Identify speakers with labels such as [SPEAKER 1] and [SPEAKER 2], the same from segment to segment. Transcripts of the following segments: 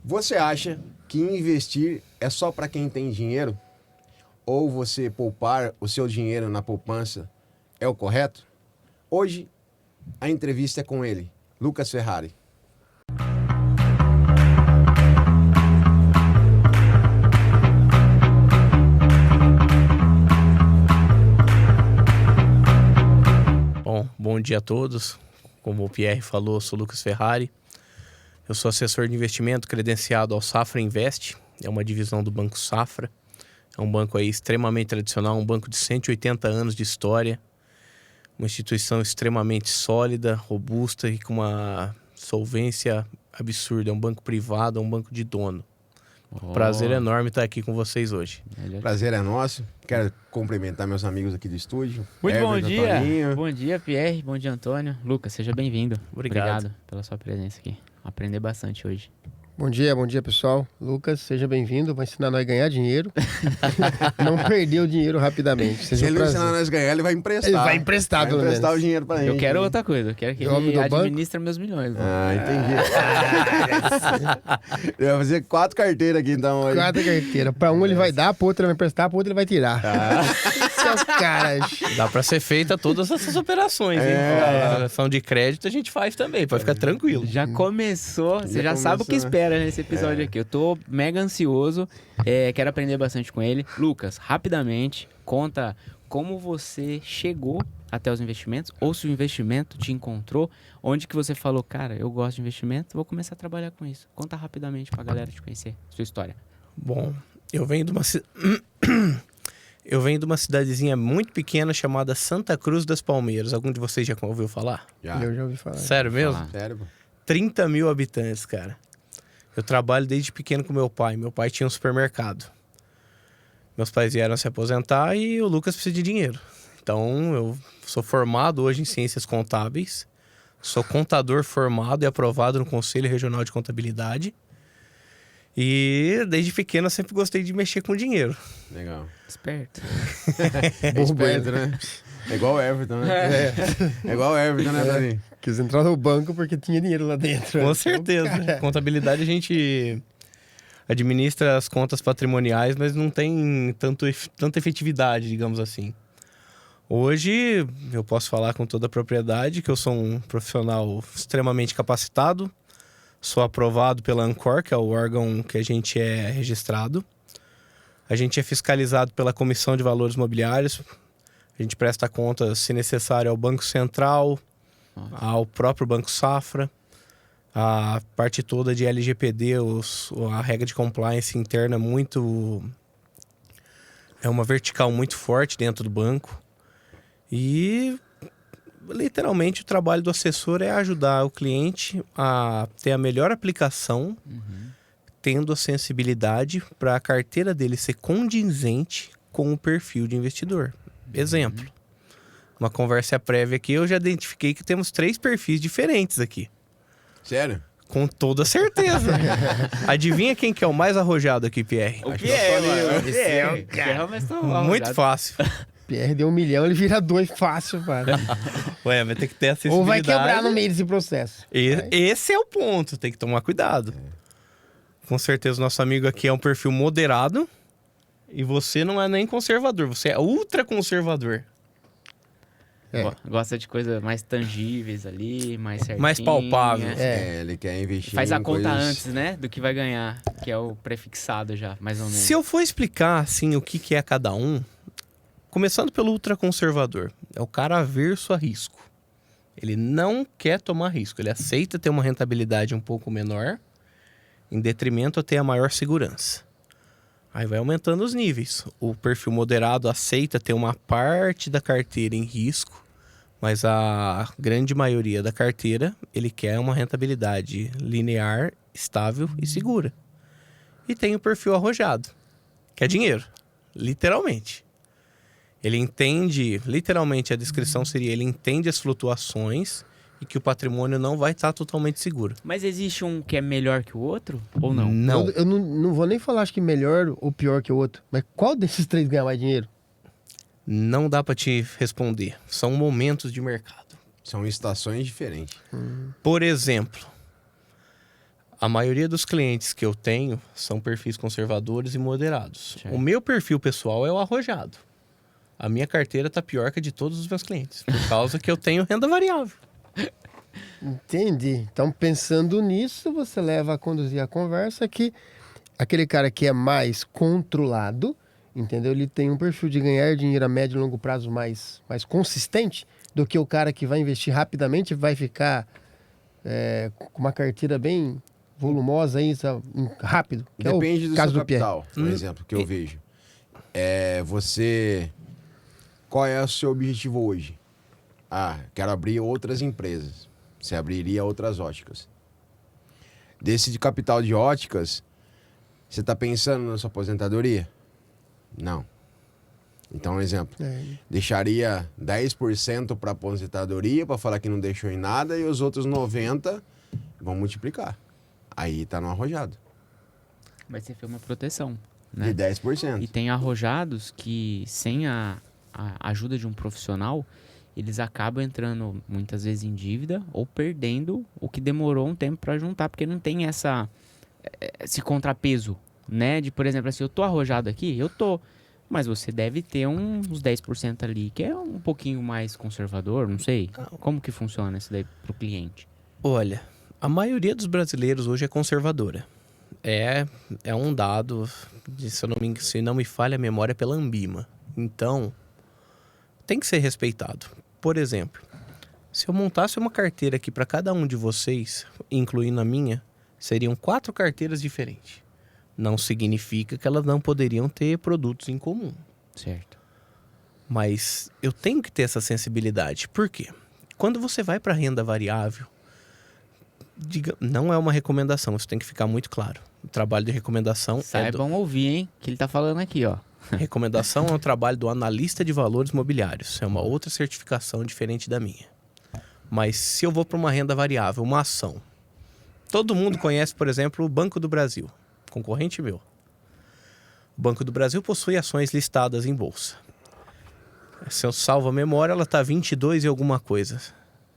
[SPEAKER 1] Você acha que investir é só para quem tem dinheiro? Ou você poupar o seu dinheiro na poupança é o correto? Hoje, a entrevista é com ele, Lucas Ferrari.
[SPEAKER 2] Bom dia a todos. Como o Pierre falou, eu sou Lucas Ferrari. Eu sou assessor de investimento credenciado ao Safra Invest. É uma divisão do Banco Safra. É um banco aí extremamente tradicional, um banco de 180 anos de história. Uma instituição extremamente sólida, robusta e com uma solvência absurda. É um banco privado, é um banco de dono. Prazer enorme estar aqui com vocês hoje.
[SPEAKER 1] Prazer é nosso. Quero cumprimentar meus amigos aqui do estúdio.
[SPEAKER 3] Muito
[SPEAKER 1] Everton,
[SPEAKER 3] bom dia.
[SPEAKER 1] Toninho.
[SPEAKER 3] Bom dia, Pierre. Bom dia, Antônio. Lucas, seja bem-vindo.
[SPEAKER 2] Obrigado
[SPEAKER 3] pela sua presença aqui. Aprender bastante hoje.
[SPEAKER 4] Bom dia, pessoal. Lucas, seja bem-vindo. Vai ensinar nós a ganhar dinheiro. Não perder o dinheiro rapidamente.
[SPEAKER 1] Se ele não ensinar nós a ganhar, ele vai emprestar.
[SPEAKER 4] Ele vai emprestar, pelo
[SPEAKER 1] emprestar
[SPEAKER 4] menos.
[SPEAKER 1] o dinheiro pra gente.
[SPEAKER 3] Eu quero outra coisa. Eu quero que ele administre meus milhões.
[SPEAKER 1] Ah, entendi. Eu vou fazer 4 carteiras aqui, então. Hoje.
[SPEAKER 4] 4 carteiras. Pra um ele vai dar, pro outro ele vai emprestar, pro outro ele vai tirar. Seus caras.
[SPEAKER 2] Dá pra ser feita todas essas operações, hein? A ação de crédito a gente faz também, pode ficar tranquilo.
[SPEAKER 3] Já começou, você já sabe o que espera nesse episódio aqui. Eu tô mega ansioso, quero aprender bastante com ele. Lucas, rapidamente, conta como você chegou até os investimentos, ou se o investimento te encontrou, onde que você falou, cara, eu gosto de investimento, vou começar a trabalhar com isso. Conta rapidamente pra galera te conhecer, sua história.
[SPEAKER 2] Bom, eu venho de uma cidadezinha muito pequena chamada Santa Cruz das Palmeiras. Algum de vocês já ouviu falar?
[SPEAKER 4] Eu já ouvi falar.
[SPEAKER 2] Sério mesmo?
[SPEAKER 1] Sério, pô.
[SPEAKER 2] 30 mil habitantes, cara. Eu trabalho desde pequeno com meu pai. Meu pai tinha um supermercado. Meus pais vieram se aposentar e o Lucas precisa de dinheiro. Então, eu sou formado hoje em Ciências Contábeis. Sou contador formado e aprovado no Conselho Regional de Contabilidade. E desde pequeno eu sempre gostei de mexer com dinheiro.
[SPEAKER 1] Legal.
[SPEAKER 3] Esperto.
[SPEAKER 1] É esperto, né? É igual o Everton, né? É igual o Everton, né, Toninho?
[SPEAKER 4] Quis entrar no banco porque tinha dinheiro lá dentro.
[SPEAKER 2] Com certeza. Contabilidade a gente administra as contas patrimoniais, mas não tem tanta efetividade, digamos assim. Hoje eu posso falar com toda a propriedade que eu sou um profissional extremamente capacitado. Sou aprovado pela Ancor, que é o órgão que a gente é registrado. A gente é fiscalizado pela Comissão de Valores Mobiliários. A gente presta contas, se necessário, ao Banco Central, ao próprio Banco Safra. A parte toda de LGPD, a regra de compliance interna é uma vertical muito forte dentro do banco. E literalmente o trabalho do assessor é ajudar o cliente a ter a melhor aplicação, tendo a sensibilidade para a carteira dele ser condizente com o perfil de investidor. Exemplo, uma conversa prévia aqui, eu já identifiquei que temos 3 perfis diferentes aqui.
[SPEAKER 1] Sério?
[SPEAKER 2] Com toda certeza. Adivinha quem que é o mais arrojado aqui, Pierre?
[SPEAKER 3] O Pierre, mano.
[SPEAKER 4] Esse é o cara.
[SPEAKER 2] Muito fácil.
[SPEAKER 4] Pierre deu 1 milhão, ele vira 2 fácil, cara.
[SPEAKER 2] Ué, vai ter que ter a sensibilidade.
[SPEAKER 4] Ou vai quebrar no meio desse processo.
[SPEAKER 2] Esse é o ponto, tem que tomar cuidado. Com certeza o nosso amigo aqui é um perfil moderado e você não é nem conservador, você é ultra conservador.
[SPEAKER 3] Gosta de coisas mais tangíveis ali, mais certinhas.
[SPEAKER 2] Mais palpáveis.
[SPEAKER 1] Ele quer investir
[SPEAKER 3] Faz a
[SPEAKER 1] em
[SPEAKER 3] conta
[SPEAKER 1] coisas...
[SPEAKER 3] antes, né? Do que vai ganhar, que é o prefixado já, mais ou menos.
[SPEAKER 2] Se eu for explicar, assim, o que é cada um, começando pelo ultraconservador, é o cara averso a risco. Ele não quer tomar risco, ele aceita ter uma rentabilidade um pouco menor, em detrimento a ter a maior segurança. Aí vai aumentando os níveis. O perfil moderado aceita ter uma parte da carteira em risco, mas a grande maioria da carteira, ele quer uma rentabilidade linear, estável e segura. E tem o perfil arrojado, que é dinheiro, literalmente. Ele entende, literalmente a descrição seria, ele entende as flutuações e que o patrimônio não vai estar totalmente seguro.
[SPEAKER 3] Mas existe um que é melhor que o outro ou não?
[SPEAKER 2] Não.
[SPEAKER 4] Eu não vou nem falar acho que melhor ou pior que o outro, mas qual desses 3 ganha mais dinheiro?
[SPEAKER 2] Não dá para te responder. São momentos de mercado.
[SPEAKER 1] São estações diferentes.
[SPEAKER 2] Por exemplo, A maioria dos clientes que eu tenho são perfis conservadores e moderados.
[SPEAKER 3] Certo.
[SPEAKER 2] O meu perfil pessoal é o arrojado. A minha carteira tá pior que a de todos os meus clientes, por causa que eu tenho renda variável.
[SPEAKER 4] Entendi. Então, pensando nisso, você leva a conduzir a conversa que aquele cara que é mais controlado, entendeu? Ele tem um perfil de ganhar dinheiro a médio e longo prazo mais consistente do que o cara que vai investir rapidamente e vai ficar com uma carteira bem volumosa aí, sabe? Rápido. Que
[SPEAKER 1] Depende
[SPEAKER 4] é o
[SPEAKER 1] do
[SPEAKER 4] caso
[SPEAKER 1] seu
[SPEAKER 4] do Pierre.
[SPEAKER 1] capital, por exemplo, que eu vejo. Qual é o seu objetivo hoje? Quero abrir outras empresas. Você abriria outras óticas. Desse de capital de óticas, você está pensando na sua aposentadoria? Não. Então, um exemplo. Deixaria 10% para aposentadoria, para falar que não deixou em nada, e os outros 90% vão multiplicar. Aí tá no arrojado.
[SPEAKER 3] Vai ser uma proteção, né?
[SPEAKER 1] De 10%.
[SPEAKER 3] E tem arrojados que, sem a ajuda de um profissional, eles acabam entrando muitas vezes em dívida ou perdendo o que demorou um tempo para juntar, porque não tem esse contrapeso, né? De, por exemplo, assim, eu tô arrojado aqui, eu tô, mas você deve ter uns 10% ali, que é um pouquinho mais conservador, não sei. Como que funciona isso daí pro cliente?
[SPEAKER 2] Olha, a maioria dos brasileiros hoje é conservadora. É um dado, se não me falha a memória, pela Anbima. Então, tem que ser respeitado. Por exemplo, se eu montasse uma carteira aqui para cada um de vocês, incluindo a minha, seriam 4 carteiras diferentes. Não significa que elas não poderiam ter produtos em comum.
[SPEAKER 3] Certo.
[SPEAKER 2] Mas eu tenho que ter essa sensibilidade. Por quê? Quando você vai para renda variável, não é uma recomendação, isso tem que ficar muito claro. O trabalho de recomendação
[SPEAKER 3] Saibam ouvir, hein? Que ele tá falando aqui, ó.
[SPEAKER 2] Recomendação é o trabalho do analista de valores mobiliários. É uma outra certificação diferente da minha. Mas se eu vou para uma renda variável, uma ação. Todo mundo conhece, por exemplo, o Banco do Brasil, concorrente meu. O Banco do Brasil possui ações listadas em bolsa. Se eu salvo a memória, ela está 22 e alguma coisa.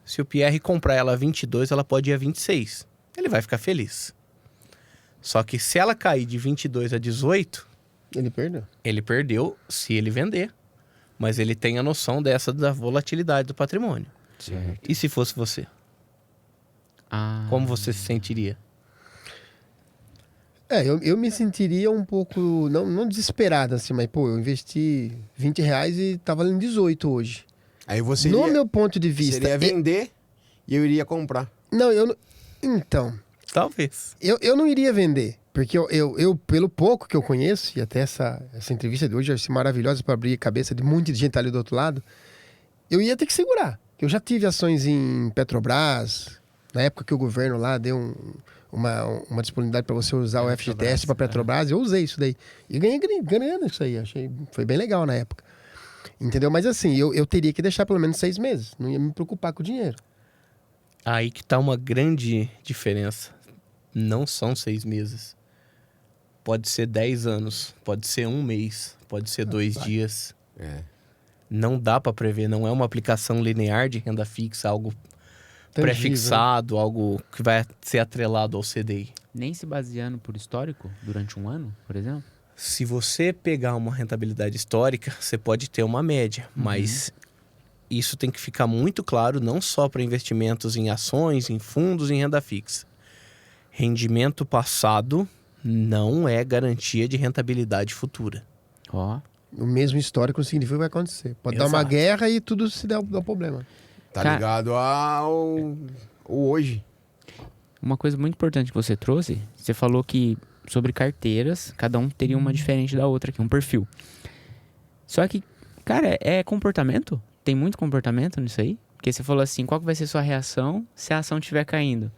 [SPEAKER 2] Se o Pierre comprar ela a 22, ela pode ir a 26. Ele vai ficar feliz. Só que se ela cair de 22 a 18...
[SPEAKER 4] Ele perdeu.
[SPEAKER 2] Ele perdeu se ele vender. Mas ele tem a noção da volatilidade do patrimônio.
[SPEAKER 3] Certo.
[SPEAKER 2] E se fosse você? Como você se sentiria?
[SPEAKER 4] Eu me sentiria um pouco, não desesperado assim, mas pô, eu investi R$20 e tá valendo 18 hoje.
[SPEAKER 1] Aí você
[SPEAKER 4] No meu ponto de vista...
[SPEAKER 1] Seria vender e eu iria comprar.
[SPEAKER 4] Não, eu não... Então...
[SPEAKER 2] Talvez.
[SPEAKER 4] Eu não iria vender, porque eu, pelo pouco que eu conheço, e até essa entrevista de hoje vai ser maravilhosa para abrir a cabeça de muita gente ali do outro lado, eu ia ter que segurar. Eu já tive ações em Petrobras, na época que o governo lá deu uma disponibilidade para você usar o FGTS para Petrobras, eu usei isso daí. E ganhei grana isso aí, foi bem legal na época. Entendeu? Mas assim, eu teria que deixar pelo menos 6 meses, não ia me preocupar com o dinheiro.
[SPEAKER 2] Aí que tá uma grande diferença. Não são 6 meses. Pode ser 10 anos, pode ser 1 mês, pode ser 2 dias. Não dá para prever, não é uma aplicação linear de renda fixa, algo pré-fixado, algo que vai ser atrelado ao CDI.
[SPEAKER 3] Nem se baseando por histórico durante um ano, por exemplo?
[SPEAKER 2] Se você pegar uma rentabilidade histórica, você pode ter uma média, mas isso tem que ficar muito claro, não só para investimentos em ações, em fundos, em renda fixa. Rendimento passado não é garantia de rentabilidade futura.
[SPEAKER 3] Ó.
[SPEAKER 4] O mesmo histórico não significa que vai acontecer. Pode dar uma guerra e tudo se dá problema.
[SPEAKER 1] Tá ligado ao hoje.
[SPEAKER 3] Uma coisa muito importante que você trouxe, você falou que sobre carteiras, cada um teria uma diferente da outra aqui, um perfil. Só que, cara, é comportamento? Tem muito comportamento nisso aí? Porque você falou assim, qual que vai ser sua reação se a ação estiver caindo?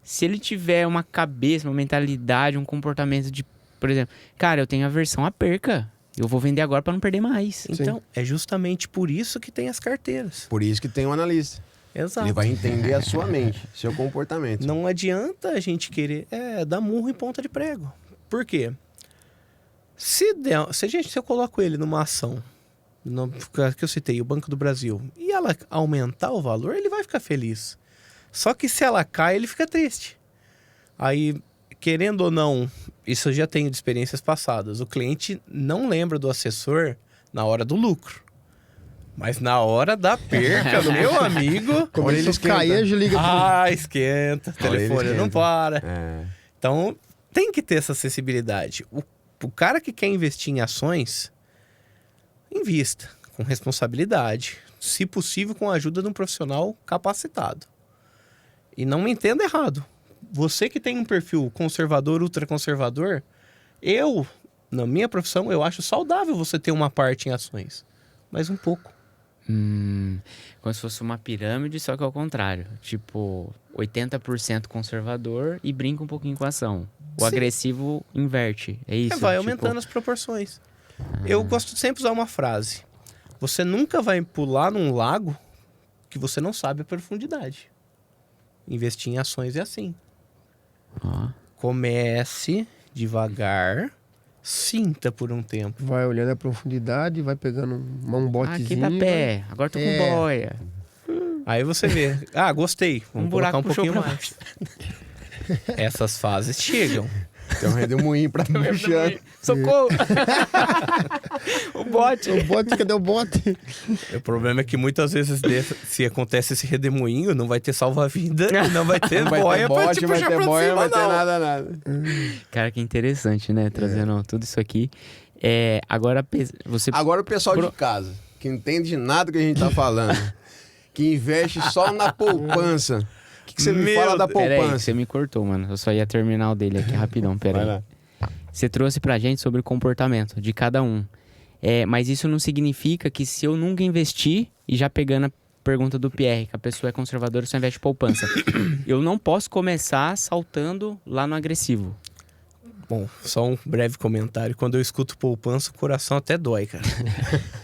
[SPEAKER 3] Se ele tiver uma cabeça, uma mentalidade, um comportamento de, por exemplo, cara, eu tenho aversão à perca. Eu vou vender agora para não perder mais.
[SPEAKER 2] Então, é justamente por isso que tem as carteiras.
[SPEAKER 1] Por isso que tem um analista.
[SPEAKER 2] Exato.
[SPEAKER 1] Ele vai entender a sua mente, seu comportamento.
[SPEAKER 2] Não adianta a gente querer dar murro em ponta de prego. Por quê? Se eu coloco ele numa ação, que eu citei, o Banco do Brasil, e ela aumentar o valor, ele vai ficar feliz. Só que se ela cai, ele fica triste. Aí querendo ou não, isso eu já tenho de experiências passadas. O cliente não lembra do assessor na hora do lucro. Mas na hora da perca, meu amigo...
[SPEAKER 4] Começou a cair, liga pro...
[SPEAKER 2] esquenta. O telefone não para. Então, tem que ter essa acessibilidade. O cara que quer investir em ações, invista com responsabilidade. Se possível, com a ajuda de um profissional capacitado. E não me entenda errado. Você que tem um perfil conservador, ultraconservador, na minha profissão, eu acho saudável você ter uma parte em ações. Mas um pouco.
[SPEAKER 3] Como se fosse uma pirâmide, só que ao contrário. Tipo, 80% conservador e brinca um pouquinho com a ação. O
[SPEAKER 2] Sim.
[SPEAKER 3] agressivo inverte. É isso?
[SPEAKER 2] Vai
[SPEAKER 3] tipo...
[SPEAKER 2] aumentando as proporções. Eu gosto de sempre usar uma frase. Você nunca vai pular num lago que você não sabe a profundidade. Investir em ações é assim. Comece devagar, sinta por um tempo.
[SPEAKER 4] Vai olhando a profundidade, vai pegando um botezinho.
[SPEAKER 3] Aqui tá pé, agora tô com boia.
[SPEAKER 2] Aí você vê, gostei, vamos colocar um pouquinho mais. Essas fases chegam.
[SPEAKER 1] Tem um redemoinho pra puxando.
[SPEAKER 3] Socorro! O bote.
[SPEAKER 4] O bote, cadê o bote?
[SPEAKER 2] O problema é que muitas vezes, se acontece esse redemoinho, não vai ter salva-vida e não vai ter boia pra te puxar pra cima,
[SPEAKER 1] não vai ter
[SPEAKER 2] não.
[SPEAKER 1] nada.
[SPEAKER 3] Cara, que interessante, né? Trazendo tudo isso aqui. Agora, você...
[SPEAKER 1] Agora o pessoal de casa, que não entende de nada que a gente tá falando, que investe só na poupança. O que você me fala da poupança?
[SPEAKER 3] Peraí, você me cortou, mano. Eu só ia terminar o dele aqui rapidão, peraí. Você trouxe pra gente sobre o comportamento de cada um. Mas isso não significa que se eu nunca investir, e já pegando a pergunta do Pierre, que a pessoa é conservadora e só investe poupança, eu não posso começar saltando lá no agressivo.
[SPEAKER 2] Bom, só um breve comentário. Quando eu escuto poupança, o coração até dói, cara.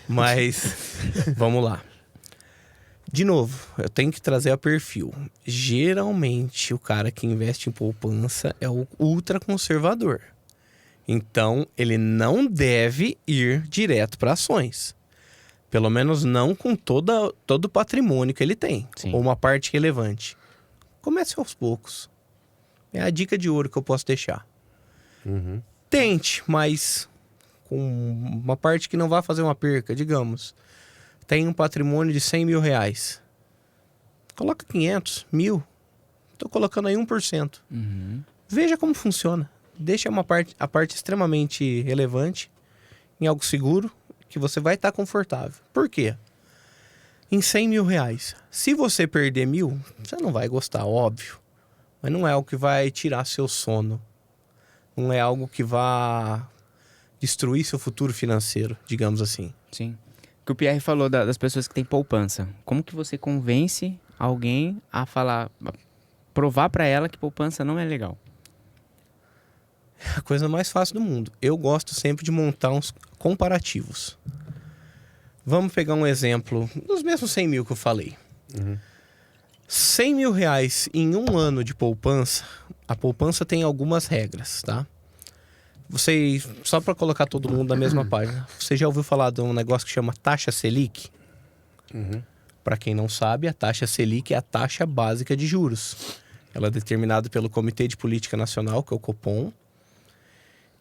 [SPEAKER 2] Mas, vamos lá. De novo, eu tenho que trazer a perfil. Geralmente, o cara que investe em poupança é o ultraconservador. Então, ele não deve ir direto para ações. Pelo menos não com todo o patrimônio que ele tem.
[SPEAKER 3] Sim.
[SPEAKER 2] Ou uma parte relevante. Comece aos poucos. É a dica de ouro que eu posso deixar. Tente, mas com uma parte que não vai fazer uma perca, digamos. Tem um patrimônio de 100 mil reais. Coloca 500, 1.000. Estou colocando aí 1%. Veja como funciona. Deixa a parte extremamente relevante em algo seguro que você vai estar confortável. Por quê? Em 100 mil reais. Se você perder 1.000, você não vai gostar, óbvio. Mas não é algo que vai tirar seu sono. Não é algo que vai destruir seu futuro financeiro, digamos assim.
[SPEAKER 3] Sim. O que o Pierre falou das pessoas que têm poupança. Como que você convence alguém a provar pra ela que poupança não é legal?
[SPEAKER 2] É a coisa mais fácil do mundo. Eu gosto sempre de montar uns comparativos. Vamos pegar um exemplo dos mesmos 100 mil que eu falei. 100 mil reais em um ano de poupança, a poupança tem algumas regras, tá? Só para colocar todo mundo na mesma página, você já ouviu falar de um negócio que chama taxa Selic? Para quem não sabe, a taxa Selic é a taxa básica de juros. Ela é determinada pelo Comitê de Política Nacional, que é o Copom.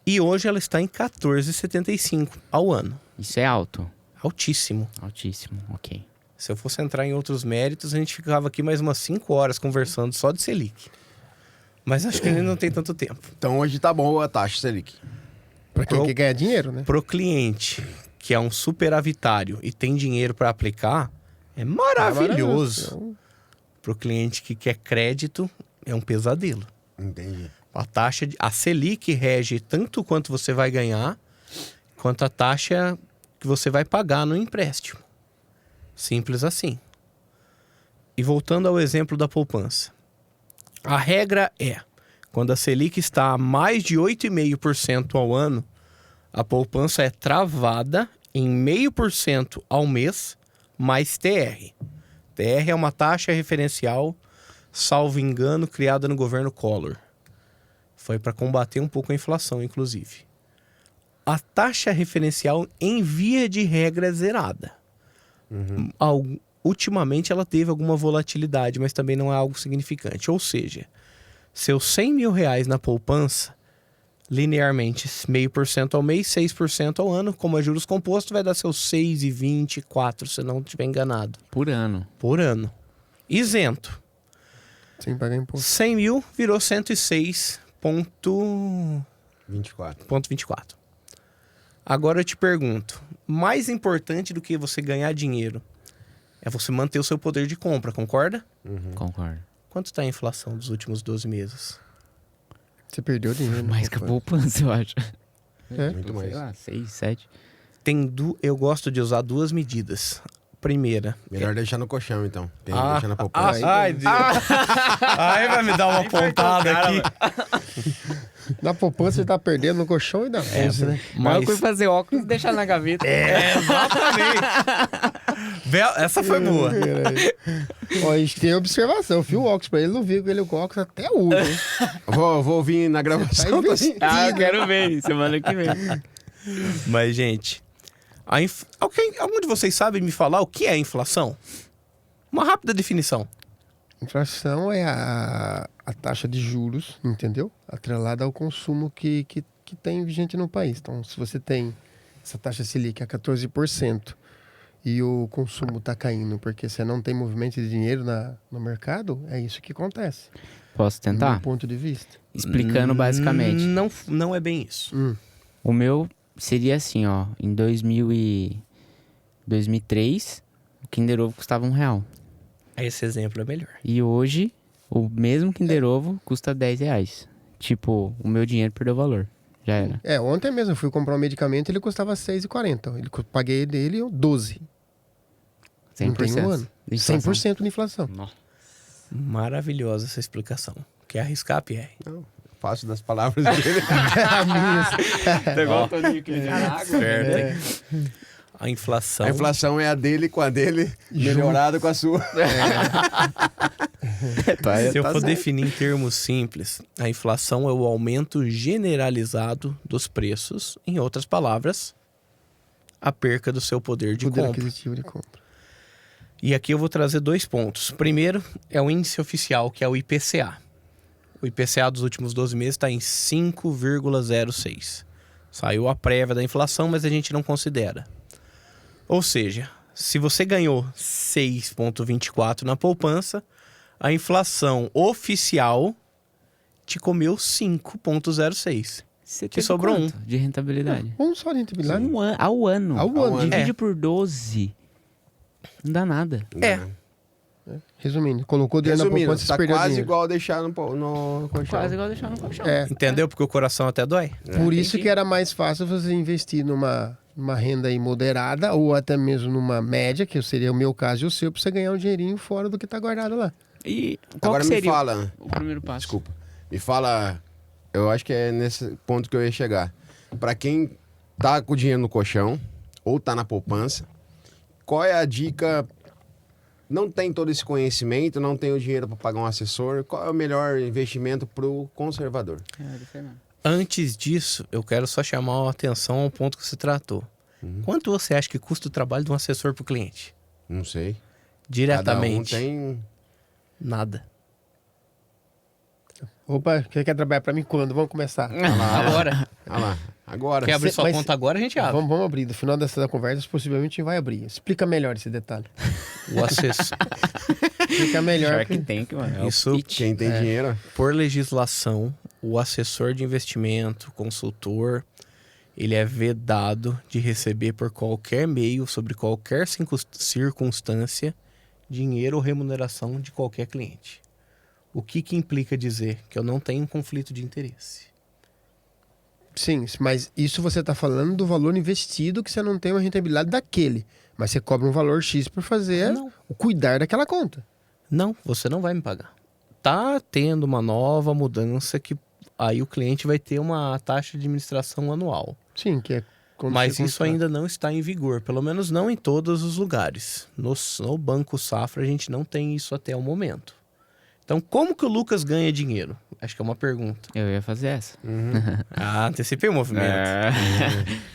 [SPEAKER 2] E hoje ela está em 14,75 ao ano.
[SPEAKER 3] Isso é alto?
[SPEAKER 2] Altíssimo.
[SPEAKER 3] Altíssimo, ok.
[SPEAKER 2] Se eu fosse entrar em outros méritos, a gente ficava aqui mais umas 5 horas conversando só de Selic. Mas acho que a gente não tem tanto tempo.
[SPEAKER 1] Então hoje tá bom a taxa Selic.
[SPEAKER 4] Pra quem quer ganhar dinheiro, né?
[SPEAKER 2] Pro cliente que é um superavitário e tem dinheiro para aplicar, é maravilhoso. Pro cliente que quer crédito, é um pesadelo.
[SPEAKER 1] Entendi.
[SPEAKER 2] A Selic rege tanto quanto você vai ganhar, quanto a taxa que você vai pagar no empréstimo. Simples assim. E voltando ao exemplo da poupança. A regra é, quando a Selic está a mais de 8,5% ao ano, a poupança é travada em 0,5% ao mês, mais TR. TR é uma taxa referencial, salvo engano, criada no governo Collor. Foi para combater um pouco a inflação, inclusive. A taxa referencial, em via de regra, é zerada. Ultimamente ela teve alguma volatilidade, mas também não é algo significante. Ou seja, seus 100 mil reais na poupança, linearmente, 0,5% ao mês, 6% ao ano, como é juros compostos, vai dar seus 6,24, se não estiver enganado,
[SPEAKER 3] Por ano.
[SPEAKER 2] por ano. Isento.
[SPEAKER 4] Sem pagar imposto.
[SPEAKER 2] 100 mil virou 106,24. Agora eu te pergunto, mais importante do que você ganhar dinheiro é você manter o seu poder de compra, concorda?
[SPEAKER 3] Concordo.
[SPEAKER 2] Quanto está a inflação dos últimos 12 meses?
[SPEAKER 4] Você perdeu dinheiro.
[SPEAKER 3] Mais que a poupança, eu acho.
[SPEAKER 1] Muito mais.
[SPEAKER 3] Sei lá, 6, 7.
[SPEAKER 2] Eu gosto de usar duas medidas. Primeira.
[SPEAKER 1] Melhor deixar no colchão, então. Tem que deixar na poupança.
[SPEAKER 2] Ai, Deus. Aí vai me dar uma pontada aqui.
[SPEAKER 4] Na poupança você tá perdendo no colchão e na bolsa, né?
[SPEAKER 3] Mas eu fui
[SPEAKER 2] Mas,
[SPEAKER 3] fazer óculos e deixar na gaveta.
[SPEAKER 2] exatamente. Essa foi boa.
[SPEAKER 4] Ó, a gente tem observação. Eu fio o óculos pra ele, não vi com ele com o óculos até hoje. Hein?
[SPEAKER 1] Vou vir na
[SPEAKER 4] Tá
[SPEAKER 1] gravação.
[SPEAKER 4] investindo.
[SPEAKER 3] Eu quero ver, semana que vem.
[SPEAKER 2] Mas, gente, algum de vocês sabe me falar o que é inflação? Uma rápida definição.
[SPEAKER 4] Inflação é a taxa de juros, entendeu? Atrelada ao consumo que tem vigente no país. Então, se você tem essa taxa Selic a 14% e o consumo está caindo porque você não tem movimento de dinheiro no mercado, é isso que acontece.
[SPEAKER 3] Posso
[SPEAKER 4] Do
[SPEAKER 3] tentar?
[SPEAKER 4] meu ponto de vista.
[SPEAKER 3] Explicando basicamente.
[SPEAKER 2] Não é bem isso.
[SPEAKER 3] O meu seria assim, ó. Em 2003, o Kinder Ovo custava R$1.
[SPEAKER 2] Esse exemplo é melhor.
[SPEAKER 3] E hoje, o mesmo Kinder Ovo custa R$10. Tipo, o meu dinheiro perdeu valor. Já era.
[SPEAKER 4] Ontem mesmo eu fui comprar um medicamento e ele custava R$6,40. Paguei dele 12. Não tem um ano.
[SPEAKER 3] de inflação.
[SPEAKER 4] 100% de inflação.
[SPEAKER 3] Nossa.
[SPEAKER 2] Maravilhosa essa explicação. Quer arriscar, Pierre?
[SPEAKER 1] Não, fácil das palavras dele.
[SPEAKER 4] A minha.
[SPEAKER 3] Pegou o Toninho que
[SPEAKER 2] Certo, hein? A inflação...
[SPEAKER 1] A inflação é a dele com a dele, melhorada com a sua.
[SPEAKER 2] Se eu for definir em termos simples, a inflação é o aumento generalizado dos preços. Em outras palavras, a perca do seu poder de
[SPEAKER 4] Poder
[SPEAKER 2] compra.
[SPEAKER 4] aquisitivo de compra.
[SPEAKER 2] E aqui eu vou trazer 2 pontos. Primeiro é o índice oficial, que é o IPCA. O IPCA dos últimos 12 meses está em 5,06. Saiu a prévia da inflação, mas a gente não considera. Ou seja, se você ganhou 6,24 na poupança, a inflação oficial te comeu 5,06.
[SPEAKER 3] Você
[SPEAKER 2] Que sobrou
[SPEAKER 3] quanto de rentabilidade?
[SPEAKER 4] Um só de rentabilidade.
[SPEAKER 3] Ao ano.
[SPEAKER 4] Ao ano.
[SPEAKER 3] Divide por 12. Não dá nada.
[SPEAKER 4] Resumindo, colocou dinheiro na
[SPEAKER 1] Resumindo,
[SPEAKER 4] poupança e
[SPEAKER 1] tá
[SPEAKER 4] perdeu
[SPEAKER 1] quase
[SPEAKER 4] dinheiro.
[SPEAKER 1] igual deixar no colchão.
[SPEAKER 3] Quase igual deixar no colchão.
[SPEAKER 2] Entendeu? Porque o coração até dói.
[SPEAKER 4] Por isso
[SPEAKER 3] entendi.
[SPEAKER 4] que era mais fácil você investir numa renda aí moderada ou até mesmo numa média, que seria o meu caso e o seu, pra você ganhar um dinheirinho fora do que tá guardado lá.
[SPEAKER 3] E qual
[SPEAKER 1] Agora
[SPEAKER 3] que
[SPEAKER 1] me
[SPEAKER 3] seria
[SPEAKER 1] fala,
[SPEAKER 3] o primeiro passo?
[SPEAKER 1] desculpa, me fala, eu acho que é nesse ponto que eu ia chegar. Pra quem tá com o dinheiro no colchão ou tá na poupança, qual é a dica? Não tem todo esse conhecimento, não tem o dinheiro para pagar um assessor. Qual é o melhor investimento pro conservador?
[SPEAKER 2] Antes disso, eu quero só chamar a atenção ao ponto que você tratou. Quanto você acha que custa o trabalho de um assessor para o cliente?
[SPEAKER 1] Não sei.
[SPEAKER 2] Diretamente.
[SPEAKER 1] Cada um tem...
[SPEAKER 2] Nada.
[SPEAKER 4] Opa, quer trabalhar pra mim quando? Vamos começar.
[SPEAKER 2] Agora.
[SPEAKER 1] Ah lá, agora.
[SPEAKER 2] Quer abrir sua
[SPEAKER 4] Mas-
[SPEAKER 2] conta agora, a gente abre.
[SPEAKER 4] Vamos abrir. No final dessa conversa, possivelmente a gente vai abrir. Explica melhor esse detalhe.
[SPEAKER 2] O assessor.
[SPEAKER 4] Explica melhor.
[SPEAKER 3] Shark Tank, mano.
[SPEAKER 2] Isso,
[SPEAKER 1] Quem tem dinheiro...
[SPEAKER 2] por legislação, o assessor de investimento, consultor, ele é vedado de receber por qualquer meio, sobre qualquer circunstância, dinheiro ou remuneração de qualquer cliente. O que implica dizer que eu não tenho um conflito de interesse?
[SPEAKER 4] Sim, mas isso você está falando do valor investido que você não tem uma rentabilidade daquele. Mas você cobra um valor X por fazer
[SPEAKER 2] Não.
[SPEAKER 4] o cuidar daquela conta.
[SPEAKER 2] Não, você não vai me pagar. Tá tendo uma nova mudança que aí o cliente vai ter uma taxa de administração anual.
[SPEAKER 4] Sim, que é... quando
[SPEAKER 2] Mas
[SPEAKER 4] você
[SPEAKER 2] isso
[SPEAKER 4] contrata.
[SPEAKER 2] ainda não está em vigor, pelo menos não em todos os lugares. No Banco Safra a gente não tem isso até o momento. Então, como que o Lucas ganha dinheiro? Acho que é uma pergunta.
[SPEAKER 3] Eu ia fazer essa.
[SPEAKER 2] Ah, antecipei o movimento.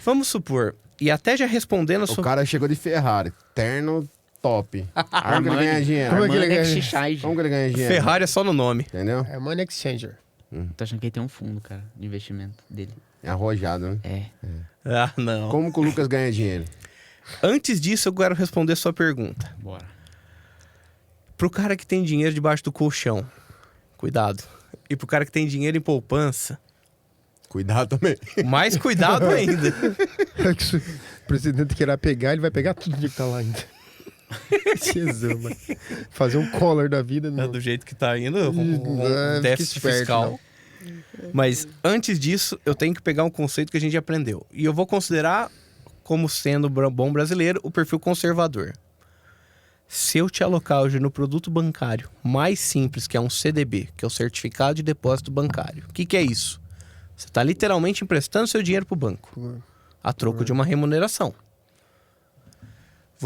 [SPEAKER 2] Vamos supor, e até já respondendo a
[SPEAKER 1] O
[SPEAKER 2] sua...
[SPEAKER 1] cara chegou de Ferrari, terno top. Como que ele ganha dinheiro?
[SPEAKER 4] Como é que ele
[SPEAKER 3] Armani
[SPEAKER 4] ganha?
[SPEAKER 3] Exchange.
[SPEAKER 1] Como que ele ganha dinheiro?
[SPEAKER 2] Ferrari é só no nome.
[SPEAKER 1] Entendeu?
[SPEAKER 4] Armani Exchanger.
[SPEAKER 3] Tô achando que ele tem um fundo, cara, de investimento dele.
[SPEAKER 1] É arrojado, né?
[SPEAKER 3] É.
[SPEAKER 2] Ah, não.
[SPEAKER 1] Como que o Lucas ganha dinheiro?
[SPEAKER 2] Antes disso, eu quero responder sua pergunta.
[SPEAKER 3] Bora.
[SPEAKER 2] Pro cara que tem dinheiro debaixo do colchão, cuidado. E pro cara que tem dinheiro em poupança,
[SPEAKER 1] Cuidado também.
[SPEAKER 2] mais cuidado ainda.
[SPEAKER 4] Se o presidente queira pegar, ele vai pegar tudo que tá lá ainda. Jesus, mano. Fazer um collar da vida.
[SPEAKER 2] É,
[SPEAKER 4] Não.
[SPEAKER 2] do jeito que tá indo,
[SPEAKER 4] Não,
[SPEAKER 2] um déficit
[SPEAKER 4] fica esperto,
[SPEAKER 2] fiscal. Mas antes disso, eu tenho que pegar um conceito que a gente aprendeu. E eu vou considerar, como sendo bom brasileiro, o perfil conservador. Se eu te alocar hoje no produto bancário mais simples, que é um CDB, que é o Certificado de Depósito Bancário. O que é isso? Você está literalmente emprestando seu dinheiro para o banco, a troco de uma remuneração.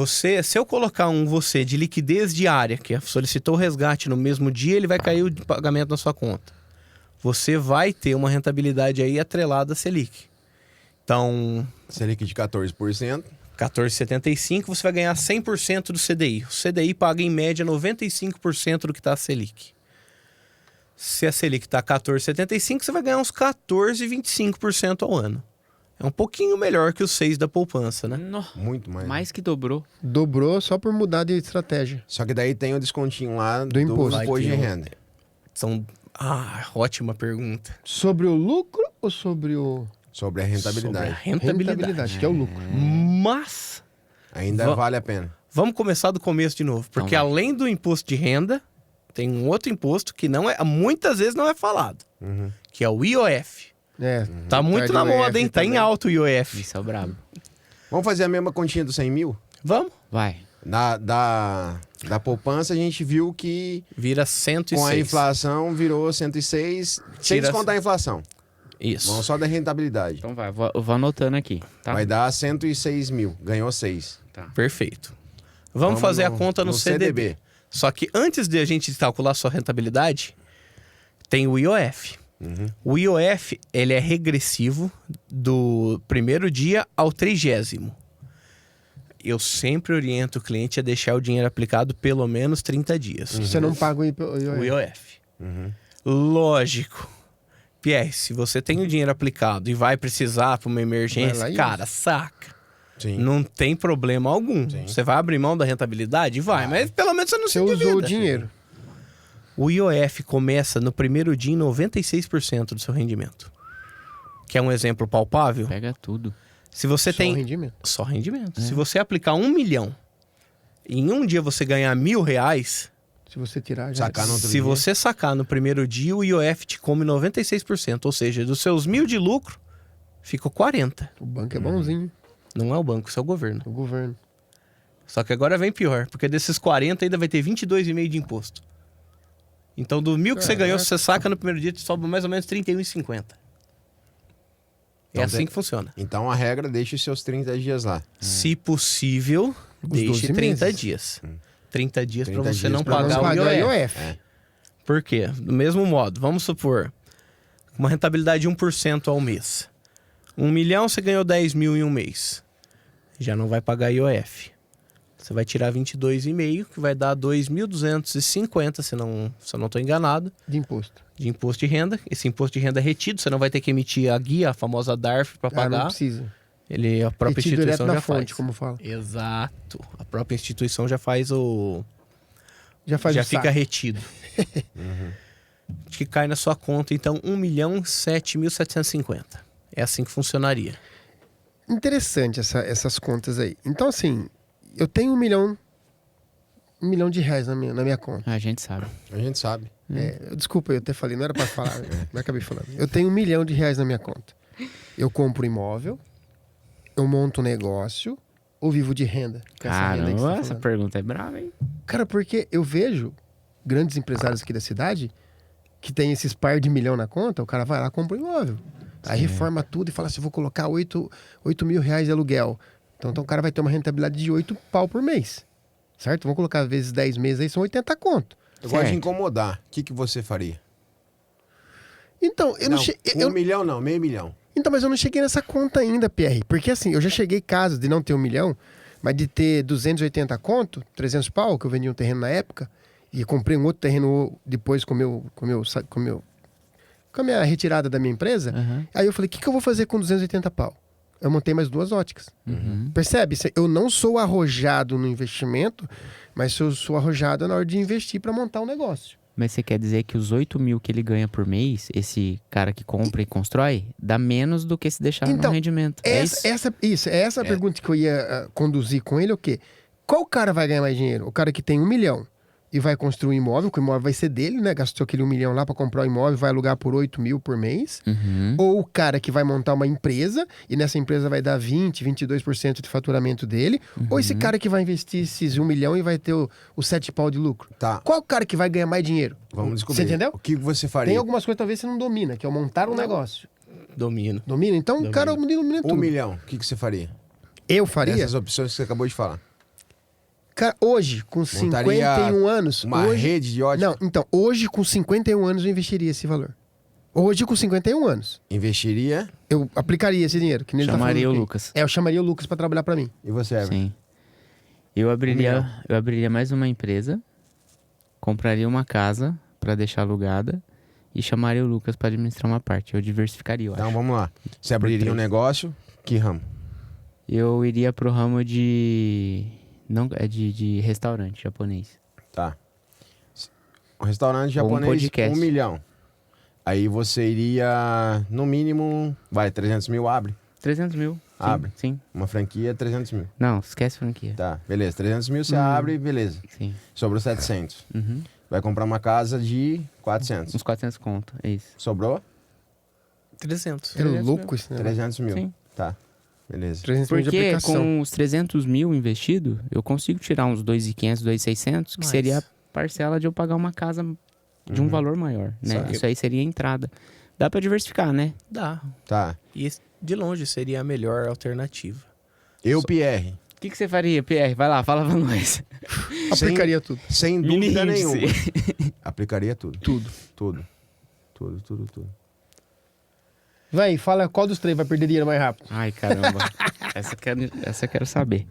[SPEAKER 2] Se eu colocar você de liquidez diária, que solicitou o resgate no mesmo dia, ele vai cair o pagamento na sua conta. Você vai ter uma rentabilidade aí atrelada à Selic. Então,
[SPEAKER 1] Selic de 14%.
[SPEAKER 2] 14,75, você vai ganhar 100% do CDI. O CDI paga, em média, 95% do que está a Selic. Se a Selic está 14,75, você vai ganhar uns 14,25% ao ano. É um pouquinho melhor que os 6 da poupança, né?
[SPEAKER 1] Muito mais.
[SPEAKER 3] Mais que dobrou.
[SPEAKER 4] Dobrou só por mudar de estratégia.
[SPEAKER 1] Só que daí tem o descontinho lá
[SPEAKER 4] Do imposto.
[SPEAKER 1] imposto de renda.
[SPEAKER 2] São... ótima pergunta.
[SPEAKER 4] Sobre o lucro ou sobre o...
[SPEAKER 1] Sobre a
[SPEAKER 2] Sobre a
[SPEAKER 1] rentabilidade.
[SPEAKER 2] rentabilidade.
[SPEAKER 4] que é o lucro.
[SPEAKER 2] Mas,
[SPEAKER 1] Ainda vale a pena.
[SPEAKER 2] vamos começar do começo de novo. Porque
[SPEAKER 3] Então vai.
[SPEAKER 2] além do imposto de renda, tem um outro imposto que muitas vezes não é falado.
[SPEAKER 1] Uhum.
[SPEAKER 2] Que é o IOF.
[SPEAKER 4] É.
[SPEAKER 2] Tá muito na
[SPEAKER 4] do
[SPEAKER 2] moda,
[SPEAKER 4] IOF
[SPEAKER 2] hein? Tá em
[SPEAKER 4] também.
[SPEAKER 2] alto o IOF.
[SPEAKER 3] Isso é o brabo.
[SPEAKER 1] Vamos fazer a mesma continha dos 100 mil?
[SPEAKER 2] Vamos?
[SPEAKER 3] Vai.
[SPEAKER 1] Da poupança, a gente viu que
[SPEAKER 2] Vira 106.
[SPEAKER 1] com a inflação virou 106, sem
[SPEAKER 2] Tira-
[SPEAKER 1] descontar a inflação.
[SPEAKER 2] Isso.
[SPEAKER 1] Vamos só da rentabilidade.
[SPEAKER 3] Então vai, eu vou anotando aqui, tá?
[SPEAKER 1] Vai dar 106 mil. Ganhou 6.
[SPEAKER 2] Perfeito. Vamos fazer a conta no CDB. Só que antes de a gente calcular sua rentabilidade, tem o IOF.
[SPEAKER 1] Uhum.
[SPEAKER 2] O IOF, ele é regressivo do primeiro dia ao 30º. Eu sempre oriento o cliente a deixar o dinheiro aplicado pelo menos 30 dias.
[SPEAKER 4] Você não paga o
[SPEAKER 2] O IOF.
[SPEAKER 1] Uhum.
[SPEAKER 2] Lógico. Pierre, se você tem o dinheiro aplicado e vai precisar para uma
[SPEAKER 4] Vai
[SPEAKER 2] emergência,
[SPEAKER 4] lá e
[SPEAKER 2] cara, saca.
[SPEAKER 1] Sim.
[SPEAKER 2] Não tem problema algum.
[SPEAKER 1] Sim.
[SPEAKER 2] Você vai abrir mão da rentabilidade? Vai, mas pelo menos você não
[SPEAKER 4] Você
[SPEAKER 2] se
[SPEAKER 4] usou o
[SPEAKER 2] endivida.
[SPEAKER 4] dinheiro.
[SPEAKER 2] O IOF começa no primeiro dia em 96% do seu rendimento. Quer um exemplo palpável?
[SPEAKER 3] Pega tudo.
[SPEAKER 2] Se você
[SPEAKER 4] Só
[SPEAKER 2] tem...
[SPEAKER 4] o rendimento.
[SPEAKER 2] Só rendimento. Se você aplicar 1 milhão e em um dia você ganhar R$1.000,
[SPEAKER 4] Se você tirar, já...
[SPEAKER 1] Sacar no outro
[SPEAKER 2] se
[SPEAKER 1] dia.
[SPEAKER 2] você sacar no primeiro dia, o IOF te come 96%. Ou seja, dos seus 1.000 de lucro, ficou 40.
[SPEAKER 4] O banco é bonzinho.
[SPEAKER 2] Não é o banco, isso é o governo.
[SPEAKER 4] O governo.
[SPEAKER 2] Só que agora vem pior, porque desses 40 ainda vai ter 22,5 de imposto. Então, do 1.000 que você ganhou, se você saca no primeiro dia, te sobra mais ou menos 31,50. É
[SPEAKER 1] Então,
[SPEAKER 2] assim que funciona.
[SPEAKER 1] Então a regra, deixe os seus 30 dias lá.
[SPEAKER 2] Se possível, deixe
[SPEAKER 4] 12
[SPEAKER 2] 30
[SPEAKER 4] meses.
[SPEAKER 2] dias. 30 dias para
[SPEAKER 1] 30
[SPEAKER 2] você
[SPEAKER 1] dias
[SPEAKER 2] não
[SPEAKER 1] pra
[SPEAKER 2] pagar
[SPEAKER 4] Vamos
[SPEAKER 2] o
[SPEAKER 4] pagar
[SPEAKER 2] IOF.
[SPEAKER 4] IOF.
[SPEAKER 2] Por quê? Do mesmo modo, vamos supor, uma rentabilidade de 1% ao mês. 1 milhão, você ganhou 10 mil em um mês. Já não vai pagar IOF. Você vai tirar 22,5, que vai dar 2.250, se eu não estou enganado,
[SPEAKER 4] De imposto.
[SPEAKER 2] de imposto de renda. Esse imposto de renda é retido, você não vai ter que emitir a guia, a famosa DARF, para
[SPEAKER 4] Ah, não
[SPEAKER 2] pagar.
[SPEAKER 4] precisa.
[SPEAKER 2] A própria
[SPEAKER 4] Retido direto
[SPEAKER 2] instituição
[SPEAKER 4] na
[SPEAKER 2] já
[SPEAKER 4] fonte,
[SPEAKER 2] faz.
[SPEAKER 4] como fala.
[SPEAKER 2] Exato. A própria instituição já faz o...
[SPEAKER 4] Já faz
[SPEAKER 2] já
[SPEAKER 4] o
[SPEAKER 2] fica
[SPEAKER 4] saco.
[SPEAKER 2] retido. Que cai na sua conta, então, 1.007.750. É assim que funcionaria.
[SPEAKER 4] Interessante essas contas aí. Então, assim, eu tenho 1 milhão de reais na minha conta.
[SPEAKER 3] A gente sabe.
[SPEAKER 1] A gente sabe.
[SPEAKER 4] Desculpa, eu até falei, não era pra falar, mas acabei falando. Eu tenho 1 milhão de reais na minha conta. Eu compro imóvel, eu monto um negócio ou vivo de renda? Com essa renda aí que você
[SPEAKER 3] Caramba,
[SPEAKER 4] tá
[SPEAKER 3] essa
[SPEAKER 4] falando.
[SPEAKER 3] pergunta é brava, hein?
[SPEAKER 4] Cara, porque eu vejo grandes empresários aqui da cidade que tem esses par de milhão na conta, o cara vai lá e compra um imóvel. Aí reforma tudo e fala assim, vou colocar 8 mil reais de aluguel. Então o cara vai ter uma rentabilidade de 8 pau por mês. Certo? Vamos colocar vezes 10 meses aí, são 80 conto.
[SPEAKER 1] Eu gosto de
[SPEAKER 3] Certo.
[SPEAKER 1] incomodar. O que você faria?
[SPEAKER 4] Então, eu não, cheguei.
[SPEAKER 1] 1 milhão não, meio milhão.
[SPEAKER 4] Então, mas eu não cheguei nessa conta ainda, Pierre. Porque assim, eu já cheguei casos de não ter 1 milhão, Mas de ter 280 conto, 300 pau, que eu vendi um terreno na época, e comprei um outro terreno depois com a minha retirada da minha empresa, aí eu falei, o que eu vou fazer com 280 pau? Eu montei mais 2 óticas. Percebe? Eu não sou arrojado no investimento, mas eu sou arrojado na hora de investir para montar um negócio.
[SPEAKER 3] Mas você quer dizer que os 8 mil que ele ganha por mês, esse cara que compra e constrói, dá menos do que se deixar no rendimento.
[SPEAKER 4] Essa pergunta que eu ia conduzir com ele, é o quê? Qual cara vai ganhar mais dinheiro? O cara que tem 1 milhão e vai construir um imóvel, que o imóvel vai ser dele, né? Gastou aquele 1 milhão lá para comprar um imóvel e vai alugar por 8 mil por mês. Ou o cara que vai montar uma empresa e nessa empresa vai dar 20, 22% de faturamento dele. Ou esse cara que vai investir esses 1 milhão e vai ter o 7 pau de lucro.
[SPEAKER 1] Tá.
[SPEAKER 4] Qual o cara que vai ganhar mais dinheiro?
[SPEAKER 1] Vamos descobrir.
[SPEAKER 4] Você entendeu?
[SPEAKER 1] O que você faria?
[SPEAKER 4] Tem algumas coisas talvez você não domina, que é montar um negócio.
[SPEAKER 2] Domino.
[SPEAKER 4] Domina? Então o cara domina tudo.
[SPEAKER 1] 1 milhão, o que você faria?
[SPEAKER 4] Eu faria?
[SPEAKER 1] Essas opções que você acabou de falar.
[SPEAKER 4] Cara, hoje, com
[SPEAKER 1] Montaria
[SPEAKER 4] 51 anos...
[SPEAKER 1] Uma rede de ótica?
[SPEAKER 4] Não, então, hoje com 51 anos eu investiria esse valor. Hoje com 51 anos.
[SPEAKER 1] Investiria?
[SPEAKER 4] Eu aplicaria esse dinheiro. Que nem ele tá
[SPEAKER 3] Chamaria
[SPEAKER 4] falando
[SPEAKER 3] o
[SPEAKER 4] aqui.
[SPEAKER 3] Lucas.
[SPEAKER 4] Eu chamaria o Lucas pra trabalhar pra mim.
[SPEAKER 1] E você, Everton?
[SPEAKER 3] Sim. Eu abriria mais uma empresa, compraria uma casa pra deixar alugada e chamaria o Lucas pra administrar uma parte. Eu diversificaria, eu
[SPEAKER 1] Então
[SPEAKER 3] acho.
[SPEAKER 1] vamos lá. Você abriria um negócio, que ramo?
[SPEAKER 3] Eu iria pro ramo de... Não, é de restaurante japonês.
[SPEAKER 1] Tá. Um restaurante
[SPEAKER 3] Ou um
[SPEAKER 1] japonês,
[SPEAKER 3] podcast.
[SPEAKER 1] 1 milhão. Aí você iria, no mínimo, 300 mil abre.
[SPEAKER 3] 300 mil. Sim,
[SPEAKER 1] Abre.
[SPEAKER 3] Sim.
[SPEAKER 1] Uma franquia, 300 mil.
[SPEAKER 3] Não, esquece franquia.
[SPEAKER 1] Tá, beleza. 300 mil você abre, beleza.
[SPEAKER 3] Sim.
[SPEAKER 1] Sobrou 700.
[SPEAKER 3] Uhum.
[SPEAKER 1] Vai comprar uma casa de 400.
[SPEAKER 3] Uns 400 conto, é isso.
[SPEAKER 1] Sobrou?
[SPEAKER 2] 300.
[SPEAKER 4] É
[SPEAKER 3] 300
[SPEAKER 4] louco esse negócio.
[SPEAKER 1] 300 mil.
[SPEAKER 3] Sim.
[SPEAKER 1] Tá, beleza.
[SPEAKER 4] 300 mil de
[SPEAKER 3] Porque
[SPEAKER 4] aplicação.
[SPEAKER 3] com os 300 mil investido, eu consigo tirar uns 2.500, 2.600, que
[SPEAKER 2] Mas-
[SPEAKER 3] seria a parcela de eu pagar uma casa de um valor maior, né?
[SPEAKER 2] Sabe.
[SPEAKER 3] Isso aí seria a entrada. Dá pra diversificar, né?
[SPEAKER 2] Dá.
[SPEAKER 1] Tá.
[SPEAKER 2] E de longe seria a melhor alternativa.
[SPEAKER 1] Eu, Pierre,
[SPEAKER 3] O que você faria, Pierre? Vai lá, fala pra nós.
[SPEAKER 4] Aplicaria tudo.
[SPEAKER 1] sem
[SPEAKER 3] Mini
[SPEAKER 1] dúvida
[SPEAKER 3] índice.
[SPEAKER 1] nenhuma, aplicaria tudo.
[SPEAKER 4] Tudo.
[SPEAKER 1] Tudo.
[SPEAKER 4] Vai, fala qual dos três vai perder dinheiro mais rápido.
[SPEAKER 3] Ai, caramba. essa eu quero saber.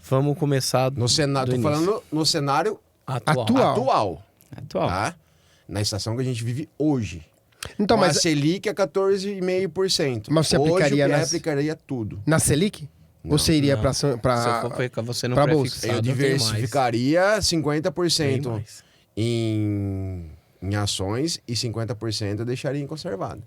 [SPEAKER 2] Vamos começar
[SPEAKER 1] No cenário,
[SPEAKER 2] do
[SPEAKER 1] tô
[SPEAKER 2] início.
[SPEAKER 1] falando no cenário
[SPEAKER 4] Atual.
[SPEAKER 3] Atual.
[SPEAKER 1] tá? Na estação que a gente vive hoje.
[SPEAKER 4] Então,
[SPEAKER 1] Com a
[SPEAKER 4] mas
[SPEAKER 1] Selic é 14,5%.
[SPEAKER 4] Mas você
[SPEAKER 1] hoje
[SPEAKER 4] aplicaria
[SPEAKER 1] o Pierre
[SPEAKER 4] nas-
[SPEAKER 1] aplicaria tudo.
[SPEAKER 4] na Selic? Ou você iria
[SPEAKER 2] Não.
[SPEAKER 4] pra...
[SPEAKER 2] Se eu for pegar você no
[SPEAKER 4] pra bolsa.
[SPEAKER 2] pré-fixado,
[SPEAKER 1] Eu
[SPEAKER 2] tem
[SPEAKER 1] diversificaria
[SPEAKER 2] mais.
[SPEAKER 1] 50%
[SPEAKER 2] Tem mais.
[SPEAKER 1] em ações e 50% eu deixaria em conservado.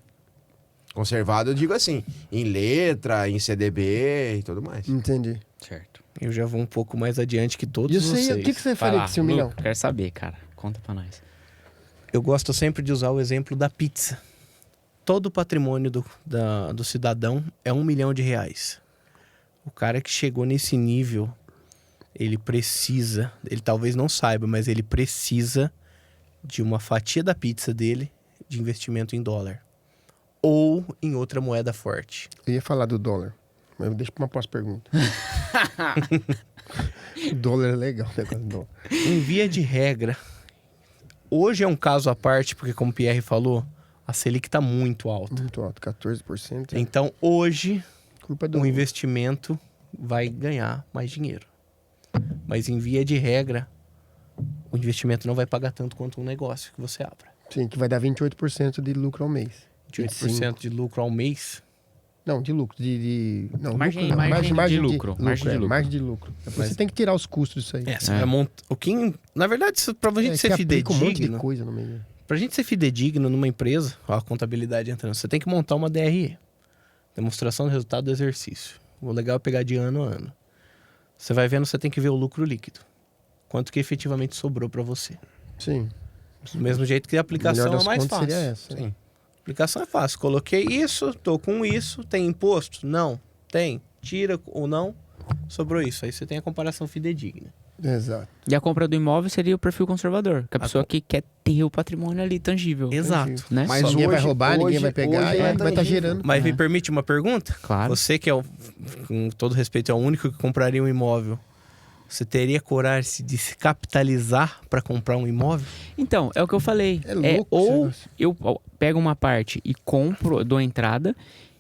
[SPEAKER 1] Conservado eu digo assim, em letra, em CDB e tudo mais.
[SPEAKER 4] Entendi.
[SPEAKER 3] Certo.
[SPEAKER 2] Eu já vou um pouco mais adiante que todos
[SPEAKER 4] E você,
[SPEAKER 2] vocês.
[SPEAKER 4] o que você
[SPEAKER 3] Vai
[SPEAKER 4] faria
[SPEAKER 3] lá,
[SPEAKER 4] com esse 1 milhão?
[SPEAKER 3] Lu, quero saber, cara. Conta pra nós.
[SPEAKER 2] Eu gosto sempre de usar o exemplo da pizza. Todo o patrimônio do cidadão é R$1 milhão. O cara que chegou nesse nível, ele talvez não saiba, mas ele precisa de uma fatia da pizza dele de investimento em dólar. Ou em outra moeda forte.
[SPEAKER 4] Eu ia falar do dólar. Mas deixa pra uma próxima pergunta. O dólar é legal, o negócio do dólar.
[SPEAKER 2] Em via de regra, hoje é um caso à parte, porque como o Pierre falou, a Selic está muito alta.
[SPEAKER 4] Muito alto, 14%.
[SPEAKER 2] Então hoje
[SPEAKER 4] Culpa do...
[SPEAKER 2] o investimento vai ganhar mais dinheiro. Mas em via de regra, o investimento não vai pagar tanto quanto um negócio que você abra.
[SPEAKER 4] Sim, que vai dar 28% de lucro ao mês.
[SPEAKER 2] 28% de lucro ao mês.
[SPEAKER 4] Não, de lucro. Não,
[SPEAKER 3] Margem-
[SPEAKER 4] lucro não.
[SPEAKER 3] margem de lucro. Margem de lucro.
[SPEAKER 4] Margem de lucro. Depois
[SPEAKER 2] Mas-
[SPEAKER 4] você tem que tirar os custos disso aí.
[SPEAKER 2] Você vai na verdade, pra gente ser
[SPEAKER 4] que aplica um monte de
[SPEAKER 2] fidedigno,
[SPEAKER 4] coisa no meio.
[SPEAKER 2] pra gente ser fidedigno numa empresa, ó, a contabilidade entrando, você tem que montar uma DRE. Demonstração do resultado do exercício. O legal é pegar de ano a ano. Você vai vendo, você tem que ver o lucro líquido. Quanto que efetivamente sobrou pra você.
[SPEAKER 4] Sim.
[SPEAKER 2] Do mesmo jeito que a aplicação
[SPEAKER 4] Melhor
[SPEAKER 2] é
[SPEAKER 4] das
[SPEAKER 2] mais
[SPEAKER 4] contas
[SPEAKER 2] fácil.
[SPEAKER 4] seria essa.
[SPEAKER 1] Sim.
[SPEAKER 2] Aplicação é fácil. Coloquei isso, tô com isso, tem imposto? Não. Tem. Tira ou não, sobrou isso. Aí você tem a comparação fidedigna.
[SPEAKER 4] Exato.
[SPEAKER 3] E a compra do imóvel seria o perfil conservador. Que a pessoa que quer ter o patrimônio ali tangível.
[SPEAKER 2] Exato.
[SPEAKER 3] Né?
[SPEAKER 1] Mas
[SPEAKER 4] Ninguém vai
[SPEAKER 1] hoje-
[SPEAKER 4] roubar, ninguém
[SPEAKER 1] hoje-
[SPEAKER 4] vai pegar
[SPEAKER 1] hoje
[SPEAKER 4] e
[SPEAKER 1] é
[SPEAKER 4] vai estar
[SPEAKER 1] tangível.
[SPEAKER 4] gerando.
[SPEAKER 2] Mas me permite uma pergunta?
[SPEAKER 3] Claro.
[SPEAKER 2] Você que com todo respeito, é o único que compraria um imóvel. Você teria coragem de se capitalizar para comprar um imóvel?
[SPEAKER 3] Então, é o que eu falei.
[SPEAKER 4] É louco esse
[SPEAKER 3] ou
[SPEAKER 4] negócio.
[SPEAKER 3] eu pego uma parte e compro, dou a entrada,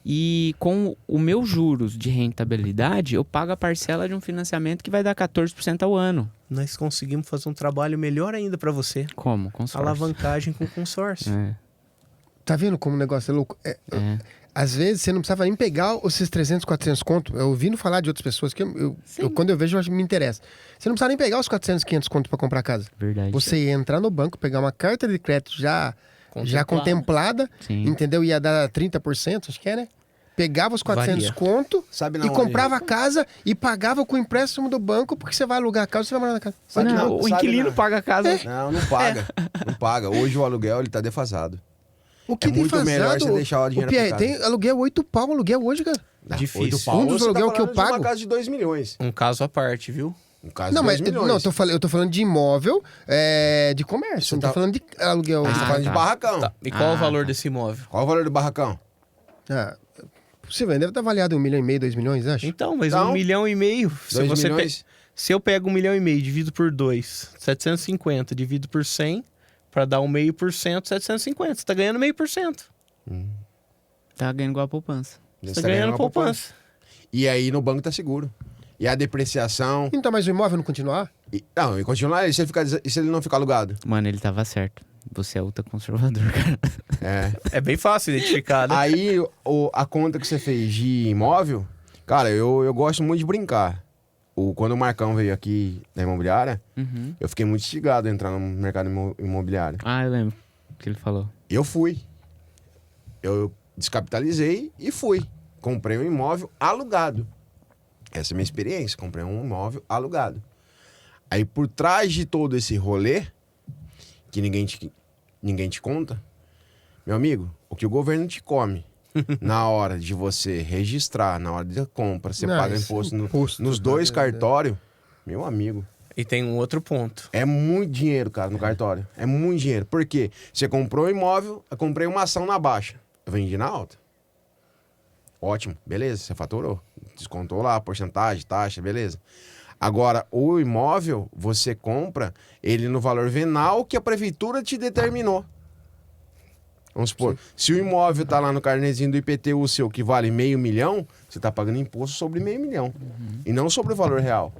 [SPEAKER 3] E com o meu juros de rentabilidade, eu pago a parcela de um financiamento que vai dar 14% ao ano.
[SPEAKER 2] Nós conseguimos fazer um trabalho melhor ainda para você.
[SPEAKER 3] Como? Consórcio.
[SPEAKER 2] Alavancagem com consórcio.
[SPEAKER 4] Tá vendo como o negócio é louco? Às vezes você não precisava nem pegar esses 300, 400 conto. Eu ouvindo falar de outras pessoas que quando eu vejo, eu acho que me interessa. Você não precisa nem pegar os 400, 500 conto para comprar casa.
[SPEAKER 3] Verdade.
[SPEAKER 4] Você ia entrar no banco, pegar uma carta de crédito já contemplada,
[SPEAKER 3] Sim.
[SPEAKER 4] entendeu? Ia dar 30%, acho que é, né? Pegava os 400
[SPEAKER 2] Varia.
[SPEAKER 4] conto
[SPEAKER 1] Sabe na
[SPEAKER 4] e
[SPEAKER 1] onde-
[SPEAKER 4] comprava a casa e pagava com o empréstimo do banco, porque você vai alugar a casa, você vai morar na casa.
[SPEAKER 1] Sabe
[SPEAKER 3] Não,
[SPEAKER 1] não,
[SPEAKER 3] o
[SPEAKER 1] sabe
[SPEAKER 3] inquilino
[SPEAKER 1] não.
[SPEAKER 3] paga a casa.
[SPEAKER 1] Não paga. Não paga. Hoje o aluguel, ele tá defasado.
[SPEAKER 4] O que
[SPEAKER 1] É
[SPEAKER 4] tem
[SPEAKER 1] muito
[SPEAKER 4] fazado,
[SPEAKER 1] melhor você deixar o dinheiro
[SPEAKER 4] Pierre,
[SPEAKER 1] aplicado.
[SPEAKER 4] tem aluguel 8 pau, aluguel hoje, cara.
[SPEAKER 2] Difícil.
[SPEAKER 1] 8 pau,
[SPEAKER 4] Um dos
[SPEAKER 1] você tá
[SPEAKER 4] aluguel que eu
[SPEAKER 1] falando de uma
[SPEAKER 4] pago-
[SPEAKER 1] casa de 2 milhões.
[SPEAKER 2] Um caso à parte, viu?
[SPEAKER 1] Um caso
[SPEAKER 4] Não,
[SPEAKER 1] de 2
[SPEAKER 4] mas
[SPEAKER 1] milhões.
[SPEAKER 4] eu tô falando de imóvel de comércio,
[SPEAKER 1] Você
[SPEAKER 4] não tô
[SPEAKER 1] tá-
[SPEAKER 4] falando de aluguel.
[SPEAKER 1] Você tá falando de barracão.
[SPEAKER 2] Tá. E qual o valor desse imóvel?
[SPEAKER 1] Qual o valor do barracão?
[SPEAKER 4] Possível, deve estar avaliado em 1,5 milhão, 2 milhões, acho.
[SPEAKER 2] Então, mas
[SPEAKER 1] Então,
[SPEAKER 2] 1,5 milhão. Se
[SPEAKER 1] 2
[SPEAKER 2] você
[SPEAKER 1] milhões?
[SPEAKER 2] Se eu pego 1,5 milhão, divido por 2, 750, divido por 100, para dar 0,5%, 750. Você tá ganhando 0,5%.
[SPEAKER 3] Tá ganhando igual a poupança.
[SPEAKER 2] Você
[SPEAKER 1] Você
[SPEAKER 2] tá ganhando
[SPEAKER 1] uma
[SPEAKER 2] poupança.
[SPEAKER 1] E aí no banco tá seguro. E a depreciação...
[SPEAKER 4] Então, mas o imóvel não continuar?
[SPEAKER 1] Não, e continuar, e se ele não ficar alugado?
[SPEAKER 3] Mano, ele tava certo. Você é ultraconservador, cara.
[SPEAKER 1] É.
[SPEAKER 2] É bem fácil identificar, né?
[SPEAKER 1] Aí a conta que você fez de imóvel... Cara, eu gosto muito de brincar. Quando o Marcão veio aqui da imobiliária,
[SPEAKER 3] Uhum.
[SPEAKER 1] eu fiquei muito instigado a entrar no mercado imobiliário.
[SPEAKER 3] Ah, eu lembro que ele falou.
[SPEAKER 1] Eu fui. Eu descapitalizei e fui. Comprei um imóvel alugado. Essa é a minha experiência. Comprei um imóvel alugado. Aí, por trás de todo esse rolê, que ninguém te conta, meu amigo, o que o governo te come na hora de você registrar, na hora da compra, você
[SPEAKER 4] Não,
[SPEAKER 1] paga
[SPEAKER 4] isso
[SPEAKER 1] imposto,
[SPEAKER 4] é imposto,
[SPEAKER 1] nos
[SPEAKER 4] né?
[SPEAKER 1] dois cartórios, meu amigo.
[SPEAKER 2] E tem um outro ponto.
[SPEAKER 1] É muito dinheiro, cara, no cartório. É muito dinheiro. Por quê? Você comprou um imóvel, eu comprei uma ação na baixa. Eu vendi na alta. Ótimo, beleza, você faturou. Descontou lá a porcentagem, taxa, beleza. Agora, o imóvel, você compra ele no valor venal que a prefeitura te determinou. Vamos supor, se o imóvel tá lá no carnezinho do IPTU seu que vale 500 mil, você tá pagando imposto sobre 500 mil. E não sobre o valor real.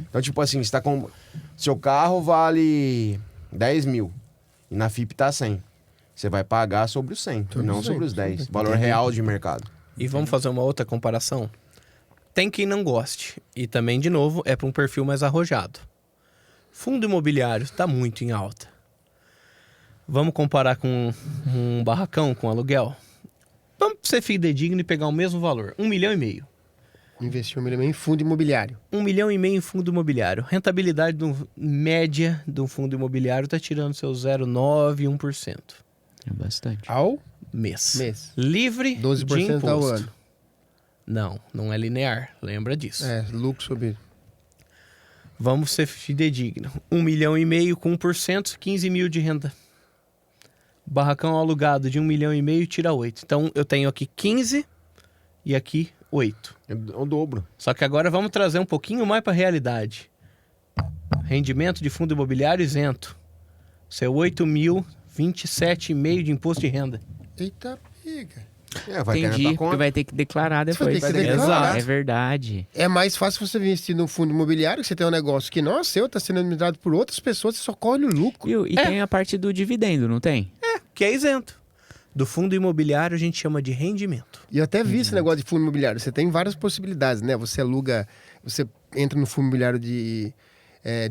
[SPEAKER 1] Então, tipo assim, você tá com... seu carro vale 10 mil e na FIP tá 100. Você vai pagar sobre os 100,
[SPEAKER 4] Sobre
[SPEAKER 1] não
[SPEAKER 4] os
[SPEAKER 1] sobre os
[SPEAKER 4] 100,
[SPEAKER 1] 10. Valor real de mercado.
[SPEAKER 2] E vamos fazer uma outra comparação? Tem quem não goste. E também, de novo, é para um perfil mais arrojado. Fundo imobiliário está muito em alta. Vamos comparar com um barracão, com aluguel? Vamos ser fidedigno e pegar o mesmo valor. 1,5 milhão.
[SPEAKER 4] Investiu 1,5 milhão em fundo imobiliário.
[SPEAKER 2] 1,5 milhão em fundo imobiliário. Rentabilidade média do fundo imobiliário está tirando seus 0,9%, 1%.
[SPEAKER 3] É bastante.
[SPEAKER 4] Ao
[SPEAKER 2] Mês.
[SPEAKER 4] $12
[SPEAKER 2] Livre de imposto.
[SPEAKER 4] ao ano.
[SPEAKER 2] Não é linear. Lembra disso.
[SPEAKER 4] Lucro sobre...
[SPEAKER 2] Vamos ser fidedigno. 1,5 milhão com 1%, 15 mil de renda. Barracão alugado de 1,5 milhão tira 8. Então eu tenho aqui 15 e aqui 8.
[SPEAKER 1] É o dobro.
[SPEAKER 2] Só que agora vamos trazer um pouquinho mais para a realidade. Rendimento de fundo imobiliário isento. Seu 8 mil, 27,5 de imposto de renda.
[SPEAKER 4] Eita, pega.
[SPEAKER 1] Vai cair na
[SPEAKER 3] Entendi,
[SPEAKER 1] tua
[SPEAKER 3] porque
[SPEAKER 1] conta.
[SPEAKER 3] vai ter que declarar
[SPEAKER 4] Você vai
[SPEAKER 3] depois.
[SPEAKER 4] ter que
[SPEAKER 2] declarar.
[SPEAKER 3] É verdade.
[SPEAKER 4] É mais fácil você investir no fundo imobiliário, que você tem um negócio que não é seu, está sendo administrado por outras pessoas, você só corre o lucro.
[SPEAKER 3] E tem a parte do dividendo, não tem?
[SPEAKER 2] Que é isento. Do fundo imobiliário a gente chama de rendimento.
[SPEAKER 4] E eu até vi esse negócio de fundo imobiliário. Você tem várias possibilidades, né? Você aluga, você entra no fundo imobiliário de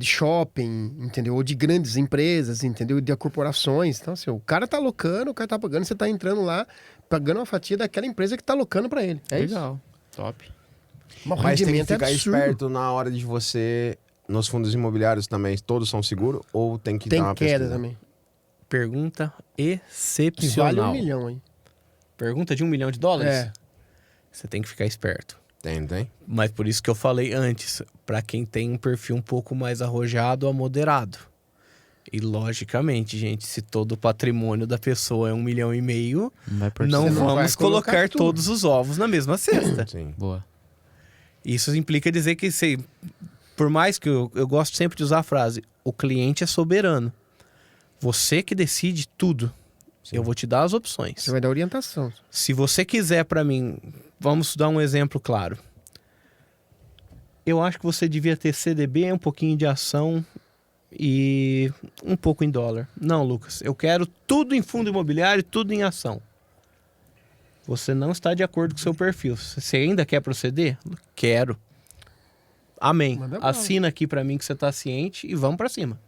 [SPEAKER 4] shopping, entendeu? Ou de grandes empresas, entendeu? De corporações. Então, assim, o cara tá alocando, o cara tá pagando, você tá entrando lá, pagando uma fatia daquela empresa que tá alocando para ele. É
[SPEAKER 3] Legal. Top.
[SPEAKER 4] isso. Mas o
[SPEAKER 1] Mas tem que
[SPEAKER 4] rendimento é
[SPEAKER 1] ficar
[SPEAKER 4] absurdo.
[SPEAKER 1] esperto na hora de você... Nos fundos imobiliários também, todos são seguros? Ou tem que
[SPEAKER 4] Tem
[SPEAKER 1] dar uma
[SPEAKER 4] queda
[SPEAKER 1] pesquisa?
[SPEAKER 4] também.
[SPEAKER 2] Pergunta
[SPEAKER 4] Que
[SPEAKER 2] excepcional.
[SPEAKER 4] vale 1 milhão, hein?
[SPEAKER 2] Pergunta de $1 milhão?
[SPEAKER 4] É.
[SPEAKER 2] Você tem que ficar esperto.
[SPEAKER 1] Tem.
[SPEAKER 2] Mas por isso que eu falei antes, para quem tem um perfil um pouco mais arrojado a moderado. E logicamente, gente, se todo o patrimônio da pessoa é 1,5 milhão,
[SPEAKER 3] Não vai por
[SPEAKER 2] não
[SPEAKER 4] Você não vai
[SPEAKER 2] vamos
[SPEAKER 4] colocar
[SPEAKER 2] colocar
[SPEAKER 4] tudo.
[SPEAKER 2] todos os ovos na mesma cesta.
[SPEAKER 1] Sim.
[SPEAKER 3] Boa.
[SPEAKER 2] Isso implica dizer que, por mais que eu gosto sempre de usar a frase, o cliente é soberano. Você que decide tudo. Eu vou te dar as opções.
[SPEAKER 4] Você vai dar orientação.
[SPEAKER 2] Se você quiser para mim, vamos dar um exemplo claro. Eu acho que você devia ter CDB, um pouquinho de ação e um pouco em dólar. Não, Lucas, eu quero tudo em fundo imobiliário, tudo em ação. Você não está de acordo com o seu perfil. Você ainda quer proceder? Quero. Amém.
[SPEAKER 4] Manda bala.
[SPEAKER 2] Assina aqui para mim que você está ciente e vamos para cima.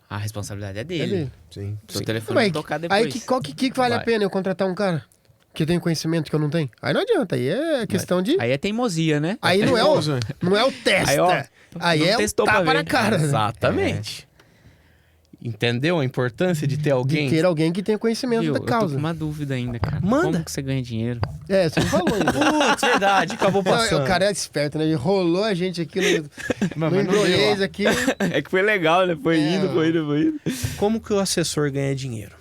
[SPEAKER 3] A responsabilidade é
[SPEAKER 4] É
[SPEAKER 3] dele.
[SPEAKER 4] dele.
[SPEAKER 1] Sim.
[SPEAKER 3] Seu
[SPEAKER 2] Sim.
[SPEAKER 3] telefone
[SPEAKER 4] Mas
[SPEAKER 3] vai tocar depois.
[SPEAKER 4] aí qual que vale a
[SPEAKER 2] Vai.
[SPEAKER 4] pena eu contratar um cara que tem conhecimento que eu não tenho? Aí não adianta, aí é questão de...
[SPEAKER 3] Aí é teimosia, né?
[SPEAKER 4] Aí não é o testa.
[SPEAKER 3] Aí, ó,
[SPEAKER 4] Aí
[SPEAKER 3] não
[SPEAKER 4] é o
[SPEAKER 3] testou pra
[SPEAKER 4] tapa
[SPEAKER 3] ver.
[SPEAKER 4] na cara. né?
[SPEAKER 2] Exatamente. Entendeu a importância de ter
[SPEAKER 4] De
[SPEAKER 2] alguém?
[SPEAKER 4] ter alguém que tenha conhecimento
[SPEAKER 3] Viu?
[SPEAKER 4] da
[SPEAKER 3] Eu tô
[SPEAKER 4] causa.
[SPEAKER 3] com uma dúvida ainda, cara.
[SPEAKER 2] Manda.
[SPEAKER 3] Como que você ganha dinheiro?
[SPEAKER 4] É, você não falou ainda.
[SPEAKER 2] Putz, verdade, acabou
[SPEAKER 4] Não,
[SPEAKER 2] passando.
[SPEAKER 4] o cara é esperto, né? Ele rolou a gente aqui no
[SPEAKER 2] Mas não
[SPEAKER 4] embrolhês
[SPEAKER 2] deu,
[SPEAKER 4] aqui.
[SPEAKER 3] É que foi legal, né? Foi
[SPEAKER 4] É,
[SPEAKER 3] indo, foi indo, foi indo.
[SPEAKER 2] Como que o assessor ganha dinheiro?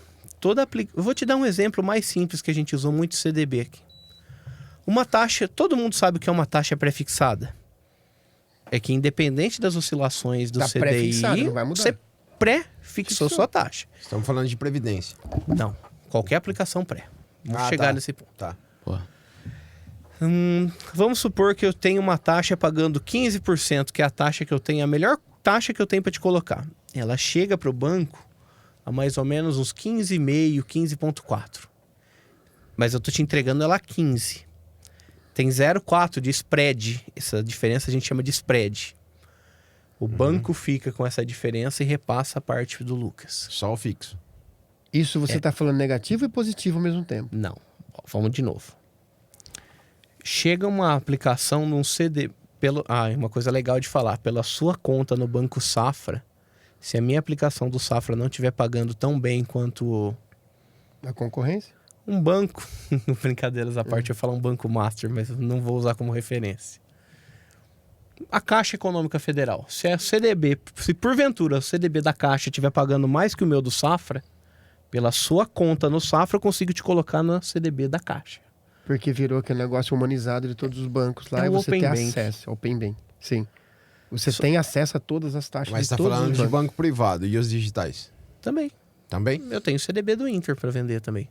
[SPEAKER 2] Eu vou te dar um exemplo mais simples que a gente usou muito CDB aqui. Uma taxa, todo mundo sabe o que é uma taxa pré-fixada. É que independente das oscilações do
[SPEAKER 4] Tá pré-fixado,
[SPEAKER 2] CDI,
[SPEAKER 4] não vai mudar.
[SPEAKER 2] você pré-fixou sua taxa.
[SPEAKER 1] Estamos falando de previdência.
[SPEAKER 2] Não, qualquer aplicação pré. Vamos chegar
[SPEAKER 1] tá.
[SPEAKER 2] nesse ponto.
[SPEAKER 1] Tá.
[SPEAKER 3] Pô,
[SPEAKER 2] Vamos supor que eu tenho uma taxa pagando 15%, que é a taxa que eu tenho, a melhor taxa que eu tenho para te colocar. Ela chega para o banco a mais ou menos uns 15,5, 15,4. Mas eu tô te entregando ela a 15. Tem 0,4 de spread. Essa diferença a gente chama de spread. O banco fica com essa diferença e repassa a parte do Lucas.
[SPEAKER 1] Só o fixo.
[SPEAKER 4] Isso você tá falando negativo e positivo ao mesmo tempo.
[SPEAKER 2] Não. Ó, vamos de novo. Chega uma aplicação num CD... uma coisa legal de falar. Pela sua conta no Banco Safra, se a minha aplicação do Safra não estiver pagando tão bem quanto
[SPEAKER 4] A concorrência?
[SPEAKER 2] um banco... Brincadeiras à parte, eu falo um banco master, mas eu não vou usar como referência. A Caixa Econômica Federal. Se a CDB... Se porventura o CDB da Caixa estiver pagando mais que o meu do Safra, pela sua conta no Safra, eu consigo te colocar na CDB da Caixa.
[SPEAKER 4] Porque virou aquele negócio humanizado de todos os bancos lá
[SPEAKER 2] É
[SPEAKER 4] e
[SPEAKER 2] o
[SPEAKER 4] você
[SPEAKER 2] Open
[SPEAKER 4] tem
[SPEAKER 2] Bank.
[SPEAKER 4] acesso. Open Bank, sim. Você tem acesso a todas as taxas
[SPEAKER 1] Mas
[SPEAKER 4] de
[SPEAKER 1] está
[SPEAKER 4] todos
[SPEAKER 1] falando
[SPEAKER 4] os
[SPEAKER 1] de
[SPEAKER 4] bancos.
[SPEAKER 1] banco privado. E os digitais?
[SPEAKER 2] Também.
[SPEAKER 1] Também?
[SPEAKER 2] Eu tenho CDB do Inter para vender também.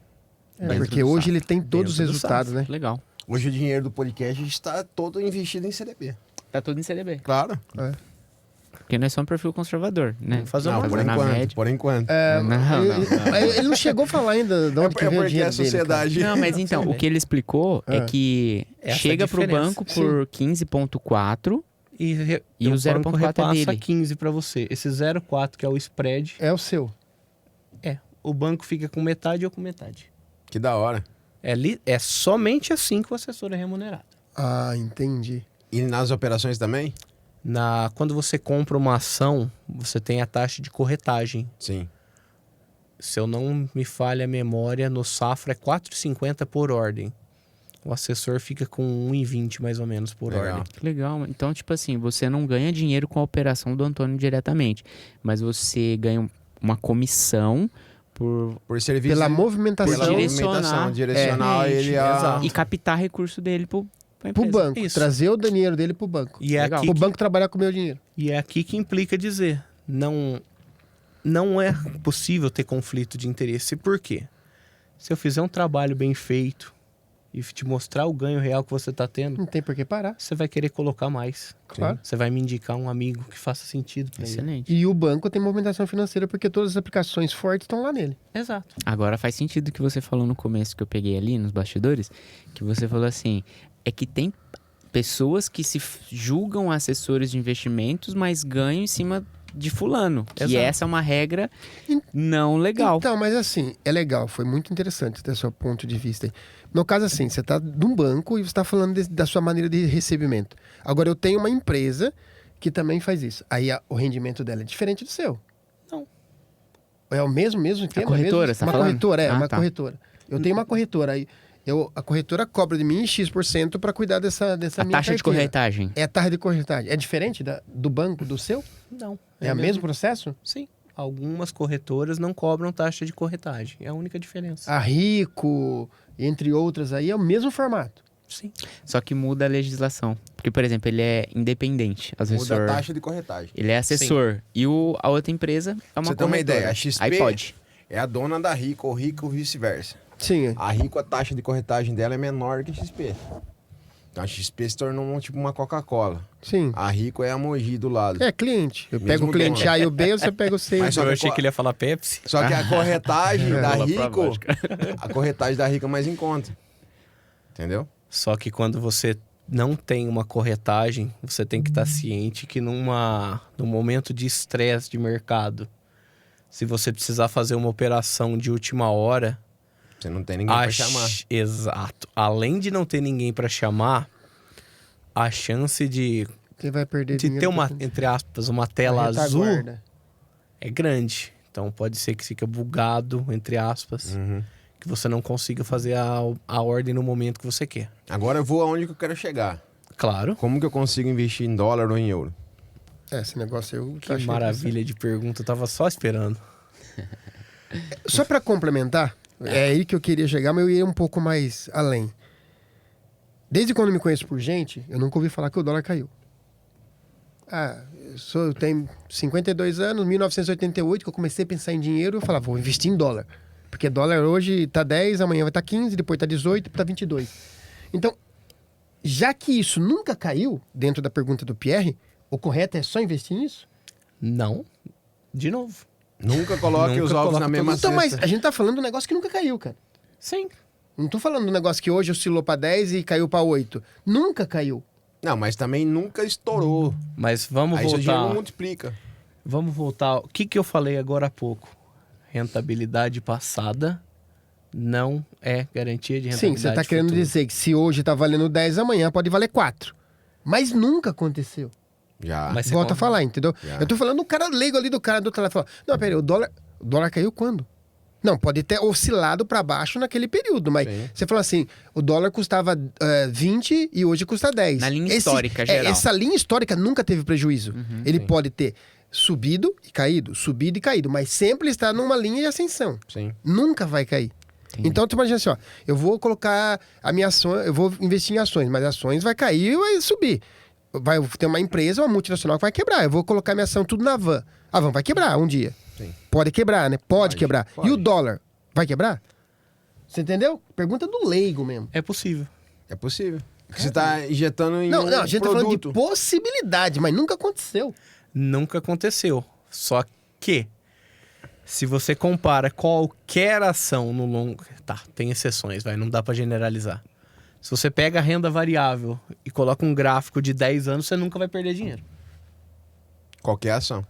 [SPEAKER 4] É,
[SPEAKER 3] Dentro
[SPEAKER 4] porque
[SPEAKER 3] do
[SPEAKER 4] hoje
[SPEAKER 3] Safra.
[SPEAKER 4] ele tem todos os
[SPEAKER 2] Dentro do
[SPEAKER 4] resultados, né?
[SPEAKER 3] legal.
[SPEAKER 1] Hoje o dinheiro do podcast está todo investido em CDB.
[SPEAKER 3] Tá tudo em CDB.
[SPEAKER 1] Claro.
[SPEAKER 3] Porque nós somos um perfil conservador, né?
[SPEAKER 2] Vamos fazer
[SPEAKER 1] Não,
[SPEAKER 2] uma
[SPEAKER 1] por
[SPEAKER 3] na
[SPEAKER 1] enquanto.
[SPEAKER 3] média.
[SPEAKER 1] Por enquanto.
[SPEAKER 4] É,
[SPEAKER 3] Não,
[SPEAKER 4] ele não chegou a falar ainda de onde que vem o
[SPEAKER 1] porque
[SPEAKER 4] dinheiro
[SPEAKER 1] a
[SPEAKER 4] dele,
[SPEAKER 1] sociedade...
[SPEAKER 3] Não, mas então, o que ele explicou é que
[SPEAKER 2] Essa
[SPEAKER 3] chega pro
[SPEAKER 2] diferença.
[SPEAKER 3] banco por 15,4
[SPEAKER 2] E
[SPEAKER 3] E o 0,4
[SPEAKER 2] banco
[SPEAKER 3] é
[SPEAKER 2] repassa
[SPEAKER 3] dele.
[SPEAKER 2] 15 para você. Esse 0,4 que é o spread,
[SPEAKER 4] cara. É o seu.
[SPEAKER 2] o banco fica com metade ou com metade.
[SPEAKER 1] Que da hora.
[SPEAKER 2] É somente assim que o assessor é remunerado.
[SPEAKER 4] Ah, entendi.
[SPEAKER 1] E nas operações também?
[SPEAKER 2] Quando você compra uma ação, você tem a taxa de corretagem.
[SPEAKER 1] Sim.
[SPEAKER 2] Se eu não me falha a memória, no Safra é 4,50 por ordem. O assessor fica com 1,20 mais ou menos por
[SPEAKER 1] Legal.
[SPEAKER 2] ordem.
[SPEAKER 3] Que legal. Então, tipo assim, você não ganha dinheiro com a operação do Antônio diretamente, mas você ganha uma comissão
[SPEAKER 1] Por serviço...
[SPEAKER 4] Pela
[SPEAKER 1] Pela
[SPEAKER 4] movimentação
[SPEAKER 3] direcionar.
[SPEAKER 1] Direcionar
[SPEAKER 2] É,
[SPEAKER 1] ele a...
[SPEAKER 2] exato.
[SPEAKER 3] e captar recurso dele pra
[SPEAKER 4] pro
[SPEAKER 3] empresa.
[SPEAKER 4] banco.
[SPEAKER 2] Isso.
[SPEAKER 4] Trazer o dinheiro dele pro banco.
[SPEAKER 2] E é,
[SPEAKER 3] Legal.
[SPEAKER 2] aqui
[SPEAKER 4] Pro
[SPEAKER 2] que,
[SPEAKER 4] banco trabalhar com o meu dinheiro.
[SPEAKER 2] e é aqui que implica dizer, não é possível ter conflito de interesse. Por quê? Se eu fizer um trabalho bem feito e te mostrar o ganho real que você está tendo,
[SPEAKER 4] Não tem por que parar.
[SPEAKER 2] você vai querer colocar mais.
[SPEAKER 4] Claro.
[SPEAKER 2] Você vai me indicar um amigo que faça sentido para ele.
[SPEAKER 3] Excelente.
[SPEAKER 4] E o banco tem movimentação financeira porque todas as aplicações fortes estão lá nele.
[SPEAKER 2] Exato.
[SPEAKER 3] Agora faz sentido o que você falou no começo, que eu peguei ali nos bastidores, que você falou assim, é que tem pessoas que se julgam assessores de investimentos, mas ganham em cima de fulano. Que
[SPEAKER 2] Exato.
[SPEAKER 3] essa é uma regra
[SPEAKER 4] En-
[SPEAKER 3] não legal.
[SPEAKER 4] Então, mas assim, é legal, foi muito interessante ter seu ponto de vista aí. No caso, assim, você está num banco e você está falando da sua maneira de recebimento. Agora, eu tenho uma empresa que também faz isso. Aí o rendimento dela é diferente do seu.
[SPEAKER 2] Não.
[SPEAKER 4] É o mesmo esquema?
[SPEAKER 3] corretora,
[SPEAKER 4] mesmo?
[SPEAKER 3] você tá
[SPEAKER 4] Uma
[SPEAKER 3] falando?
[SPEAKER 4] corretora,
[SPEAKER 3] Ah,
[SPEAKER 4] uma
[SPEAKER 3] tá.
[SPEAKER 4] corretora. Eu tenho uma corretora, aí a corretora cobra de mim X% para cuidar dessa
[SPEAKER 3] A
[SPEAKER 4] minha
[SPEAKER 3] taxa de
[SPEAKER 4] carteira.
[SPEAKER 3] corretagem.
[SPEAKER 4] É a taxa de corretagem. É diferente do banco, do seu?
[SPEAKER 2] Não.
[SPEAKER 4] É o mesmo processo?
[SPEAKER 2] Sim. Algumas corretoras não cobram taxa de corretagem. É a única diferença.
[SPEAKER 4] A Rico, entre outras aí, é o mesmo formato.
[SPEAKER 2] Sim.
[SPEAKER 3] Só que muda a legislação. Porque, por exemplo, ele é independente,
[SPEAKER 1] Muda
[SPEAKER 3] assessor.
[SPEAKER 1] a taxa de corretagem.
[SPEAKER 3] Ele é assessor. E a outra empresa é uma
[SPEAKER 1] Você tem uma
[SPEAKER 3] corretora.
[SPEAKER 1] ideia, a XP
[SPEAKER 3] Aí pode.
[SPEAKER 1] é a dona da Rico, ou Rico vice-versa.
[SPEAKER 4] Sim.
[SPEAKER 1] A Rico, a taxa de corretagem dela é menor que a XP. Então a XP se tornou tipo uma Coca-Cola.
[SPEAKER 4] Sim.
[SPEAKER 1] A Rico é a Mogi do lado.
[SPEAKER 4] É cliente. Eu
[SPEAKER 1] Mesmo
[SPEAKER 4] pego o cliente
[SPEAKER 1] dono.
[SPEAKER 4] A e o B, você pega o C.
[SPEAKER 1] Mas só
[SPEAKER 2] Eu
[SPEAKER 1] que
[SPEAKER 2] achei que ele ia falar Pepsi.
[SPEAKER 1] Só que a corretagem da
[SPEAKER 3] Bola pra
[SPEAKER 1] Rico,
[SPEAKER 3] vodka.
[SPEAKER 1] a corretagem da Rico é mais em conta. Entendeu?
[SPEAKER 2] Só que quando você não tem uma corretagem, você tem que estar ciente que num momento de estresse de mercado, se você precisar fazer uma operação de última hora,
[SPEAKER 1] Você não tem ninguém pra chamar.
[SPEAKER 2] Exato. Além de não ter ninguém para chamar, a chance de
[SPEAKER 4] Você vai perder
[SPEAKER 2] ter
[SPEAKER 4] dinheiro
[SPEAKER 2] uma,
[SPEAKER 4] pra-
[SPEAKER 2] entre aspas, uma tela
[SPEAKER 4] na
[SPEAKER 2] azul
[SPEAKER 4] retaguarda.
[SPEAKER 2] é grande. Então pode ser que fique bugado, entre aspas,
[SPEAKER 1] Uhum.
[SPEAKER 2] que você não consiga fazer a ordem no momento que você quer.
[SPEAKER 1] Agora eu vou aonde que eu quero chegar.
[SPEAKER 2] Claro.
[SPEAKER 1] Como que eu consigo investir em dólar ou em euro?
[SPEAKER 4] Esse negócio eu
[SPEAKER 2] Que maravilha de pergunta, eu tava só esperando.
[SPEAKER 4] Só pra complementar, é aí que eu queria chegar, mas eu ia um pouco mais além. Desde quando eu me conheço por gente, eu nunca ouvi falar que o dólar caiu. Eu tenho 52 anos, 1988, que eu comecei a pensar em dinheiro, eu falava, vou investir em dólar. Porque dólar hoje tá 10, amanhã vai estar 15, depois tá 18, tá 22. Então, já que isso nunca caiu, dentro da pergunta do Pierre, o correto é só investir nisso?
[SPEAKER 2] Não. De novo.
[SPEAKER 1] Nunca coloque
[SPEAKER 2] Nunca
[SPEAKER 1] os ovos
[SPEAKER 2] coloca
[SPEAKER 1] na mesma
[SPEAKER 4] Então, mas
[SPEAKER 1] cesta.
[SPEAKER 4] a gente tá falando de um negócio que nunca caiu, cara.
[SPEAKER 2] Sim.
[SPEAKER 4] Não tô falando de um negócio que hoje oscilou pra 10 e caiu pra 8. Nunca caiu.
[SPEAKER 1] Não, mas também nunca estourou.
[SPEAKER 2] Mas vamos
[SPEAKER 1] Aí seu dinheiro não
[SPEAKER 2] voltar.
[SPEAKER 1] multiplica.
[SPEAKER 2] Vamos voltar. O que eu falei agora há pouco? Rentabilidade passada não é garantia de
[SPEAKER 4] Sim,
[SPEAKER 2] rentabilidade
[SPEAKER 4] você tá querendo
[SPEAKER 2] futura.
[SPEAKER 4] dizer que se hoje tá valendo 10, amanhã pode valer 4. Mas nunca aconteceu.
[SPEAKER 1] Já.
[SPEAKER 2] Mas você
[SPEAKER 4] Volta a
[SPEAKER 2] conta-
[SPEAKER 4] falar, entendeu?
[SPEAKER 1] Já.
[SPEAKER 4] Eu tô falando do cara leigo ali, do cara do telefone. Não, peraí, o dólar caiu quando? Não, pode ter oscilado pra baixo naquele período, mas
[SPEAKER 1] Sim.
[SPEAKER 4] você falou assim, o dólar custava 20 e hoje custa 10.
[SPEAKER 3] Na linha histórica geral.
[SPEAKER 4] Essa linha histórica nunca teve prejuízo. Ele
[SPEAKER 1] sim.
[SPEAKER 4] pode ter subido e caído, mas sempre está numa linha de ascensão.
[SPEAKER 1] Sim.
[SPEAKER 4] Nunca vai cair.
[SPEAKER 3] Entendi.
[SPEAKER 4] Então, tu imagina assim, ó, eu vou colocar a minha ação, eu vou investir em ações, mas ações vai cair e vai subir. Vai ter uma empresa, uma multinacional que vai quebrar. Eu vou colocar minha ação tudo na Van. A Van vai quebrar um dia.
[SPEAKER 1] Sim.
[SPEAKER 4] Pode quebrar, né? Pode quebrar.
[SPEAKER 1] pode.
[SPEAKER 4] E o dólar vai quebrar? Você entendeu? Pergunta do leigo mesmo.
[SPEAKER 2] É possível.
[SPEAKER 1] É possível. Porque você tá injetando em
[SPEAKER 4] Não,
[SPEAKER 1] um
[SPEAKER 4] não, a gente tá falando de
[SPEAKER 1] produto.
[SPEAKER 4] possibilidade, mas nunca aconteceu.
[SPEAKER 2] Nunca aconteceu. Só que, se você compara qualquer ação no longo... Tá, tem exceções, não dá pra generalizar. Se você pega a renda variável e coloca um gráfico de 10 anos, você nunca vai perder dinheiro.
[SPEAKER 1] Qualquer ação.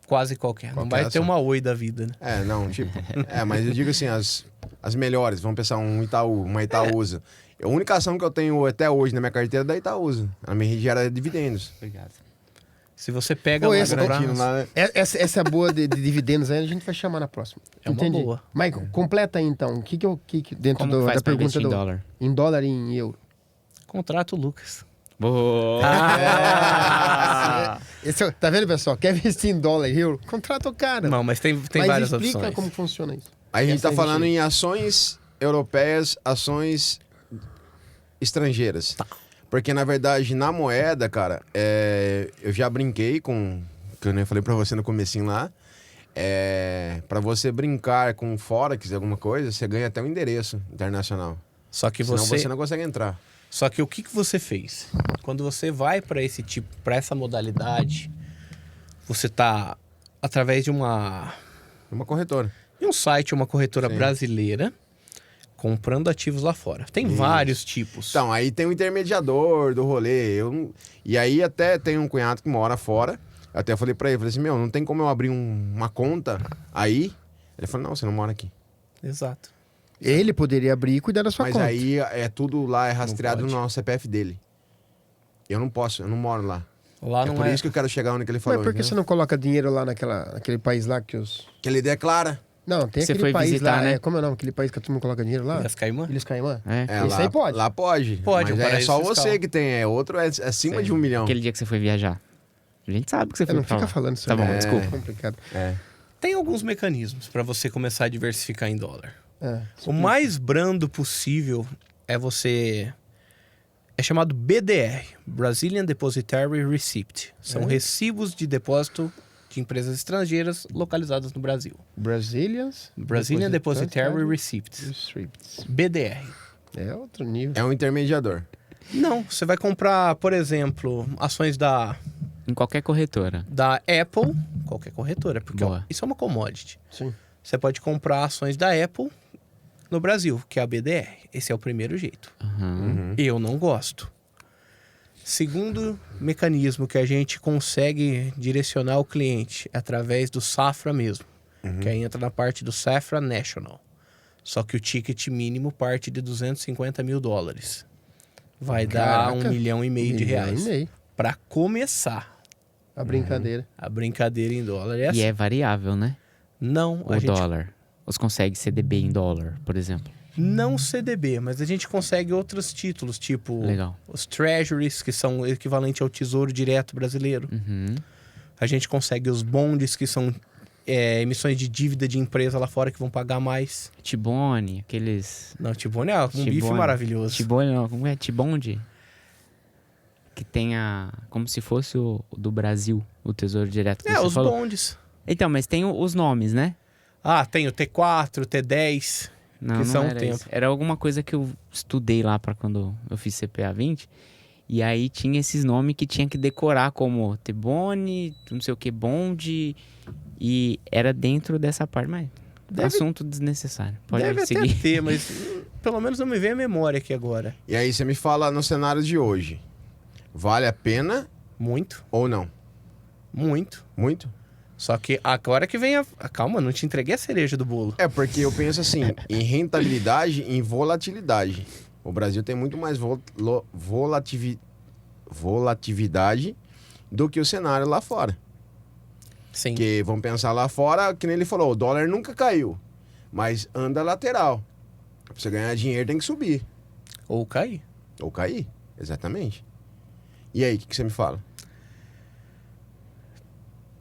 [SPEAKER 2] Quase qualquer. Não
[SPEAKER 1] Qualquer
[SPEAKER 2] vai ter
[SPEAKER 1] ação.
[SPEAKER 2] uma oi da vida, né?
[SPEAKER 1] É, não, tipo... mas eu digo assim, as melhores. Vamos pensar um Itaú, uma Itaúsa. A única ação que eu tenho até hoje na minha carteira é da Itaúsa. Ela me gera dividendos.
[SPEAKER 3] Obrigado.
[SPEAKER 2] Se você pega
[SPEAKER 4] Pô,
[SPEAKER 2] um
[SPEAKER 4] esse
[SPEAKER 1] Garantindo lá, né?
[SPEAKER 4] Essa boa de dividendos aí a gente vai chamar na próxima.
[SPEAKER 2] É uma boa.
[SPEAKER 4] Michael, completa aí então. O que dentro
[SPEAKER 3] Como que faz
[SPEAKER 4] da
[SPEAKER 3] pra
[SPEAKER 4] pergunta
[SPEAKER 3] investir em
[SPEAKER 4] do
[SPEAKER 3] dólar?
[SPEAKER 4] em dólar e em euro?
[SPEAKER 2] contrato Lucas.
[SPEAKER 3] Boa!
[SPEAKER 4] Tá vendo, pessoal? Quer investir em dólar e euro? Contrata o cara.
[SPEAKER 2] Não, mas tem
[SPEAKER 4] Mas
[SPEAKER 2] várias
[SPEAKER 4] explica
[SPEAKER 2] opções.
[SPEAKER 4] como funciona isso.
[SPEAKER 1] Aí a gente
[SPEAKER 4] Essa
[SPEAKER 1] tá falando
[SPEAKER 4] aí.
[SPEAKER 1] em ações europeias, ações estrangeiras.
[SPEAKER 2] Tá.
[SPEAKER 1] Porque, na verdade, na moeda, cara, eu já brinquei com... Que eu nem falei pra você no comecinho lá. Pra você brincar com Forex, alguma coisa, você ganha até um endereço internacional.
[SPEAKER 2] Só que
[SPEAKER 1] Senão
[SPEAKER 2] você...
[SPEAKER 1] você não consegue entrar.
[SPEAKER 2] Só que o que você fez? Quando você vai para esse tipo, para essa modalidade, você tá através de
[SPEAKER 1] Uma corretora.
[SPEAKER 2] um site, uma corretora
[SPEAKER 1] Sim.
[SPEAKER 2] brasileira, comprando ativos lá fora. Tem
[SPEAKER 1] Isso.
[SPEAKER 2] vários tipos.
[SPEAKER 1] Então, aí tem o intermediador do rolê. E aí até tem um cunhado que mora fora. Eu até falei pra ele, falei assim, não tem como eu abrir uma conta aí? Ele falou, não, você não mora aqui.
[SPEAKER 2] Exato.
[SPEAKER 4] Ele poderia abrir e cuidar da sua
[SPEAKER 1] Mas
[SPEAKER 4] conta.
[SPEAKER 1] aí tudo lá é rastreado
[SPEAKER 2] pode.
[SPEAKER 1] no CPF dele. Eu não posso, eu não moro lá.
[SPEAKER 2] Lá
[SPEAKER 1] É
[SPEAKER 2] não
[SPEAKER 1] por
[SPEAKER 2] é.
[SPEAKER 1] isso que eu quero chegar onde que ele falou.
[SPEAKER 4] Mas por que
[SPEAKER 1] entendeu?
[SPEAKER 4] você não coloca dinheiro lá naquele país lá que os...
[SPEAKER 1] Que ele declara.
[SPEAKER 4] Não, tem
[SPEAKER 3] Você
[SPEAKER 4] aquele
[SPEAKER 3] foi
[SPEAKER 4] país
[SPEAKER 3] visitar,
[SPEAKER 4] lá,
[SPEAKER 3] né?
[SPEAKER 4] como é o nome? Aquele país que todo mundo coloca dinheiro lá?
[SPEAKER 2] Ilhas Caimã?
[SPEAKER 4] Ilhas Caimã?
[SPEAKER 3] É.
[SPEAKER 4] Isso
[SPEAKER 1] lá,
[SPEAKER 4] aí pode.
[SPEAKER 1] Lá pode.
[SPEAKER 2] Pode,
[SPEAKER 1] mas
[SPEAKER 2] um
[SPEAKER 1] é
[SPEAKER 2] paraíso
[SPEAKER 1] só
[SPEAKER 2] fiscal.
[SPEAKER 1] você que tem. Outro é acima de 1 milhão.
[SPEAKER 3] Aquele dia que você foi viajar. A gente sabe que você foi
[SPEAKER 4] Não
[SPEAKER 3] pra
[SPEAKER 4] fica
[SPEAKER 3] lá.
[SPEAKER 4] falando isso
[SPEAKER 3] Tá
[SPEAKER 4] aí.
[SPEAKER 3] bom,
[SPEAKER 4] É
[SPEAKER 3] desculpa.
[SPEAKER 4] complicado.
[SPEAKER 1] É.
[SPEAKER 2] Tem alguns mecanismos para você começar a diversificar em dólar.
[SPEAKER 4] É.
[SPEAKER 2] O mais brando possível é você... É chamado BDR, Brazilian Depositary Receipt. São recibos de depósito de empresas estrangeiras localizadas no Brasil.
[SPEAKER 4] Brazilian
[SPEAKER 2] Depositary Receipts. BDR.
[SPEAKER 4] É outro nível.
[SPEAKER 1] É um intermediador.
[SPEAKER 2] Não, você vai comprar, por exemplo, ações
[SPEAKER 3] Em qualquer corretora.
[SPEAKER 2] da Apple, qualquer corretora, porque ó,
[SPEAKER 3] Boa.
[SPEAKER 2] isso é uma commodity.
[SPEAKER 4] Sim.
[SPEAKER 2] Você pode comprar ações da Apple no Brasil, que é a BDR. Esse é o primeiro jeito. Eu não gosto. Segundo mecanismo que a gente consegue direcionar o cliente é através do Safra mesmo, que aí entra na parte do Safra National. Só que o ticket mínimo parte de $250 mil. Vai dar
[SPEAKER 4] Caraca,
[SPEAKER 2] R$1,5 milhão de reais. Para começar.
[SPEAKER 4] A brincadeira.
[SPEAKER 2] A brincadeira em dólar é assim.
[SPEAKER 3] E é variável, né?
[SPEAKER 2] Não,
[SPEAKER 3] O dólar. Você consegue CDB em dólar, por exemplo.
[SPEAKER 2] Não CDB, mas a gente consegue outros títulos, tipo
[SPEAKER 3] Legal.
[SPEAKER 2] os treasuries, que são o equivalente ao Tesouro Direto brasileiro. A gente consegue os bonds, que são emissões de dívida de empresa lá fora que vão pagar mais.
[SPEAKER 3] Tibone, aqueles...
[SPEAKER 2] Não, Tibone é um bife
[SPEAKER 3] Tibone.
[SPEAKER 2] maravilhoso.
[SPEAKER 3] Tibone não, como é? Tibonde? Que tem como se fosse o do Brasil, o Tesouro Direto que você
[SPEAKER 2] os
[SPEAKER 3] falou.
[SPEAKER 2] bonds.
[SPEAKER 3] Então, mas tem os nomes, né?
[SPEAKER 2] Ah, tem o T4, o T10,
[SPEAKER 3] Não,
[SPEAKER 2] que
[SPEAKER 3] não
[SPEAKER 2] são o
[SPEAKER 3] era
[SPEAKER 2] tempo.
[SPEAKER 3] isso. Era alguma coisa que eu estudei lá para quando eu fiz CPA 20. E aí tinha esses nomes que tinha que decorar como Tibone, não sei o que, bonde. E era dentro dessa parte, mas assunto desnecessário. Pode
[SPEAKER 2] Deve
[SPEAKER 3] seguir.
[SPEAKER 2] até ter, mas pelo menos não me vem a memória aqui agora.
[SPEAKER 1] E aí você me fala no cenário de hoje. Vale a pena
[SPEAKER 2] Muito,
[SPEAKER 1] ou não?
[SPEAKER 2] muito.
[SPEAKER 1] Muito?
[SPEAKER 2] Só que agora que vem a... Calma, não te entreguei a cereja do bolo.
[SPEAKER 1] É, porque eu penso assim, em rentabilidade e em volatilidade. O Brasil tem muito mais volatilidade do que o cenário lá fora.
[SPEAKER 2] Sim.
[SPEAKER 1] Porque vamos pensar lá fora, que nem ele falou, o dólar nunca caiu, mas anda lateral. Pra você ganhar dinheiro tem que subir.
[SPEAKER 2] Ou cair.
[SPEAKER 1] Ou cair, exatamente. E aí, o que você me fala?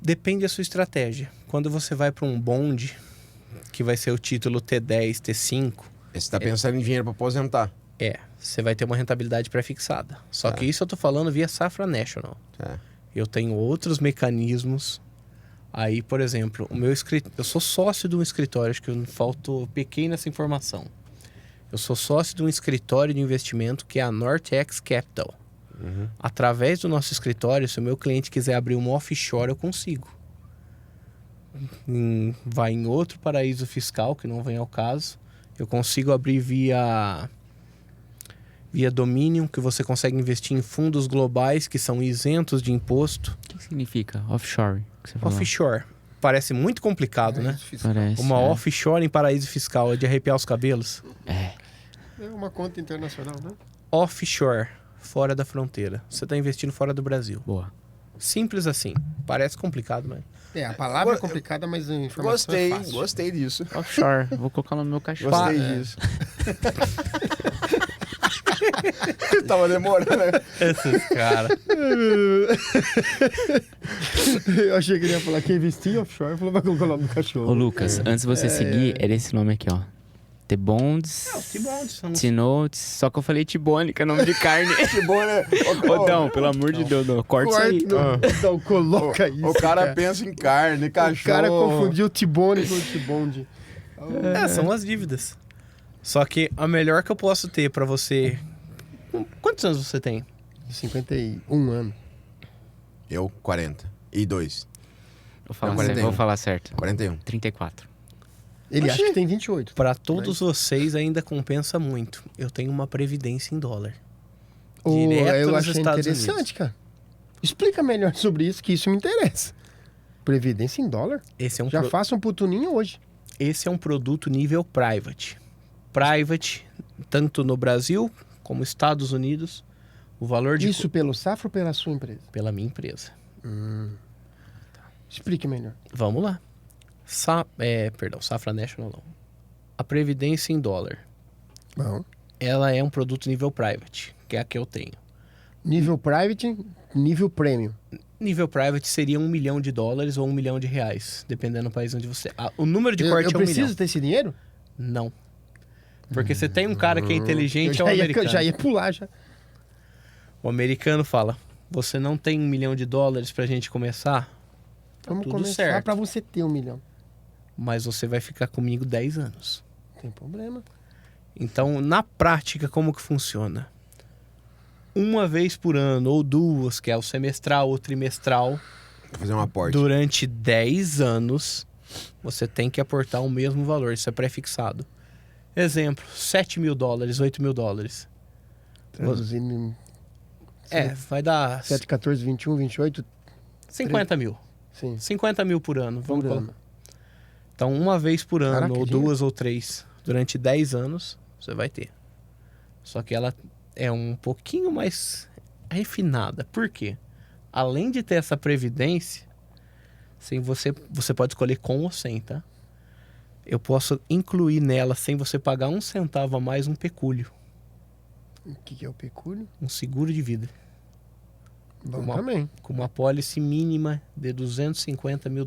[SPEAKER 2] Depende da sua estratégia. Quando você vai para um bonde, que vai ser o título T10, T5,
[SPEAKER 1] Você está pensando em dinheiro para aposentar.
[SPEAKER 2] você vai ter uma rentabilidade pré-fixada. Só que isso eu tô falando via Safra National.
[SPEAKER 1] É.
[SPEAKER 2] Eu tenho outros mecanismos. Aí, por exemplo, eu sou sócio de um escritório, acho que faltou pequena essa informação. Eu sou sócio de um escritório de investimento que é a Nortex Capital. Através do nosso escritório, se o meu cliente quiser abrir uma offshore, eu consigo. Vai em outro paraíso fiscal, que não vem ao caso. Eu consigo abrir via Dominion, que você consegue investir em fundos globais que são isentos de imposto.
[SPEAKER 3] O que significa offshore? Que você falou?
[SPEAKER 2] Offshore. Parece muito complicado, né?
[SPEAKER 3] Parece,
[SPEAKER 2] Uma offshore em paraíso fiscal, é de arrepiar os cabelos.
[SPEAKER 4] É uma conta internacional, né?
[SPEAKER 2] Offshore, fora da fronteira. Você está investindo fora do Brasil.
[SPEAKER 3] Boa.
[SPEAKER 2] Simples assim. Parece complicado, mas...
[SPEAKER 4] A palavra é complicada, mas a informação é fácil.
[SPEAKER 1] Gostei disso.
[SPEAKER 3] Offshore. Vou colocar no meu cachorro.
[SPEAKER 1] Gostei disso. Tava demorando, né?
[SPEAKER 2] Esses caras.
[SPEAKER 4] Eu achei que ele ia falar que investir offshore, falou, vai colocar o nome do cachorro.
[SPEAKER 3] Ô, Lucas, antes de você seguir, era esse nome aqui, ó. T-Bonds,
[SPEAKER 2] Os T-bonds são...
[SPEAKER 3] T-Notes, só que eu falei T-Bone, que é nome de carne.
[SPEAKER 1] Que bom, né?
[SPEAKER 3] Ô, Dão, pelo amor de Deus, não. Corta isso aí.
[SPEAKER 4] Então, coloca isso.
[SPEAKER 1] O cara pensa em carne,
[SPEAKER 4] O
[SPEAKER 1] cachorro.
[SPEAKER 4] cara confundiu o Tibone com o Tibonde.
[SPEAKER 2] são as dívidas. Só que a melhor que eu posso ter pra você... Quantos anos você tem?
[SPEAKER 4] 51 anos.
[SPEAKER 1] Eu, 42.
[SPEAKER 3] Vou falar certo.
[SPEAKER 1] 41.
[SPEAKER 3] 34.
[SPEAKER 4] Ele acha que tem 28.
[SPEAKER 2] Pra todos vocês ainda compensa muito. Eu tenho uma previdência em dólar.
[SPEAKER 4] Eu
[SPEAKER 2] nos
[SPEAKER 4] achei
[SPEAKER 2] Estados
[SPEAKER 4] interessante,
[SPEAKER 2] Unidos.
[SPEAKER 4] cara. Explica melhor sobre isso, que isso me interessa. Previdência em dólar?
[SPEAKER 2] Esse é um
[SPEAKER 4] Já faço um putuninho hoje.
[SPEAKER 2] Esse é um produto nível private. Private, tanto no Brasil como Estados Unidos. O valor de...
[SPEAKER 4] Isso pelo Safra ou pela sua empresa?
[SPEAKER 2] Pela minha empresa.
[SPEAKER 4] Explique melhor.
[SPEAKER 2] Vamos lá. Safra National não. A previdência em dólar.
[SPEAKER 4] Bom.
[SPEAKER 2] Ela é um produto nível private, que é a que eu tenho.
[SPEAKER 4] Nível private, nível premium.
[SPEAKER 2] Nível private seria $1 milhão ou $1 milhão, dependendo do país onde você... o número de corte é 1 milhão.
[SPEAKER 4] Eu preciso ter esse dinheiro?
[SPEAKER 2] Não. Porque você tem um cara que é inteligente, é o americano.
[SPEAKER 4] Eu já ia pular, já.
[SPEAKER 2] O americano fala, você não tem $1 milhão pra gente começar?
[SPEAKER 4] Vamos
[SPEAKER 2] tudo
[SPEAKER 4] começar
[SPEAKER 2] certo.
[SPEAKER 4] pra você ter 1 milhão.
[SPEAKER 2] Mas você vai ficar comigo 10 anos.
[SPEAKER 4] Não tem problema.
[SPEAKER 2] Então, na prática, como que funciona? Uma vez por ano, ou duas, que é o semestral ou trimestral,
[SPEAKER 1] Vou fazer um aporte.
[SPEAKER 2] durante 10 anos, você tem que aportar o mesmo valor. Isso é pré-fixado. Exemplo, $7.000, $8.000.
[SPEAKER 4] Traduzindo em
[SPEAKER 2] Vai dar
[SPEAKER 4] 7, 14, 21, 28.
[SPEAKER 2] 50 mil.
[SPEAKER 4] Sim.
[SPEAKER 2] 50 mil por ano, vamos
[SPEAKER 4] Por ano.
[SPEAKER 2] colocar. Então, uma vez por ano,
[SPEAKER 4] Caraca,
[SPEAKER 2] ou
[SPEAKER 4] que dinheiro.
[SPEAKER 2] 2 ou 3, durante 10 anos, você vai ter. Só que ela é um pouquinho mais refinada. Por quê? Além de ter essa previdência, sem você pode escolher com ou sem, tá? Eu posso incluir nela, sem você pagar um centavo a mais, um pecúlio.
[SPEAKER 4] O que é o pecúlio?
[SPEAKER 2] Um seguro de vida.
[SPEAKER 4] Bom
[SPEAKER 2] Uma-
[SPEAKER 4] também.
[SPEAKER 2] Com uma pólice mínima de $250 mil.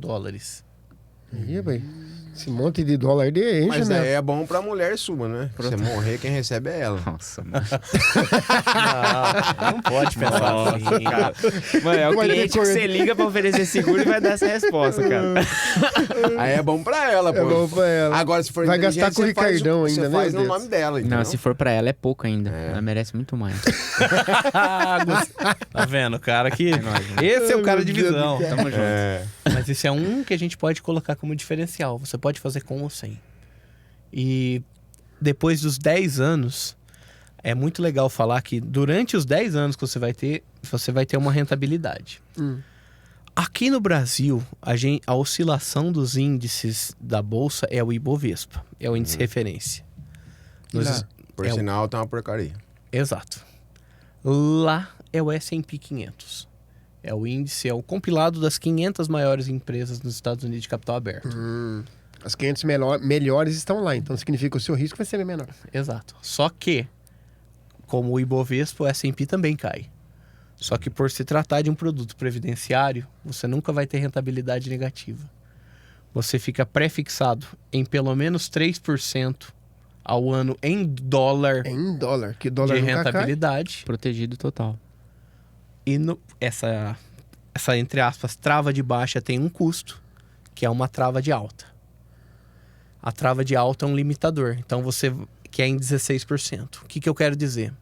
[SPEAKER 4] Aí, velho. Esse monte de dólar aí enche,
[SPEAKER 1] Mas
[SPEAKER 4] né?
[SPEAKER 1] daí é bom pra mulher sua, né? Se você morrer, quem recebe é ela.
[SPEAKER 3] Nossa, mano.
[SPEAKER 2] Não pode pensar assim.
[SPEAKER 3] Cara. Mano, é o
[SPEAKER 4] Vai ter
[SPEAKER 3] cliente que
[SPEAKER 4] coisa.
[SPEAKER 3] você liga pra oferecer seguro e vai dar essa resposta, cara.
[SPEAKER 1] Aí é bom pra ela, pô.
[SPEAKER 4] É bom pra ela.
[SPEAKER 1] Agora, se for
[SPEAKER 4] Vai gastar
[SPEAKER 1] inteligente,
[SPEAKER 4] com o
[SPEAKER 1] você faz
[SPEAKER 4] Ricardão
[SPEAKER 1] você
[SPEAKER 4] ainda,
[SPEAKER 1] faz
[SPEAKER 4] meu
[SPEAKER 1] no
[SPEAKER 4] Deus.
[SPEAKER 1] nome dela, entendeu?
[SPEAKER 3] Não, se for pra ela é pouco ainda. Ela merece muito mais.
[SPEAKER 2] Tá vendo, cara? Que
[SPEAKER 3] nóis, né?
[SPEAKER 2] esse é o cara
[SPEAKER 4] Ai,
[SPEAKER 2] de
[SPEAKER 4] meu Deus
[SPEAKER 2] visão.
[SPEAKER 4] do céu.
[SPEAKER 3] Tamo junto.
[SPEAKER 1] É.
[SPEAKER 2] Mas esse é um que a gente pode colocar como diferencial. Você pode fazer com ou sem. E depois dos 10 anos, é muito legal falar que durante os 10 anos que você vai ter uma rentabilidade. Aqui no Brasil, a oscilação dos índices da Bolsa é o Ibovespa. É o índice de referência.
[SPEAKER 4] Lá.
[SPEAKER 1] Por
[SPEAKER 2] É o-
[SPEAKER 1] sinal, tá uma porcaria.
[SPEAKER 2] Exato. Lá é o S&P 500. É o índice, é o compilado das 500 maiores empresas nos Estados Unidos de capital aberto.
[SPEAKER 4] As 500 melhores estão lá, então significa que o seu risco vai ser bem menor.
[SPEAKER 2] Exato. Só que, como o Ibovespa, o S&P também cai. Só que por se tratar de um produto previdenciário, você nunca vai ter rentabilidade negativa. Você fica pré-fixado em pelo menos 3% ao ano em dólar
[SPEAKER 4] É em dólar, que o dólar
[SPEAKER 2] de
[SPEAKER 4] nunca cai.
[SPEAKER 2] rentabilidade.
[SPEAKER 3] Protegido total.
[SPEAKER 2] E essa, entre aspas, trava de baixa tem um custo, que é uma trava de alta. A trava de alta é um limitador. Então você quer em 16%. O que eu quero dizer?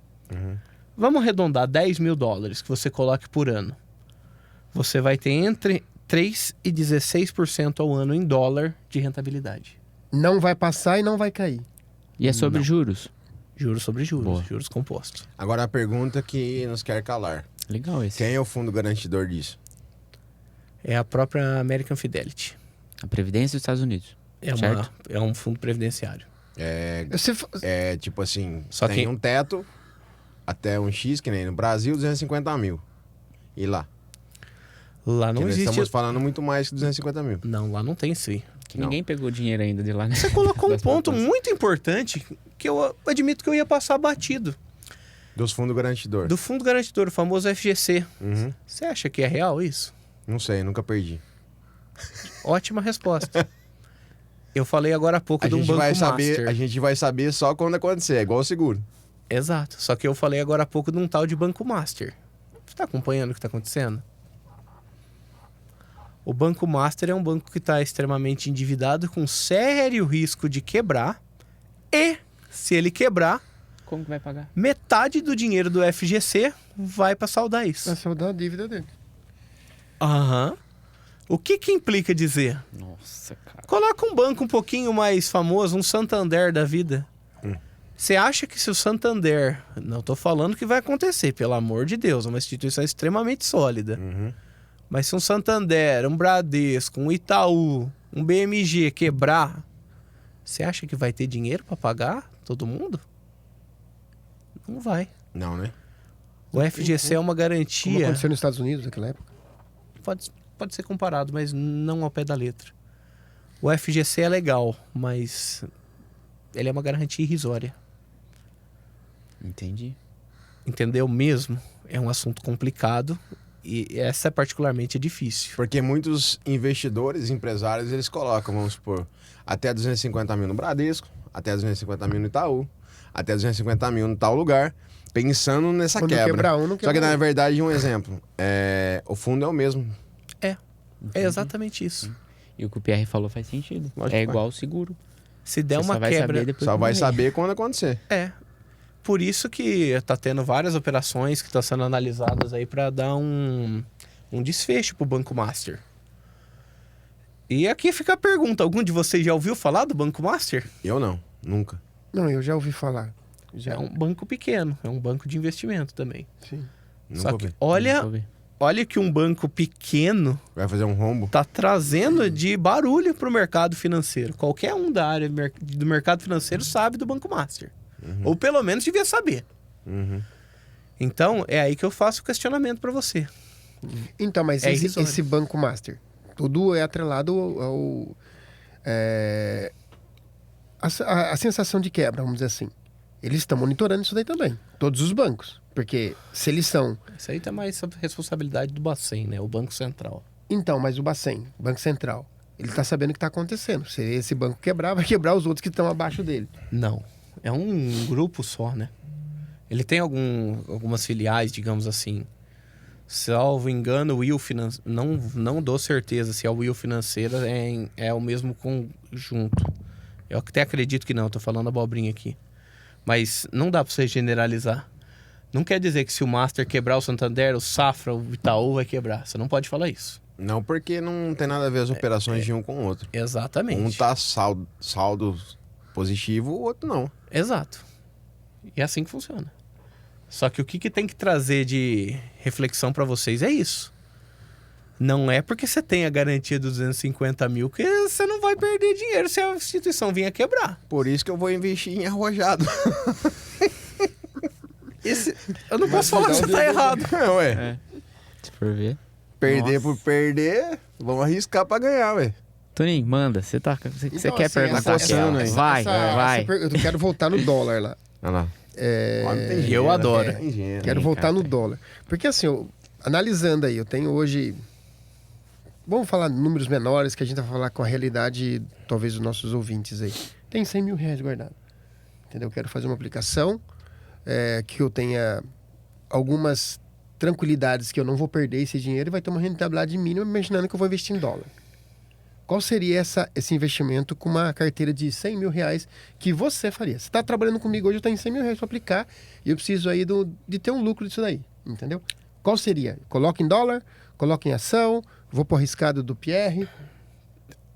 [SPEAKER 2] Vamos arredondar $10.000 que você coloque por ano. Você vai ter entre 3% e 16% ao ano em dólar de rentabilidade.
[SPEAKER 4] Não vai passar e não vai cair.
[SPEAKER 3] E é sobre
[SPEAKER 2] Não.
[SPEAKER 3] juros.
[SPEAKER 2] Juros sobre juros,
[SPEAKER 3] Boa.
[SPEAKER 2] juros compostos.
[SPEAKER 1] Agora a pergunta que nos quer calar.
[SPEAKER 3] Legal esse.
[SPEAKER 1] Quem é o fundo garantidor disso?
[SPEAKER 2] É a própria American Fidelity.
[SPEAKER 3] A Previdência dos Estados Unidos. Certo.
[SPEAKER 2] É um fundo previdenciário.
[SPEAKER 4] Você,
[SPEAKER 1] É tipo assim,
[SPEAKER 2] Só
[SPEAKER 1] tem
[SPEAKER 2] que-
[SPEAKER 1] um teto até um X, que nem no Brasil, 250 mil. E lá?
[SPEAKER 2] Lá não
[SPEAKER 1] Porque nós
[SPEAKER 2] existe...
[SPEAKER 1] estamos falando muito mais que 250 mil.
[SPEAKER 2] Não, lá não tem isso aí.
[SPEAKER 3] Que ninguém pegou dinheiro ainda de lá, né?
[SPEAKER 2] Você colocou um
[SPEAKER 3] Das
[SPEAKER 2] ponto
[SPEAKER 3] poupanças.
[SPEAKER 2] muito importante que eu admito que eu ia passar batido.
[SPEAKER 1] Dos fundos garantidor.
[SPEAKER 2] Do fundo garantidor, o famoso FGC.
[SPEAKER 1] Uhum.
[SPEAKER 2] Você acha que é real isso?
[SPEAKER 1] Não sei, nunca perdi.
[SPEAKER 2] Ótima resposta. Eu falei agora há pouco
[SPEAKER 1] A
[SPEAKER 2] de um
[SPEAKER 1] gente,
[SPEAKER 2] banco
[SPEAKER 1] vai
[SPEAKER 2] master.
[SPEAKER 1] saber, a gente vai saber só quando acontecer, é igual o seguro.
[SPEAKER 2] Exato. Só que eu falei agora há pouco de um tal de banco master. Você está acompanhando o que está acontecendo? O banco master é um banco que está extremamente endividado, com sério risco de quebrar. E, se ele quebrar,
[SPEAKER 3] Como que vai pagar?
[SPEAKER 2] metade do dinheiro do FGC vai para saldar isso.
[SPEAKER 4] vai saldar a dívida dele.
[SPEAKER 2] Aham. O que implica dizer?
[SPEAKER 3] Nossa, cara.
[SPEAKER 2] Coloca um banco um pouquinho mais famoso, um Santander da vida. Você acha que se o Santander... Não tô falando que vai acontecer, pelo amor de Deus. É uma instituição extremamente sólida. Mas se um Santander, um Bradesco, um Itaú, um BMG quebrar, você acha que vai ter dinheiro para pagar todo mundo? Não vai.
[SPEAKER 1] Não, né?
[SPEAKER 2] O FGC é uma
[SPEAKER 4] Como
[SPEAKER 2] garantia...
[SPEAKER 4] aconteceu nos Estados Unidos naquela época.
[SPEAKER 2] Pode ser comparado, mas não ao pé da letra. O FGC é legal, mas ele é uma garantia irrisória.
[SPEAKER 3] Entendi.
[SPEAKER 2] Entendeu mesmo? É um assunto complicado e essa particularmente é difícil.
[SPEAKER 1] Porque muitos investidores, empresários, eles colocam, vamos supor, até 250 mil no Bradesco, até 250 mil no Itaú, até 250 mil no tal lugar, pensando nessa
[SPEAKER 4] Quando
[SPEAKER 1] quebra.
[SPEAKER 4] quebrar um, não
[SPEAKER 1] Só que,
[SPEAKER 4] quebra
[SPEAKER 1] na
[SPEAKER 4] outro.
[SPEAKER 1] verdade, um exemplo, o fundo é o mesmo.
[SPEAKER 2] É exatamente isso.
[SPEAKER 3] E o que o Pierre falou faz sentido.
[SPEAKER 1] Lógico
[SPEAKER 3] É
[SPEAKER 1] que
[SPEAKER 3] igual o seguro.
[SPEAKER 2] Se der
[SPEAKER 3] Você
[SPEAKER 2] uma
[SPEAKER 3] só vai
[SPEAKER 2] quebra...
[SPEAKER 3] saber depois
[SPEAKER 1] Só
[SPEAKER 3] que
[SPEAKER 1] vai
[SPEAKER 3] morrer.
[SPEAKER 1] saber quando acontecer.
[SPEAKER 2] É. Por isso que tá tendo várias operações que estão sendo analisadas aí para dar um desfecho pro Banco Master. E aqui fica a pergunta: algum de vocês já ouviu falar do Banco Master?
[SPEAKER 1] Eu não, nunca.
[SPEAKER 4] Não, eu já ouvi falar. Já.
[SPEAKER 2] É um banco pequeno, é um banco de investimento também.
[SPEAKER 4] Sim.
[SPEAKER 1] Nunca
[SPEAKER 2] Só
[SPEAKER 1] ouvi.
[SPEAKER 2] que olha que um banco pequeno
[SPEAKER 1] Vai fazer um rombo?
[SPEAKER 2] tá trazendo de barulho pro mercado financeiro. Qualquer um da área do mercado financeiro sabe do Banco Master. Ou pelo menos devia saber.
[SPEAKER 1] Uhum.
[SPEAKER 2] Então, é aí que eu faço o questionamento para você.
[SPEAKER 4] Então, mas
[SPEAKER 2] É
[SPEAKER 4] esse,
[SPEAKER 2] irrisório.
[SPEAKER 4] esse Banco Master, tudo é atrelado a sensação de quebra, vamos dizer assim. Eles estão monitorando isso daí também, todos os bancos. Porque se eles são...
[SPEAKER 2] Isso aí tá mais sob responsabilidade do Bacen, né? O Banco Central.
[SPEAKER 4] Então, mas o Bacen, Banco Central, ele está sabendo o que está acontecendo. Se esse banco quebrar, vai quebrar os outros que estão abaixo dele.
[SPEAKER 2] Não. É um grupo só, né? Ele tem algumas filiais, digamos assim. Salvo engano, o Will Financeira... Não dou certeza se a Will Financeira é o mesmo conjunto. Eu até acredito que não, tô falando abobrinha aqui. Mas não dá pra você generalizar. Não quer dizer que se o Master quebrar o Santander, o Safra, o Itaú vai quebrar. Você não pode falar isso.
[SPEAKER 1] Não, porque não tem nada a ver as operações de um com o outro.
[SPEAKER 2] Exatamente.
[SPEAKER 1] Um tá saldo positivo, o outro não.
[SPEAKER 2] Exato. E é assim que funciona. Só que o que tem que trazer de reflexão para vocês é isso. Não é porque você tem a garantia dos 250 mil que você não vai perder dinheiro se a instituição vier quebrar.
[SPEAKER 1] Por isso que eu vou investir em arrojado.
[SPEAKER 2] Eu não posso falar que você tá errado.
[SPEAKER 1] É, ué.
[SPEAKER 3] É. Se for ver.
[SPEAKER 1] Perder por perder, vamos arriscar pra ganhar, ué.
[SPEAKER 3] Toninho, manda. Você quer
[SPEAKER 4] assim,
[SPEAKER 3] perguntar aqui?
[SPEAKER 1] coçando aí.
[SPEAKER 3] Vai, vai.
[SPEAKER 4] Eu quero voltar no dólar lá.
[SPEAKER 1] Olha lá. Homem tem
[SPEAKER 2] eu
[SPEAKER 1] dinheiro,
[SPEAKER 2] adoro.
[SPEAKER 1] tem dinheiro.
[SPEAKER 4] Quero voltar no dólar. Porque assim, analisando aí, eu tenho hoje... Vamos falar números menores, que a gente vai falar com a realidade, talvez, dos nossos ouvintes aí. Tem 100 mil reais guardado. Entendeu? Eu quero fazer uma aplicação que eu tenha algumas tranquilidades que eu não vou perder esse dinheiro e vai ter uma rentabilidade mínima, imaginando que eu vou investir em dólar. Qual seria esse investimento com uma carteira de 100 mil reais que você faria? Você está trabalhando comigo hoje, eu tenho 100 mil reais para aplicar e eu preciso aí de ter um lucro disso daí, entendeu? Qual seria? Coloca em dólar, coloca em ação, vou pro arriscado do Pierre.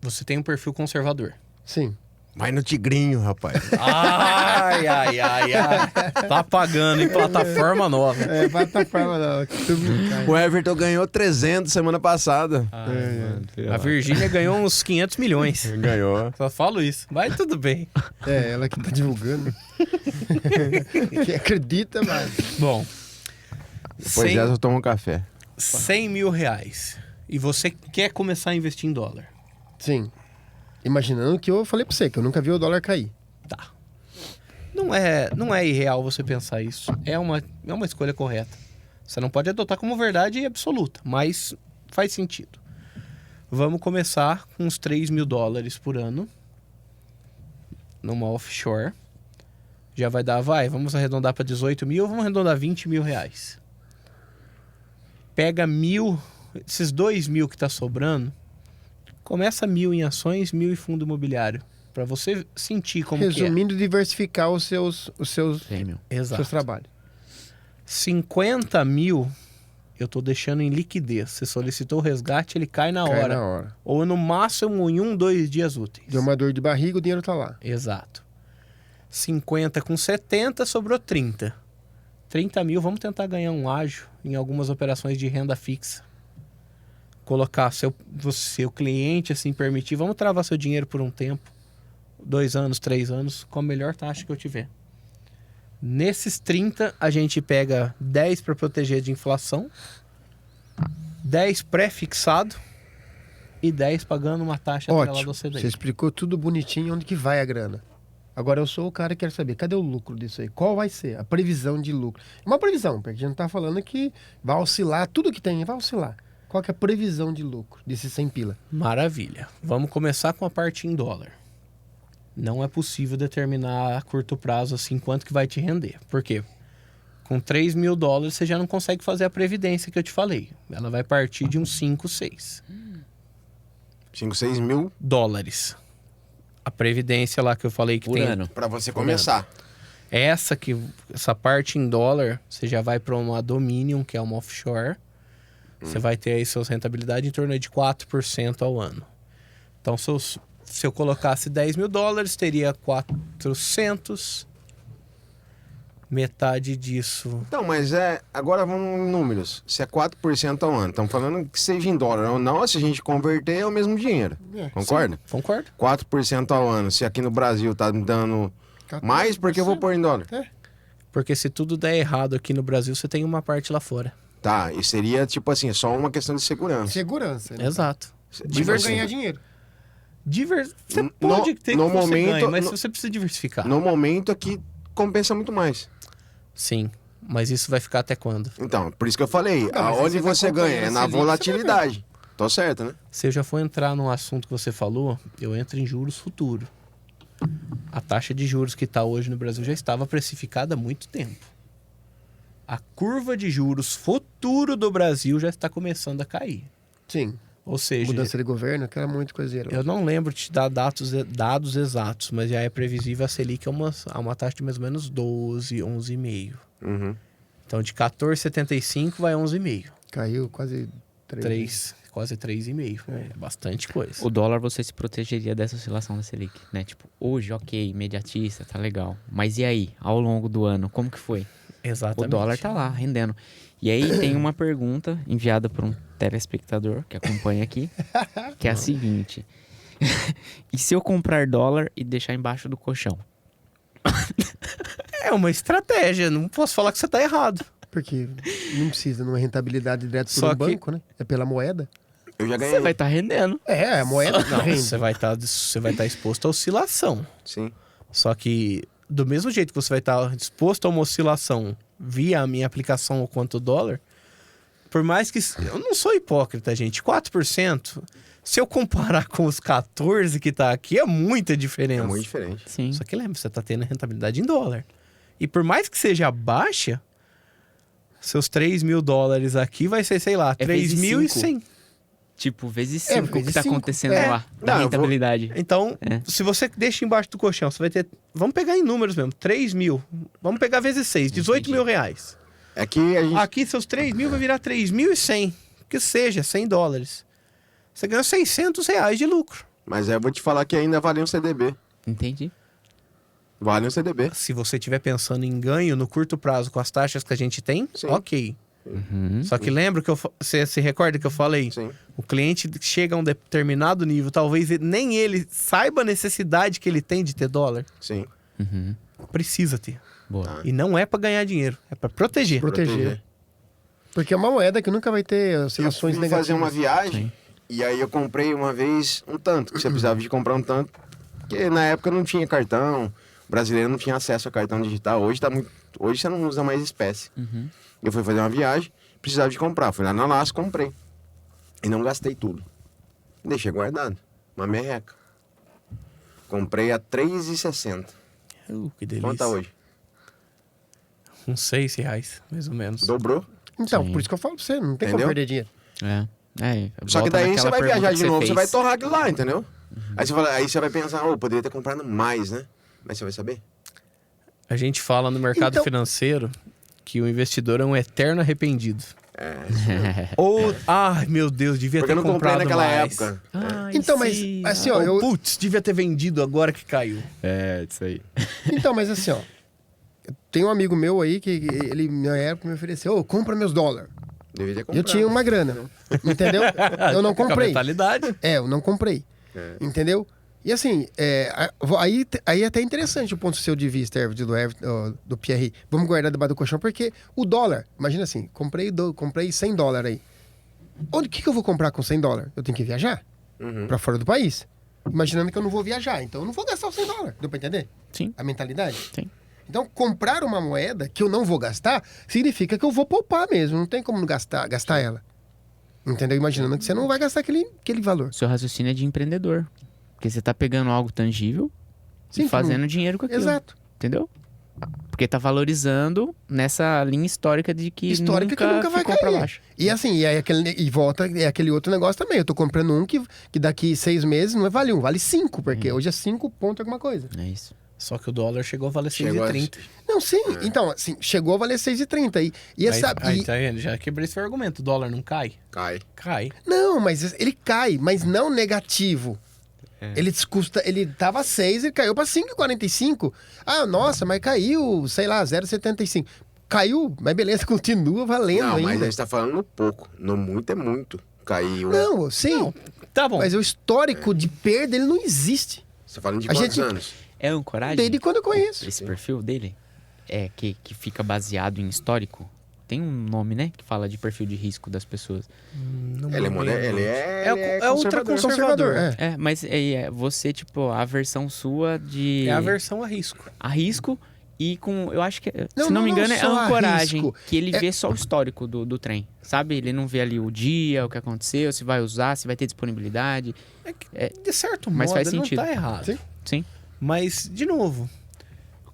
[SPEAKER 2] Você tem um perfil conservador.
[SPEAKER 4] Sim.
[SPEAKER 1] Vai no tigrinho, rapaz.
[SPEAKER 2] Ai. Tá pagando em plataforma nova.
[SPEAKER 4] Plataforma não.
[SPEAKER 1] O Everton ganhou 300 semana passada.
[SPEAKER 2] A Virgínia ganhou uns 500 milhões.
[SPEAKER 1] Ganhou.
[SPEAKER 2] Só falo isso. Mas tudo bem.
[SPEAKER 4] Ela que tá divulgando. Quem acredita, mano.
[SPEAKER 2] Bom.
[SPEAKER 1] Depois dessa eu tomo um café.
[SPEAKER 2] 100 mil reais. E você quer começar a investir em dólar.
[SPEAKER 4] Sim. Imaginando que eu falei pra você, que eu nunca vi o dólar cair.
[SPEAKER 2] Tá. Não é irreal você pensar isso. É uma escolha correta. Você não pode adotar como verdade absoluta, mas faz sentido. Vamos começar com uns 3 mil dólares por ano numa offshore. Já vai dar, vamos arredondar para 18 mil, vamos arredondar 20 mil reais. Pega 1.000, esses 2 mil que tá sobrando, começa 1.000 em ações, 1.000 em fundo imobiliário. Para você sentir como
[SPEAKER 4] Resumindo, diversificar os seus
[SPEAKER 3] 100 mil.
[SPEAKER 2] que é. Exato.
[SPEAKER 4] seus trabalhos.
[SPEAKER 2] 50 mil eu tô deixando em liquidez. Você solicitou o resgate, ele cai na hora.
[SPEAKER 4] Cai na hora.
[SPEAKER 2] Ou no máximo em 1-2 dias úteis.
[SPEAKER 4] Deu uma dor de barriga, o dinheiro tá lá.
[SPEAKER 2] Exato. 50 com 70, sobrou 30. 30 mil, vamos tentar ganhar um ágio em algumas operações de renda fixa. Colocar seu cliente, assim, permitir, vamos travar seu dinheiro por um tempo. 2 anos, 3 anos, com a melhor taxa que eu tiver. Nesses 30, a gente pega 10 para proteger de inflação, 10 pré-fixado e 10 pagando uma taxa atrelada
[SPEAKER 4] Ótimo.
[SPEAKER 2] ao CDI.
[SPEAKER 4] Você explicou tudo bonitinho onde que vai a grana. Agora eu sou o cara que quer saber, cadê o lucro disso aí? Qual vai ser a previsão de lucro? Uma previsão, porque a gente não tá falando que vai oscilar, tudo que tem vai oscilar. Qual que é a previsão de lucro desses 100 pila?
[SPEAKER 2] Maravilha. Vamos começar com a parte em dólar. Não é possível determinar a curto prazo assim quanto que vai te render. Por quê? Com 3 mil dólares você já não consegue fazer a previdência que eu te falei. Ela vai partir de uns 5, 6.
[SPEAKER 1] 5, 6 mil
[SPEAKER 2] dólares. A previdência lá que eu falei que
[SPEAKER 3] Por
[SPEAKER 2] tem...
[SPEAKER 3] ano.
[SPEAKER 1] pra você começar.
[SPEAKER 2] Essa parte em dólar, você já vai para uma Dominion, que é uma offshore. Você vai ter aí suas rentabilidades em torno de 4% ao ano. Então, se eu colocasse 10 mil dólares, teria 400. Metade disso.
[SPEAKER 1] Então, mas agora vamos em números. Se é 4% ao ano, estamos falando que seja em dólar ou não, se a gente converter é o mesmo dinheiro. Concorda?
[SPEAKER 2] Concordo?
[SPEAKER 1] 4% ao ano. Se aqui no Brasil tá me dando mais, porque eu vou pôr em dólar.
[SPEAKER 2] Porque se tudo der errado aqui no Brasil, você tem uma parte lá fora.
[SPEAKER 1] Tá, e seria tipo assim, só uma questão de segurança.
[SPEAKER 4] Segurança, né?
[SPEAKER 2] Exato.
[SPEAKER 4] Diversão. Ganhar dinheiro.
[SPEAKER 2] Você pode ter
[SPEAKER 1] no
[SPEAKER 2] que você
[SPEAKER 1] momento-
[SPEAKER 2] ganhe, mas
[SPEAKER 1] no-
[SPEAKER 2] você precisa diversificar.
[SPEAKER 1] No momento aqui, compensa muito mais.
[SPEAKER 2] Sim, mas isso vai ficar até quando?
[SPEAKER 1] Então, por isso que eu falei,
[SPEAKER 4] Não, mas
[SPEAKER 1] aonde
[SPEAKER 4] aí você
[SPEAKER 1] você
[SPEAKER 4] vai
[SPEAKER 1] ganha? É
[SPEAKER 4] acompanhando
[SPEAKER 1] na
[SPEAKER 4] a Selic,
[SPEAKER 1] volatilidade. Tô certo, né?
[SPEAKER 2] Se eu já for entrar num assunto que você falou, eu entro em juros futuro. A taxa de juros que está hoje no Brasil já estava precificada há muito tempo. A curva de juros futuro do Brasil já está começando a cair.
[SPEAKER 4] Sim.
[SPEAKER 2] Ou seja,
[SPEAKER 4] Mudança de governo, aquela muito coiseira.
[SPEAKER 2] eu não lembro de te dar dados exatos, mas já é previsível a Selic a uma taxa de mais ou menos 12, 11,5.
[SPEAKER 1] Uhum.
[SPEAKER 2] Então de 14,75 vai 11,5.
[SPEAKER 4] Caiu quase 3.
[SPEAKER 2] Quase 3,5. É bastante coisa.
[SPEAKER 3] O dólar você se protegeria dessa oscilação da Selic, né? Tipo, hoje, ok, imediatista, tá legal. Mas e aí, ao longo do ano, como que foi?
[SPEAKER 2] Exatamente.
[SPEAKER 3] O dólar tá lá, rendendo. E aí tem uma pergunta enviada por um telespectador que acompanha aqui, que é a seguinte. E se eu comprar dólar e deixar embaixo do colchão?
[SPEAKER 2] É uma estratégia, não posso falar que você tá errado.
[SPEAKER 4] Porque não precisa, não é rentabilidade direto por
[SPEAKER 2] Só
[SPEAKER 4] um
[SPEAKER 2] que-
[SPEAKER 4] banco, né? É pela moeda.
[SPEAKER 1] Eu já ganhei.
[SPEAKER 3] Você vai estar rendendo.
[SPEAKER 4] É, a moeda que
[SPEAKER 2] Não,
[SPEAKER 4] rende.
[SPEAKER 2] você vai estar exposto à oscilação.
[SPEAKER 1] Sim.
[SPEAKER 2] Só que, do mesmo jeito que você vai estar exposto a uma oscilação via a minha aplicação quanto dólar, por mais que... Eu não sou hipócrita, gente. 4%, se eu comparar com os 14% que tá aqui, é muita diferença.
[SPEAKER 1] É muito diferente.
[SPEAKER 3] Sim.
[SPEAKER 2] Só que lembra, você tá tendo rentabilidade em dólar. E por mais que seja baixa, seus 3 mil dólares aqui vai ser, sei lá,
[SPEAKER 3] É vezes
[SPEAKER 2] 3.100.
[SPEAKER 3] Tipo, vezes
[SPEAKER 4] É,
[SPEAKER 3] 5 o que
[SPEAKER 4] vezes
[SPEAKER 3] tá
[SPEAKER 4] cinco.
[SPEAKER 3] acontecendo
[SPEAKER 2] É.
[SPEAKER 3] lá.
[SPEAKER 1] Não,
[SPEAKER 3] Da
[SPEAKER 1] eu vou-
[SPEAKER 3] rentabilidade.
[SPEAKER 2] Então,
[SPEAKER 3] É.
[SPEAKER 2] se você deixa embaixo do colchão, você vai ter... Vamos pegar em números mesmo, 3 mil. Vamos pegar vezes 6, 18 mil reais.
[SPEAKER 1] É que a gente.
[SPEAKER 2] Aqui, seus 3 mil vai virar 3.100. Que seja, 100 dólares. Você ganhou 600 reais de lucro.
[SPEAKER 1] Mas aí eu vou te falar que ainda vale um CDB.
[SPEAKER 3] Entendi.
[SPEAKER 1] Vale um CDB.
[SPEAKER 2] Se você estiver pensando em ganho no curto prazo com as taxas que a gente tem,
[SPEAKER 1] Sim.
[SPEAKER 2] ok.
[SPEAKER 3] Uhum.
[SPEAKER 2] Só que lembra que você se recorda que eu falei?
[SPEAKER 1] Sim.
[SPEAKER 2] O cliente chega a um determinado nível, talvez nem ele saiba a necessidade que ele tem de ter dólar.
[SPEAKER 1] Sim.
[SPEAKER 3] Uhum.
[SPEAKER 2] Precisa ter.
[SPEAKER 3] Boa.
[SPEAKER 2] E não é para ganhar dinheiro, é para proteger.
[SPEAKER 4] Proteger. Porque é uma moeda que nunca vai ter
[SPEAKER 1] Eu
[SPEAKER 4] oscilações
[SPEAKER 1] fui
[SPEAKER 4] negativas.
[SPEAKER 1] fazer uma viagem
[SPEAKER 3] Sim.
[SPEAKER 1] e aí eu comprei uma vez um tanto, que você precisava de comprar um tanto. Porque na época não tinha cartão, o brasileiro não tinha acesso a cartão digital. Hoje tá muito. Hoje você não usa mais espécie.
[SPEAKER 3] Uhum.
[SPEAKER 1] Eu fui fazer uma viagem, precisava de comprar. Fui lá na LAS, comprei. E não gastei tudo. Deixei guardado. Uma merreca. Comprei a R$3,60.
[SPEAKER 2] Que delícia.
[SPEAKER 1] Quanto tá hoje?
[SPEAKER 2] Uns 6 reais, mais ou menos.
[SPEAKER 1] Dobrou.
[SPEAKER 4] Então,
[SPEAKER 3] Sim.
[SPEAKER 4] por isso que eu falo pra você, não tem
[SPEAKER 1] Entendeu?
[SPEAKER 4] como perder dinheiro.
[SPEAKER 3] É.
[SPEAKER 1] Só que
[SPEAKER 3] volta
[SPEAKER 1] daí
[SPEAKER 3] naquela
[SPEAKER 1] você vai
[SPEAKER 3] pergunta
[SPEAKER 1] viajar
[SPEAKER 3] que
[SPEAKER 1] de novo, você
[SPEAKER 3] fez.
[SPEAKER 1] vai torrar aquilo lá, entendeu? Aí você vai pensar, poderia ter comprado mais, né? Mas você vai saber?
[SPEAKER 2] A gente fala no mercado
[SPEAKER 4] Então-
[SPEAKER 2] financeiro que o investidor é um eterno arrependido.
[SPEAKER 1] É.
[SPEAKER 2] Ou, ai meu Deus, devia
[SPEAKER 1] Porque eu
[SPEAKER 2] ter
[SPEAKER 1] não comprei
[SPEAKER 2] comprado
[SPEAKER 1] naquela
[SPEAKER 2] mais.
[SPEAKER 1] época.
[SPEAKER 2] Ai,
[SPEAKER 4] Então, mas,
[SPEAKER 2] sim.
[SPEAKER 4] assim, ó,
[SPEAKER 2] Ou,
[SPEAKER 4] eu-
[SPEAKER 2] putz, devia ter vendido agora que caiu.
[SPEAKER 3] É, isso aí.
[SPEAKER 4] Então, mas assim, ó. Tem um amigo meu aí que ele, na época, me ofereceu, ô, compra meus dólares.
[SPEAKER 1] Devia ter
[SPEAKER 4] E
[SPEAKER 1] comprado.
[SPEAKER 4] eu tinha uma grana, entendeu? Eu não
[SPEAKER 2] Com a
[SPEAKER 4] comprei.
[SPEAKER 2] mentalidade.
[SPEAKER 4] Eu não comprei.
[SPEAKER 1] É.
[SPEAKER 4] Entendeu? E assim, aí é até interessante o ponto seu de vista, Everton, do Pierre. Vamos guardar debaixo do colchão, porque o dólar, imagina assim, comprei 100 dólares aí. O que eu vou comprar com 100 dólares? Eu tenho que viajar
[SPEAKER 1] Uhum.
[SPEAKER 4] pra fora do país. Imaginando que eu não vou viajar, então eu não vou gastar os 100 dólares. Deu pra entender?
[SPEAKER 3] Sim.
[SPEAKER 4] A mentalidade?
[SPEAKER 3] Sim.
[SPEAKER 4] Então, comprar uma moeda que eu não vou gastar, significa que eu vou poupar mesmo. Não tem como não gastar ela. Entendeu? Imaginando que você não vai gastar aquele valor.
[SPEAKER 3] Seu raciocínio é de empreendedor. Porque você tá pegando algo tangível
[SPEAKER 4] Sim,
[SPEAKER 3] e fazendo dinheiro com aquilo.
[SPEAKER 4] Exato.
[SPEAKER 3] Entendeu? Porque tá valorizando nessa linha histórica de que nunca
[SPEAKER 4] vai
[SPEAKER 3] ficou
[SPEAKER 4] cair.
[SPEAKER 3] pra baixo.
[SPEAKER 4] E assim, volta aquele outro negócio também. Eu tô comprando um que daqui 6 meses não vale 1, vale 5, porque hoje é 5 ponto alguma coisa.
[SPEAKER 3] É isso.
[SPEAKER 2] Só que o dólar chegou a valer
[SPEAKER 1] Chegou
[SPEAKER 2] 6,30.
[SPEAKER 4] Não, sim. Então, assim, chegou a valer 6,30.
[SPEAKER 2] Aí, tá vendo? Já quebrei esse argumento. O dólar não cai?
[SPEAKER 1] Cai.
[SPEAKER 2] Cai.
[SPEAKER 4] Não, mas ele cai, mas não negativo. Ele tava 6 e caiu pra 5,45. Ah, nossa, mas caiu, sei lá, 0,75. Caiu, mas beleza, continua valendo
[SPEAKER 1] Não,
[SPEAKER 4] ainda.
[SPEAKER 1] mas a gente tá falando pouco. No muito é muito. Caiu.
[SPEAKER 4] Não, sim.
[SPEAKER 2] Não, tá bom.
[SPEAKER 4] Mas o histórico de perda, ele não existe.
[SPEAKER 1] Você tá falando de
[SPEAKER 4] A
[SPEAKER 1] quantos
[SPEAKER 4] gente-
[SPEAKER 1] anos?
[SPEAKER 3] É ancoragem?
[SPEAKER 4] Desde quando eu conheço.
[SPEAKER 3] Esse perfil dele? Que fica baseado em histórico? Tem um nome, né? Que fala de perfil de risco das pessoas.
[SPEAKER 1] Ele é moderno. Ele é
[SPEAKER 2] ultraconservador.
[SPEAKER 4] É.
[SPEAKER 3] Mas você, tipo, a versão sua de...
[SPEAKER 2] É a versão a risco.
[SPEAKER 3] a risco e com... Eu acho que,
[SPEAKER 4] Não,
[SPEAKER 3] se não me
[SPEAKER 4] não
[SPEAKER 3] engano, é
[SPEAKER 4] só a
[SPEAKER 3] ancoragem.
[SPEAKER 4] risco.
[SPEAKER 3] Que ele vê só o histórico do trem. Sabe? Ele não vê ali o dia, o que aconteceu, se vai usar, se vai ter disponibilidade.
[SPEAKER 2] É que, de certo
[SPEAKER 3] Mas
[SPEAKER 2] modo,
[SPEAKER 3] faz
[SPEAKER 2] ele
[SPEAKER 3] sentido.
[SPEAKER 2] não tá errado.
[SPEAKER 4] Sim.
[SPEAKER 3] Sim.
[SPEAKER 2] Mas, de novo,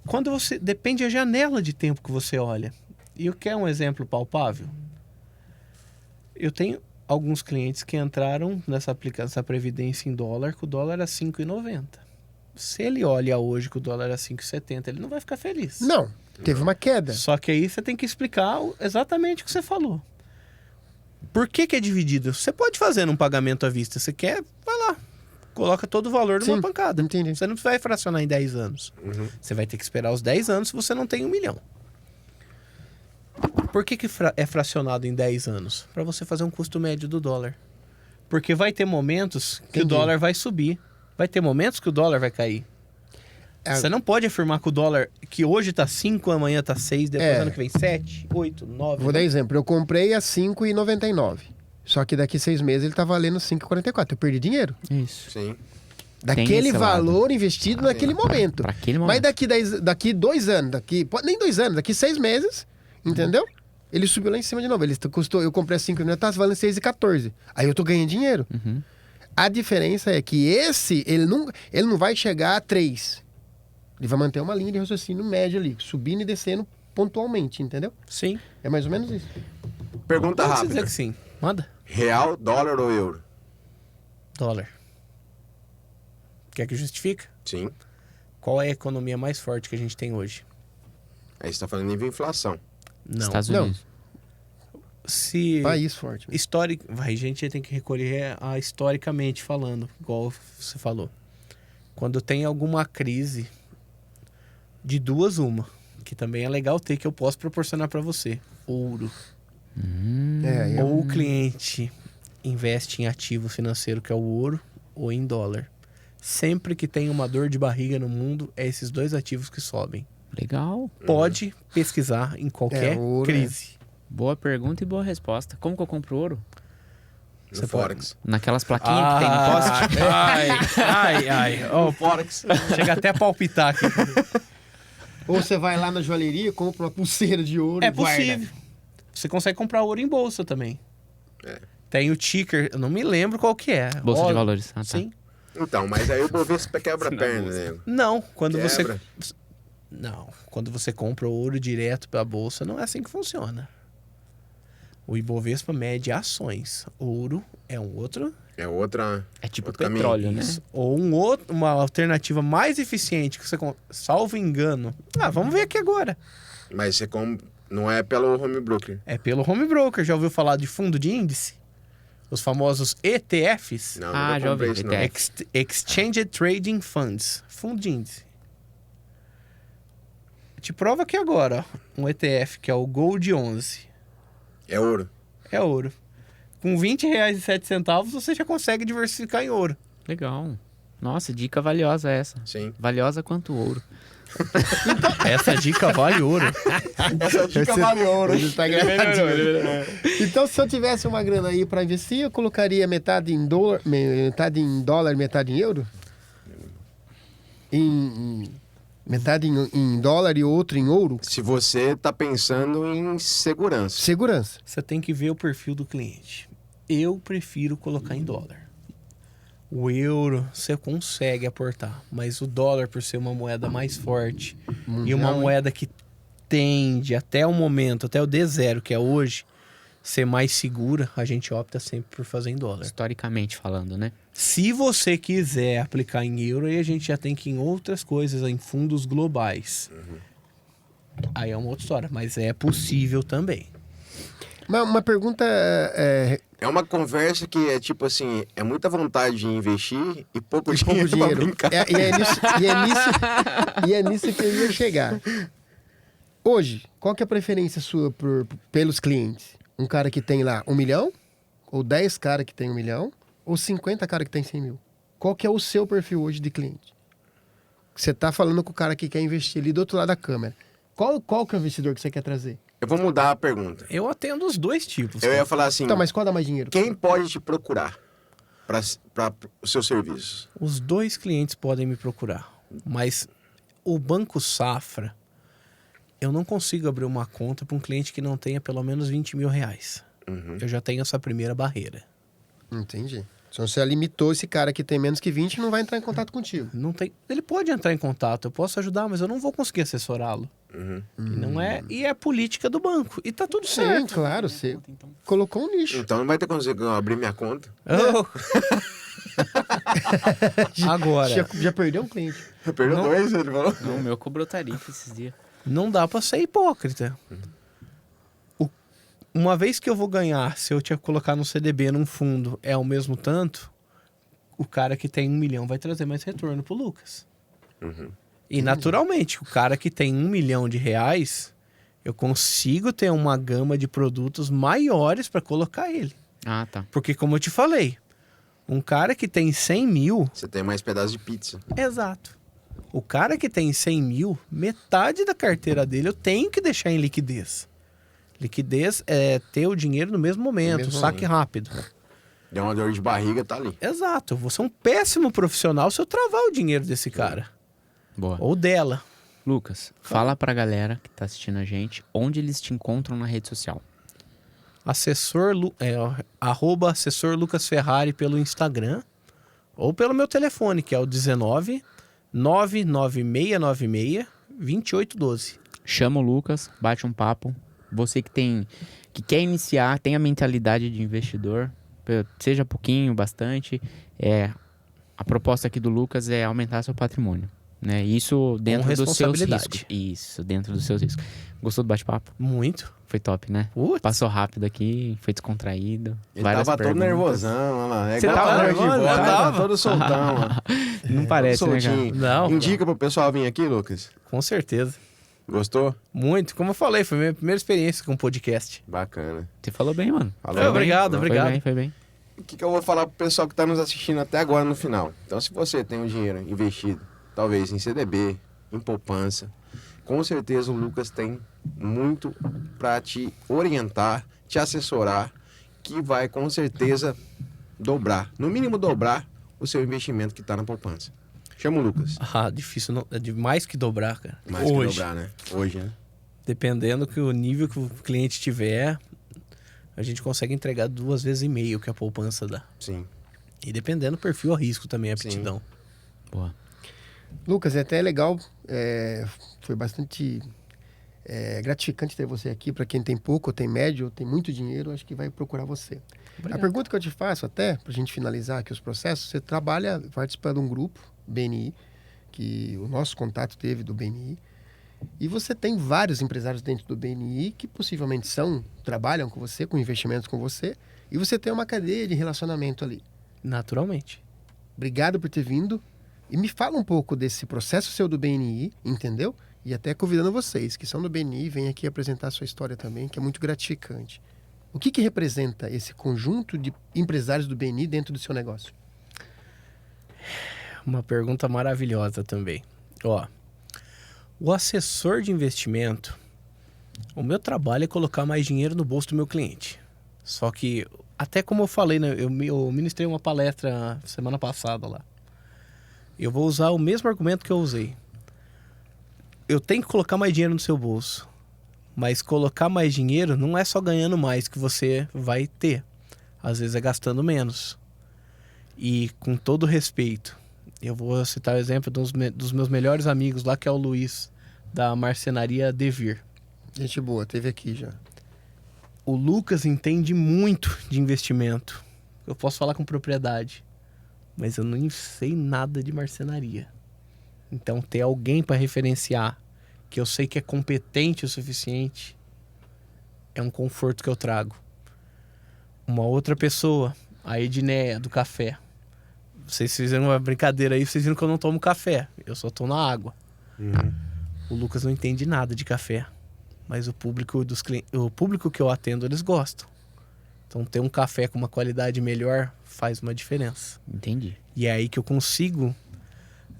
[SPEAKER 2] quando você... Depende da janela de tempo que você olha. E o que é um exemplo palpável? Eu tenho alguns clientes que entraram nessa previdência em dólar, que o dólar era 5,90. Se ele olha hoje que o dólar era 5,70, ele não vai ficar feliz.
[SPEAKER 4] Não, teve uma queda.
[SPEAKER 2] Só que aí você tem que explicar exatamente o que você falou. Por que é dividido? Você pode fazer num pagamento à vista. Você quer, vai lá. Coloca todo o valor numa
[SPEAKER 4] Sim,
[SPEAKER 2] pancada.
[SPEAKER 4] entendi.
[SPEAKER 2] Você não vai fracionar em 10 anos. Você vai ter que esperar os 10 anos se você não tem 1 milhão. Por que é fracionado em 10 anos? Para você fazer um custo médio do dólar. Porque vai ter momentos que o
[SPEAKER 4] Entendi.
[SPEAKER 2] dólar vai subir. Vai ter momentos que o dólar vai cair. Você não pode afirmar que o dólar, que hoje tá 5, amanhã tá 6, depois ano que vem 7, 8, 9...
[SPEAKER 4] Vou dar exemplo. Eu comprei a 5,99. Só que daqui 6 meses ele tá valendo 5,44. Eu perdi dinheiro.
[SPEAKER 3] Isso.
[SPEAKER 1] Sim.
[SPEAKER 4] Daquele
[SPEAKER 3] esse
[SPEAKER 4] valor investido naquele momento.
[SPEAKER 3] Pra aquele
[SPEAKER 4] Mas
[SPEAKER 3] momento.
[SPEAKER 4] daqui 2 anos, nem 2 anos, daqui 6 meses, entendeu? Ele subiu lá em cima de novo. Eu comprei a 5,99, tá valendo 6,14. Aí eu tô ganhando dinheiro.
[SPEAKER 3] Uhum.
[SPEAKER 4] A diferença é que ele não vai chegar a 3. Ele vai manter uma linha de raciocínio médio ali, subindo e descendo pontualmente, entendeu?
[SPEAKER 2] Sim.
[SPEAKER 4] É mais ou menos isso.
[SPEAKER 1] Pergunta
[SPEAKER 2] Pode
[SPEAKER 1] rápida.
[SPEAKER 2] dizer que sim. Manda.
[SPEAKER 1] Real, dólar ou euro?
[SPEAKER 2] Dólar. Quer que justifique?
[SPEAKER 1] Sim.
[SPEAKER 2] Qual é a economia mais forte que a gente tem hoje?
[SPEAKER 1] Aí você tá falando nível inflação.
[SPEAKER 2] Não.
[SPEAKER 3] Estados
[SPEAKER 4] Não.
[SPEAKER 3] Unidos.
[SPEAKER 2] Se
[SPEAKER 4] País forte.
[SPEAKER 2] a gente tem que recolher historicamente falando, igual você falou. Quando tem alguma crise, de duas uma, que também é legal ter, que eu posso proporcionar para você. Ouro. Ou o cliente investe em ativo financeiro, que é o ouro, ou em dólar. Sempre que tem uma dor de barriga no mundo, é esses dois ativos que sobem.
[SPEAKER 3] Legal.
[SPEAKER 2] Pode pesquisar em qualquer
[SPEAKER 4] ouro,
[SPEAKER 2] crise.
[SPEAKER 3] Boa pergunta e boa resposta. Como que eu compro ouro?
[SPEAKER 1] No
[SPEAKER 2] Você
[SPEAKER 1] Forex.
[SPEAKER 3] Naquelas plaquinhas que tem no poste?
[SPEAKER 2] Ai. Ó,
[SPEAKER 1] Forex.
[SPEAKER 2] chega até a palpitar aqui.
[SPEAKER 4] Ou você vai lá na joalheria, compra uma pulseira de ouro
[SPEAKER 2] É
[SPEAKER 4] e guarda.
[SPEAKER 2] possível. Você consegue comprar ouro em bolsa também.
[SPEAKER 1] É.
[SPEAKER 2] Tem o ticker, eu não me lembro qual que é.
[SPEAKER 3] Bolsa
[SPEAKER 2] Ó,
[SPEAKER 3] de valores. Ah, tá.
[SPEAKER 2] Sim.
[SPEAKER 1] Então, mas aí o Bovespa quebra a perna, né?
[SPEAKER 2] Não, quando
[SPEAKER 1] Quebra.
[SPEAKER 2] você... Não, quando você compra ouro direto pela bolsa, não é assim que funciona. O Ibovespa mede ações. Ouro é um outro...
[SPEAKER 1] É outra...
[SPEAKER 3] É tipo
[SPEAKER 1] outro caminho.
[SPEAKER 3] petróleo, né?
[SPEAKER 2] Ou uma alternativa mais eficiente que você... Salvo engano. Vamos ver aqui agora.
[SPEAKER 1] Mas você não é pelo home broker.
[SPEAKER 2] É pelo home broker. Já ouviu falar de fundo de índice? Os famosos ETFs?
[SPEAKER 1] Não,
[SPEAKER 3] Ah,
[SPEAKER 1] nunca
[SPEAKER 3] já ouvi,
[SPEAKER 1] comprei isso, não.
[SPEAKER 3] ETF.
[SPEAKER 2] Exchange Trading Funds. Fundo de índice. Te prova aqui agora, ó, um ETF que é o Gold 11.
[SPEAKER 1] É ouro.
[SPEAKER 2] É ouro. Com R$20,07 você já consegue diversificar em ouro.
[SPEAKER 3] Legal. Nossa, dica valiosa essa.
[SPEAKER 1] Sim.
[SPEAKER 3] Valiosa quanto ouro.
[SPEAKER 2] Essa dica vale ouro.
[SPEAKER 1] Essa dica vale ouro.
[SPEAKER 4] Hoje tá gravadinho. Então, se eu tivesse uma grana aí pra investir, eu colocaria metade em dólar, metade em euro? Metade em dólar e outro em ouro?
[SPEAKER 1] Se você tá pensando em segurança.
[SPEAKER 4] Segurança.
[SPEAKER 2] Você tem que ver o perfil do cliente. Eu prefiro colocar em dólar. O euro você consegue aportar, mas o dólar, por ser uma moeda mais forte e uma moeda que tende até o momento, até o D0, que é hoje, ser mais segura, a gente opta sempre por fazer em dólar.
[SPEAKER 3] Historicamente falando, né?
[SPEAKER 2] Se você quiser aplicar em euro, aí a gente já tem que ir em outras coisas, em fundos globais. Aí é uma outra história, mas é possível também.
[SPEAKER 4] Uma pergunta
[SPEAKER 1] É uma conversa que é tipo assim, é muita vontade de investir e pouco dinheiro pra
[SPEAKER 4] dinheiro.
[SPEAKER 1] brincar.
[SPEAKER 4] E é nisso que eu ia chegar. Hoje, qual que é a preferência sua pelos clientes? Um cara que tem lá 1 milhão? Ou 10 caras que tem 1 milhão? Ou 50 caras que tem 100 mil? Qual que é o seu perfil hoje de cliente? Você tá falando com o cara que quer investir ali do outro lado da câmera. Qual que é o investidor que você quer trazer?
[SPEAKER 1] Eu vou mudar a pergunta.
[SPEAKER 2] Eu atendo os dois tipos.
[SPEAKER 1] Eu ia falar assim,
[SPEAKER 4] Então, mas qual dá mais dinheiro?
[SPEAKER 1] quem pode te procurar para os seus serviços?
[SPEAKER 2] Os dois clientes podem me procurar, mas o Banco Safra, eu não consigo abrir uma conta para um cliente que não tenha pelo menos 20 mil reais. Eu já tenho essa primeira barreira.
[SPEAKER 4] Entendi. Então você limitou esse cara que tem menos que 20 e não vai entrar em contato contigo.
[SPEAKER 2] Não tem, ele pode entrar em contato, eu posso ajudar, mas eu não vou conseguir assessorá-lo. E é política do banco. E tá tudo
[SPEAKER 4] Sim,
[SPEAKER 2] certo.
[SPEAKER 4] claro. Você colocou um nicho.
[SPEAKER 1] Então não vai ter como abrir minha conta.
[SPEAKER 2] Oh. Agora,
[SPEAKER 4] Já perdeu um cliente.
[SPEAKER 1] Perdeu dois, ele falou.
[SPEAKER 3] Não, o meu cobrou tarifa esses dias.
[SPEAKER 2] não dá pra ser hipócrita. Uma vez que eu vou ganhar, se eu te colocar no CDB, num fundo, é o mesmo tanto, o cara que tem 1 milhão vai trazer mais retorno pro Lucas. E naturalmente, o cara que tem 1 milhão de reais, eu consigo ter uma gama de produtos maiores para colocar ele.
[SPEAKER 3] Ah, tá.
[SPEAKER 2] Porque como eu te falei, um cara que tem 100 mil...
[SPEAKER 1] Você tem mais pedaço de pizza.
[SPEAKER 2] Exato. O cara que tem 100 mil, metade da carteira dele eu tenho que deixar em liquidez. Liquidez é ter o dinheiro no mesmo momento, saque rápido.
[SPEAKER 1] Deu uma dor de barriga, tá ali.
[SPEAKER 2] Exato. Eu vou ser um péssimo profissional se eu travar o dinheiro desse cara.
[SPEAKER 3] Boa.
[SPEAKER 2] Ou dela.
[SPEAKER 3] Lucas, fala pra galera que tá assistindo a gente onde eles te encontram na rede social.
[SPEAKER 2] @assessor Lucas Ferrari pelo Instagram ou pelo meu telefone, que é o 19 99696 2812.
[SPEAKER 3] Chama o Lucas, bate um papo. Você que quer iniciar, tem a mentalidade de investidor, seja pouquinho, bastante. A proposta aqui do Lucas é aumentar seu patrimônio, né? Isso dentro dos seus riscos. Isso, dentro dos seus riscos. Gostou do bate-papo?
[SPEAKER 2] Muito.
[SPEAKER 3] Foi top, né?
[SPEAKER 2] Putz.
[SPEAKER 3] Passou rápido aqui, foi descontraído.
[SPEAKER 1] Ele
[SPEAKER 3] várias
[SPEAKER 1] tava todo
[SPEAKER 3] perguntas.
[SPEAKER 1] nervosão, olha lá. É
[SPEAKER 2] Você
[SPEAKER 1] igual
[SPEAKER 2] tava
[SPEAKER 1] a voz de
[SPEAKER 2] nervoso?
[SPEAKER 1] voz,
[SPEAKER 2] Eu
[SPEAKER 1] tava
[SPEAKER 2] tava.
[SPEAKER 1] todo soltão, ó.
[SPEAKER 3] Não parece, né, cara?
[SPEAKER 1] Soltinho.
[SPEAKER 2] Não.
[SPEAKER 1] Indica pro pessoal vir aqui, Lucas.
[SPEAKER 2] Com certeza.
[SPEAKER 1] Gostou?
[SPEAKER 2] Muito. Como eu falei, foi a minha primeira experiência com podcast.
[SPEAKER 1] Bacana.
[SPEAKER 3] Você falou bem, mano.
[SPEAKER 1] Falou
[SPEAKER 2] Foi,
[SPEAKER 1] bem?
[SPEAKER 2] obrigado.
[SPEAKER 3] Foi bem.
[SPEAKER 1] O que eu vou falar pro pessoal que tá nos assistindo até agora no final? Então, se você tem um dinheiro investido, talvez em CDB, em poupança, com certeza o Lucas tem muito para te orientar, te assessorar, que vai com certeza dobrar, no mínimo dobrar o seu investimento que tá na poupança. Chama o Lucas.
[SPEAKER 2] Ah, difícil. Não, é de mais que dobrar, cara.
[SPEAKER 1] Mais que dobrar, né? Hoje, né?
[SPEAKER 2] Dependendo que o nível que o cliente tiver, a gente consegue entregar 2,5 vezes o que a poupança dá.
[SPEAKER 1] Sim.
[SPEAKER 2] E dependendo do perfil a risco também, a aptidão.
[SPEAKER 3] Boa.
[SPEAKER 4] Lucas, é até legal, foi bastante gratificante ter você aqui. Para quem tem pouco, ou tem médio, ou tem muito dinheiro, acho que vai procurar você.
[SPEAKER 2] Obrigado.
[SPEAKER 4] A pergunta que eu te faço, até para a gente finalizar aqui os processos, você participa de um grupo, BNI, que o nosso contato teve do BNI, e você tem vários empresários dentro do BNI que possivelmente trabalham com você, com investimentos com você, e você tem uma cadeia de relacionamento ali.
[SPEAKER 2] Naturalmente.
[SPEAKER 4] Obrigado por ter vindo. E me fala um pouco desse processo seu do BNI, entendeu? E até convidando vocês que são do BNI, vêm aqui apresentar a sua história também, que é muito gratificante. O que representa esse conjunto de empresários do BNI dentro do seu negócio?
[SPEAKER 2] Uma pergunta maravilhosa também. Ó, o assessor de investimento, o meu trabalho é colocar mais dinheiro no bolso do meu cliente. Só que, até como eu falei, né, eu ministrei uma palestra semana passada lá. Eu vou usar o mesmo argumento que eu usei. Eu tenho que colocar mais dinheiro no seu bolso. Mas colocar mais dinheiro não é só ganhando mais que você vai ter. Às vezes é gastando menos. E com todo respeito, eu vou citar o exemplo dos meus melhores amigos lá, que é o Luiz, da marcenaria Devir.
[SPEAKER 4] Gente boa, teve aqui já.
[SPEAKER 2] O Lucas entende muito de investimento. Eu posso falar com propriedade, mas eu não sei nada de marcenaria. Então, ter alguém para referenciar, que eu sei que é competente o suficiente, é um conforto que eu trago. Uma outra pessoa, a Edneia, do café. Vocês fizeram uma brincadeira aí, vocês viram que eu não tomo café. Eu só tomo na água. O Lucas não entende nada de café. Mas o público que eu atendo, eles gostam. Então, ter um café com uma qualidade melhor faz uma diferença.
[SPEAKER 3] Entendi.
[SPEAKER 2] E é aí que eu consigo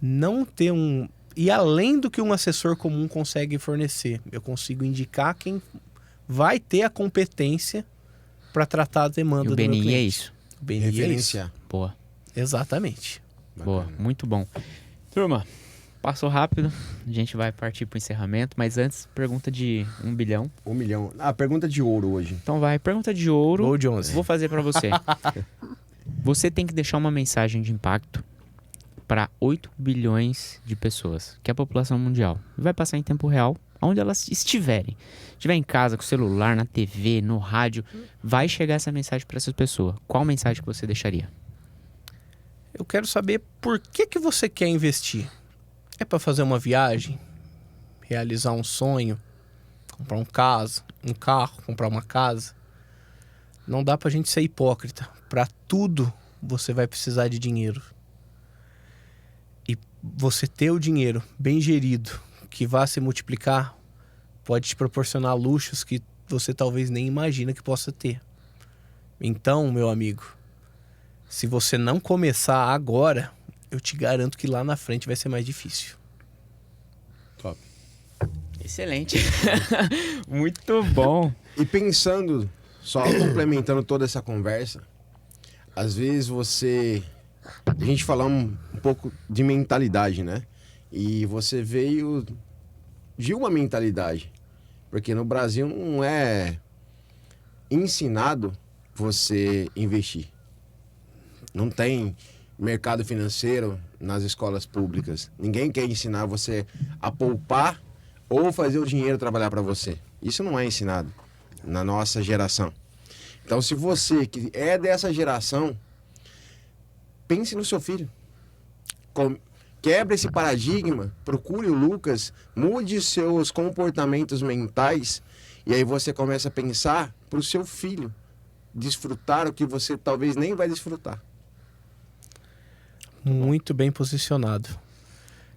[SPEAKER 2] não ter um... E além do que um assessor comum consegue fornecer, eu consigo indicar quem vai ter a competência para tratar a demanda
[SPEAKER 3] E o
[SPEAKER 2] do meu
[SPEAKER 3] BNI
[SPEAKER 2] cliente.
[SPEAKER 3] é isso.
[SPEAKER 2] O BNI é isso.
[SPEAKER 1] Referenciar.
[SPEAKER 3] Boa,
[SPEAKER 2] Exatamente.
[SPEAKER 3] boa.
[SPEAKER 1] Bacana.
[SPEAKER 3] Muito bom. Turma, passou rápido. A gente vai partir pro encerramento. Mas antes, pergunta de 1 bilhão.
[SPEAKER 1] 1 milhão. Ah, pergunta de ouro hoje.
[SPEAKER 3] Então vai, pergunta de ouro.
[SPEAKER 2] Gol de 11.
[SPEAKER 3] Vou fazer pra você. Você tem que deixar uma mensagem de impacto para 8 bilhões de pessoas, que é a população mundial. Vai passar em tempo real, onde elas estiverem. Estiver em casa, com o celular, na TV, no rádio, vai chegar essa mensagem para essas pessoas. Qual mensagem que você deixaria?
[SPEAKER 2] Eu quero saber por que você quer investir. É para fazer uma viagem? Realizar um sonho? Comprar um carro, comprar uma casa? Não dá pra gente ser hipócrita. Para tudo você vai precisar de dinheiro. E você ter o dinheiro bem gerido, que vá se multiplicar, pode te proporcionar luxos que você talvez nem imagina que possa ter. Então, meu amigo, se você não começar agora, eu te garanto que lá na frente vai ser mais difícil.
[SPEAKER 1] Top.
[SPEAKER 3] Excelente. Muito bom.
[SPEAKER 1] E pensando, só complementando toda essa conversa, às vezes a gente fala um pouco de mentalidade, né? E você veio de uma mentalidade. Porque no Brasil não é ensinado você investir. Não tem mercado financeiro nas escolas públicas. Ninguém quer ensinar você a poupar ou fazer o dinheiro trabalhar para você. Isso não é ensinado na nossa geração. Então, se você que é dessa geração, pense no seu filho. Quebre esse paradigma, procure o Lucas, mude seus comportamentos mentais e aí você começa a pensar para o seu filho desfrutar o que você talvez nem vai desfrutar.
[SPEAKER 2] Muito bem posicionado.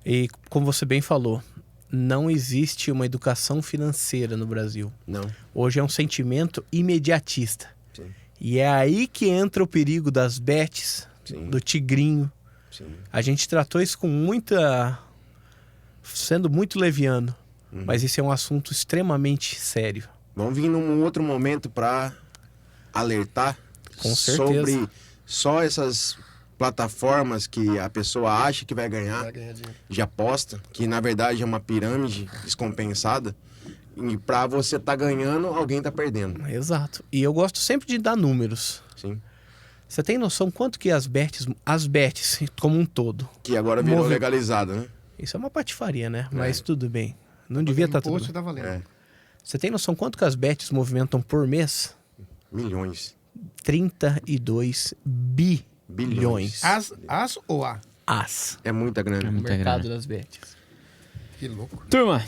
[SPEAKER 2] E como você bem falou, não existe uma educação financeira no Brasil.
[SPEAKER 1] Não.
[SPEAKER 2] Hoje é um sentimento imediatista.
[SPEAKER 1] Sim.
[SPEAKER 2] E é aí que entra o perigo das bets,
[SPEAKER 1] Sim.
[SPEAKER 2] do tigrinho.
[SPEAKER 1] Sim.
[SPEAKER 2] A gente tratou isso com sendo muito leviano. Mas esse é um assunto extremamente sério.
[SPEAKER 1] Vamos vir num outro momento para alertar
[SPEAKER 2] Com certeza.
[SPEAKER 1] sobre só essas plataformas que a pessoa acha que vai ganhar
[SPEAKER 4] dinheiro.
[SPEAKER 1] de aposta, que na verdade é uma pirâmide descompensada. E para você tá ganhando, alguém tá perdendo.
[SPEAKER 2] Exato. E eu gosto sempre de dar números.
[SPEAKER 1] Sim.
[SPEAKER 2] Você tem noção quanto que as bets como um todo?
[SPEAKER 1] Que agora virou
[SPEAKER 2] Movi-
[SPEAKER 1] legalizado, né?
[SPEAKER 2] Isso é uma patifaria, né? Mas tudo bem. Não devia estar tudo
[SPEAKER 4] Imposto
[SPEAKER 2] bem.
[SPEAKER 4] tá valendo.
[SPEAKER 1] É.
[SPEAKER 2] Você tem noção quanto que as bets movimentam por mês?
[SPEAKER 1] Milhões.
[SPEAKER 2] 32 bilhões.
[SPEAKER 4] As ou a?
[SPEAKER 2] As.
[SPEAKER 1] É muita grana.
[SPEAKER 3] É
[SPEAKER 2] O
[SPEAKER 3] muita
[SPEAKER 2] mercado
[SPEAKER 3] grana.
[SPEAKER 2] das bets.
[SPEAKER 4] Que louco.
[SPEAKER 3] Turma,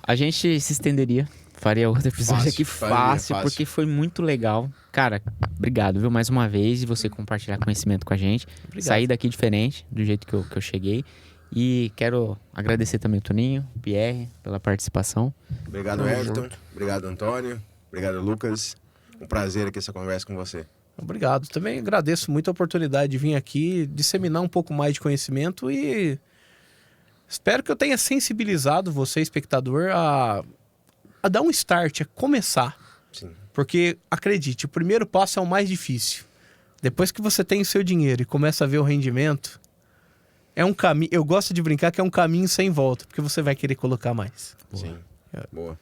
[SPEAKER 3] a gente se estenderia. Faria outro episódio
[SPEAKER 1] Fácil,
[SPEAKER 3] aqui
[SPEAKER 1] faria,
[SPEAKER 3] fácil,
[SPEAKER 1] fácil.
[SPEAKER 3] porque foi muito legal. Cara, obrigado, viu? Mais uma vez, de você compartilhar conhecimento com a gente.
[SPEAKER 2] Obrigado.
[SPEAKER 3] Sair daqui diferente, do jeito que eu cheguei. E quero agradecer também o Toninho, o Pierre, pela participação.
[SPEAKER 1] Obrigado,
[SPEAKER 4] Tamo
[SPEAKER 1] Everton.
[SPEAKER 4] junto.
[SPEAKER 1] Obrigado, Antônio. Obrigado, Lucas. Um prazer aqui essa conversa com você.
[SPEAKER 2] Obrigado. Também agradeço muito a oportunidade de vir aqui, disseminar um pouco mais de conhecimento e espero que eu tenha sensibilizado você, espectador, a dar um start, a começar.
[SPEAKER 1] Sim.
[SPEAKER 2] Porque, acredite, o primeiro passo é o mais difícil. Depois que você tem o seu dinheiro e começa a ver o rendimento, é um caminho. Eu gosto de brincar que é um caminho sem volta, porque você vai querer colocar mais.
[SPEAKER 1] Sim. Boa.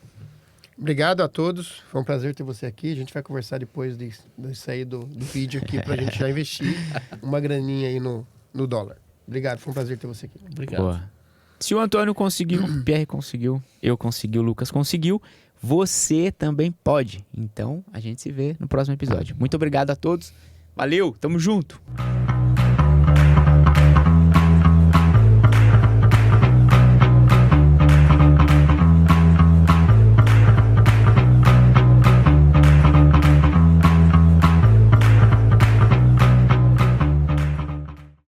[SPEAKER 4] Obrigado a todos. Foi um prazer ter você aqui. A gente vai conversar depois de sair do vídeo aqui pra gente já investir uma graninha aí no dólar. Obrigado, foi um prazer ter você aqui.
[SPEAKER 2] Obrigado.
[SPEAKER 3] Boa. Se o Antônio conseguiu, o Pierre conseguiu, eu consegui, o Lucas conseguiu, você também pode. Então, a gente se vê no próximo episódio. Muito obrigado a todos. Valeu, tamo junto.